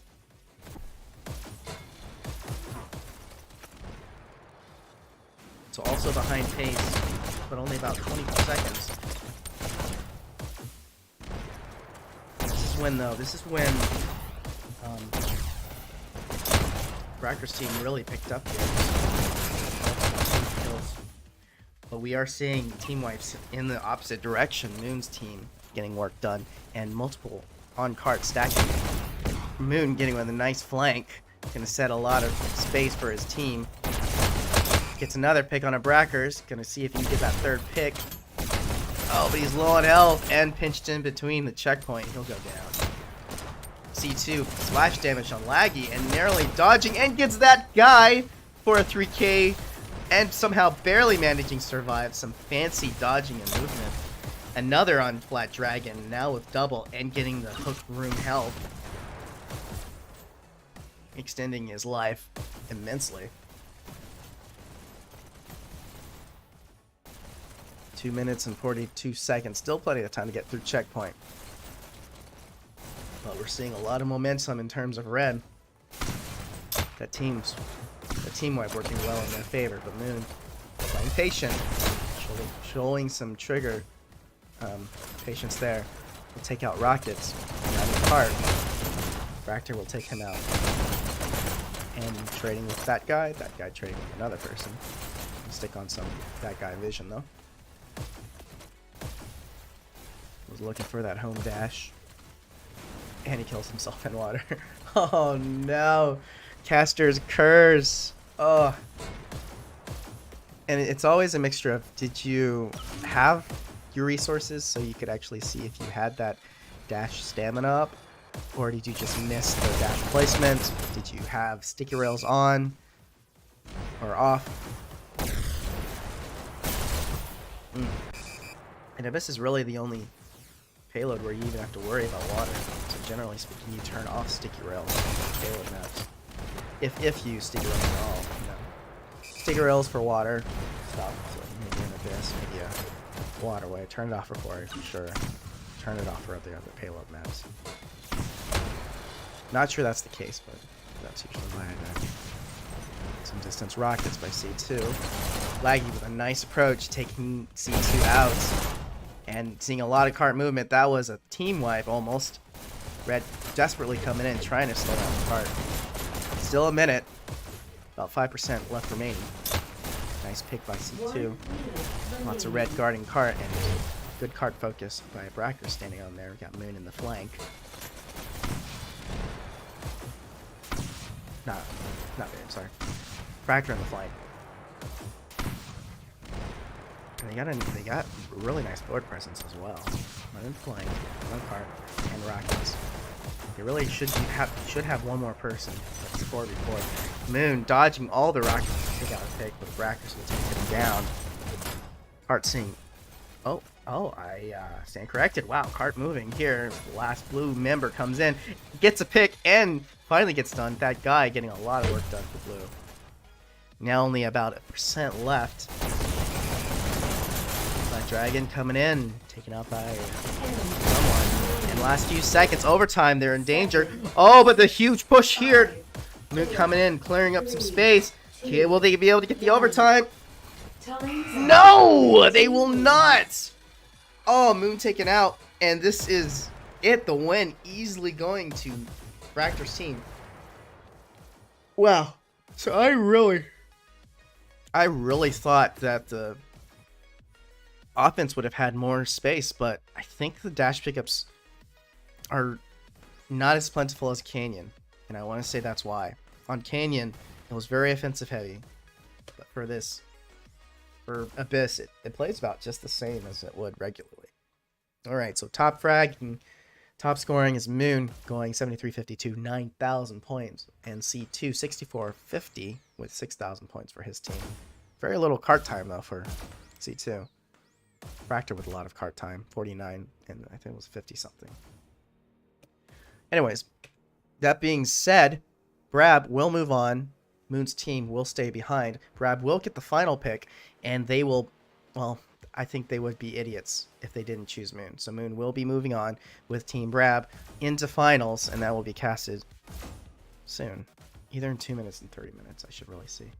So also behind pace, but only about 20 seconds. when though. This is when Brackers team really picked up here. Kills. But we are seeing team wipes in the opposite direction. Moon's team getting work done and multiple on cart stacking. Moon getting with a nice flank. Gonna set a lot of space for his team. Gets another pick on a Brackers. Gonna see if he can get that third pick. Oh, but he's low on health and pinched in between the checkpoint. He'll go down. C2 splash damage on Laggy and narrowly dodging and gets that guy for a 3k and somehow barely managing to survive some fancy dodging and movement. Another on Flat Dragon now with double and getting the hook room health, extending his life immensely. 2 minutes and 42 seconds. Still plenty of time to get through checkpoint. But we're seeing a lot of momentum in terms of red. The team wipe working well in their favor, but Moon playing patient, showing some trigger patience there. We'll take out Rockets. Grab a cart. Fractor will take him out. And trading with that guy trading with another person. Stick on some that guy vision though. Was looking for that home dash. And he kills himself in water. Oh no. Caster's curse. Oh. And it's always a mixture of, did you have your resources so you could actually see if you had that dash stamina up? Or did you just miss the dash placement? Did you have sticky rails on or off? And Abyss is really the only payload where you even have to worry about water. So generally speaking, you turn off sticky rails on payload maps. If you sticky rails at all, you know. Sticky rails for water stuff, so maybe an Abyss, maybe a waterway. Turn it off for quarry for sure. Turn it off for other payload maps. Not sure that's the case, but that's usually why I know. Some distance rockets by C2. Laggy with a nice approach, taking C2 out. And seeing a lot of cart movement. That was a team wipe almost. Red desperately coming in, trying to slow down the cart. Still a minute. About 5% left remaining. Nice pick by C2. Lots of red guarding cart and good cart focus by Brackers standing on there. We got Moon in the flank. Not very, sorry. Fractor in the flank. And they got really nice board presence as well. One in flank, one cart, and rockets. They really should have one more person. That's 4v4. Moon dodging all the rockets to take out a pick, but Brackers will take him down. Cart seeing. Oh, I stand corrected. Wow, cart moving here. The last blue member comes in, gets a pick, and finally gets done. That guy getting a lot of work done for blue. Now only about 1% left. Black Dragon coming in, taken out by someone. In the last few seconds, overtime, they're in danger. Oh, but the huge push here. Moon coming in, clearing up some space. Okay, will they be able to get the overtime? No, they will not. Oh, Moon taken out, and this is it. The win easily going to Fractor's team. Wow. So I really thought that the offense would have had more space, but I think the dash pickups are not as plentiful as Canyon, and I want to say that's why. On Canyon, it was very offensive heavy, but for Abyss, it plays about just the same as it would regularly. Alright, so top frag and top scoring is Moon going 73-52, 9,000 points, and C2 64-50 with 6,000 points for his team. Very little cart time though for C2. Fractor with a lot of cart time, 49, and I think it was 50 something. Anyways, that being said, Brab will move on. Moon's team will stay behind. Brab will get the final pick, and they will, well, I think they would be idiots if they didn't choose Moon. So Moon will be moving on with Team Brab into finals, and that will be casted soon. Either in 2 minutes and 30 minutes, I should really see.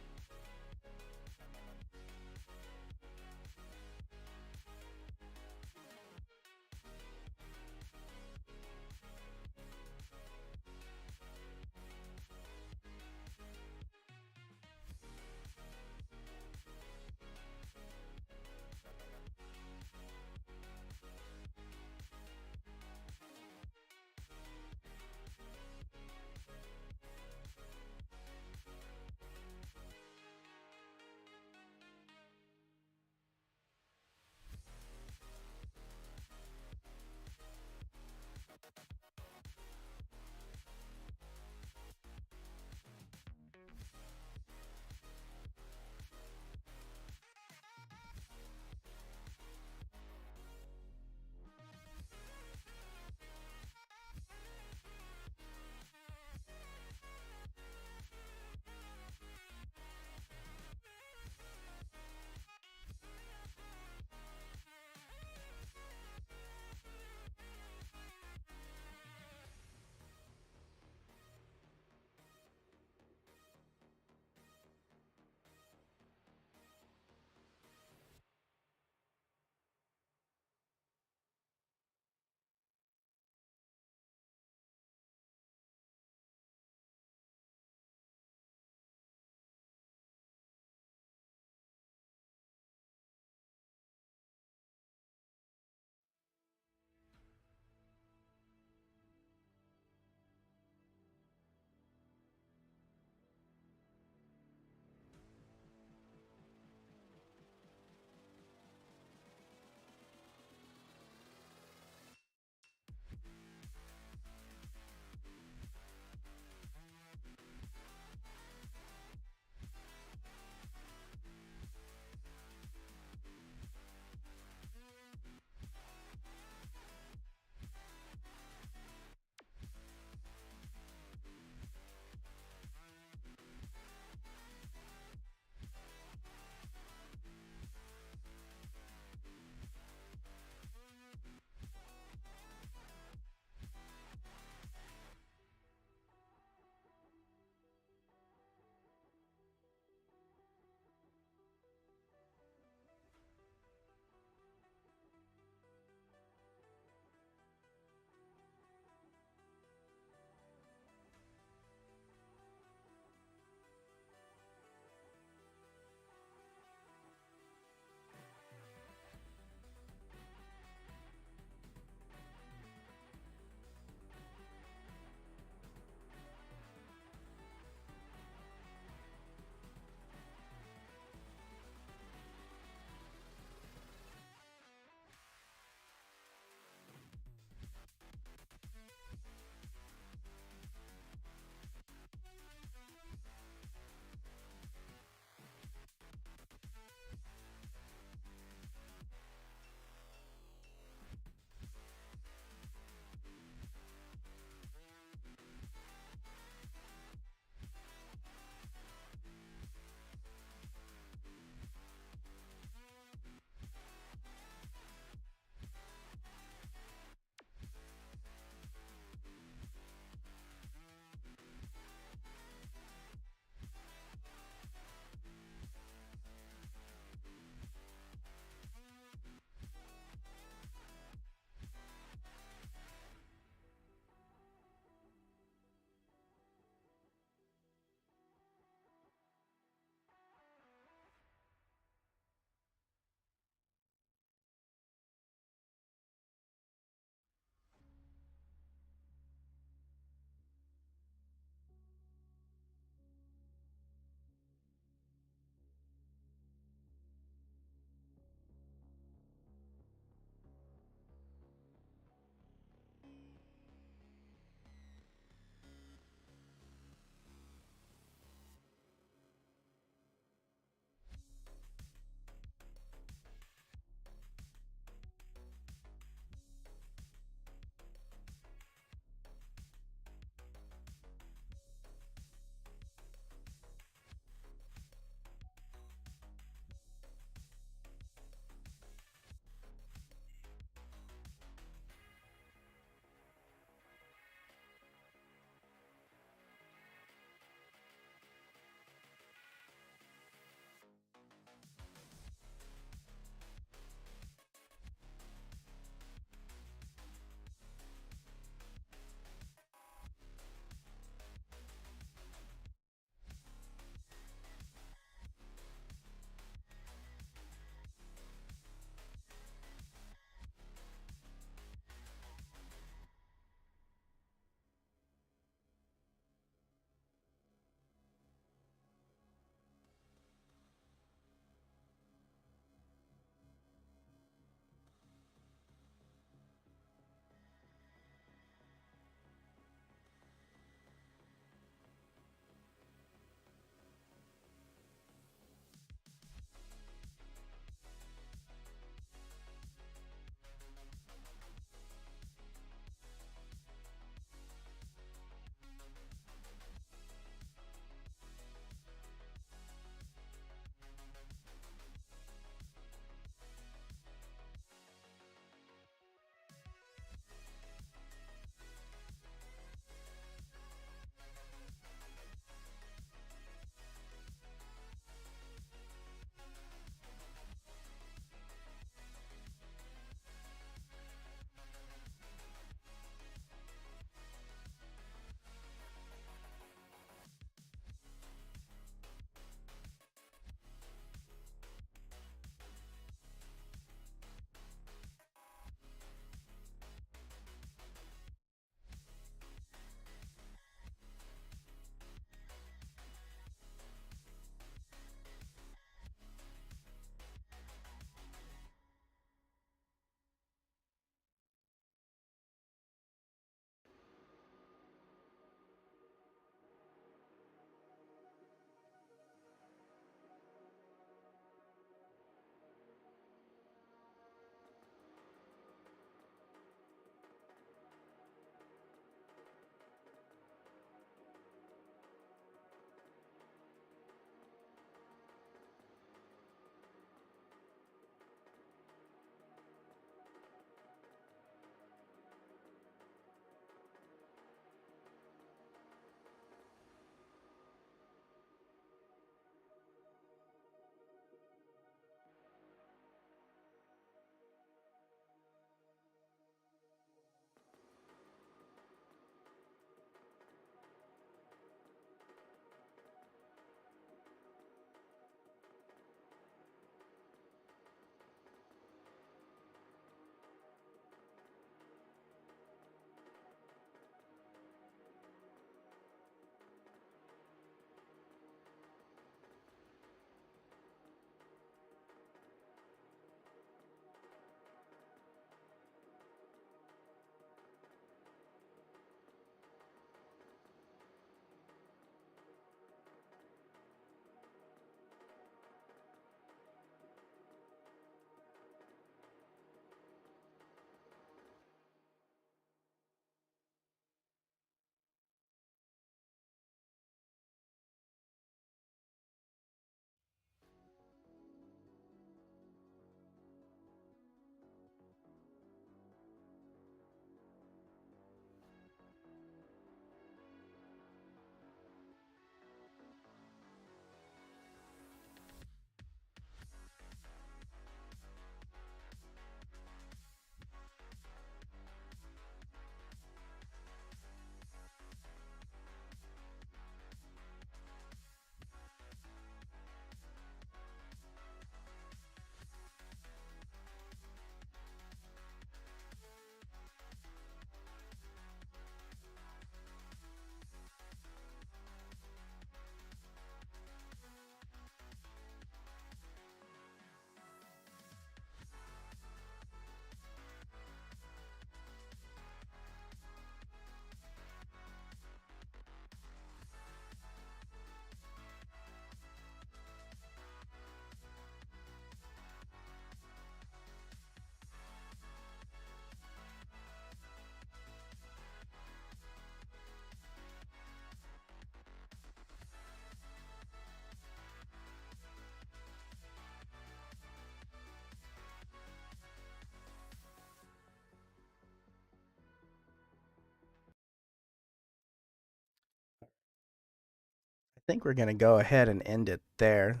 think we're going to go ahead and end it there.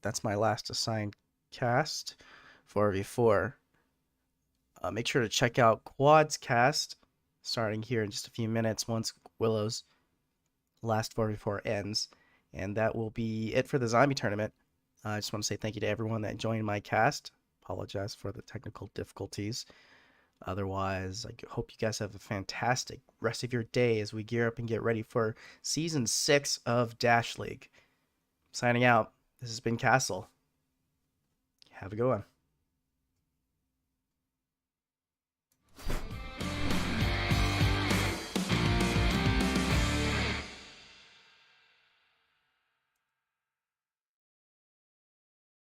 That's my last assigned cast, 4v4. Make sure to check out Quad's cast starting here in just a few minutes once Willow's last 4v4 ends. And that will be it for the zombie tournament. I just want to say thank you to everyone that joined my cast. Apologize for the technical difficulties. Otherwise, I hope you guys have a fantastic rest of your day as we gear up and get ready for Season 6 of Dash League. Signing out, this has been Kastle. Have a good one.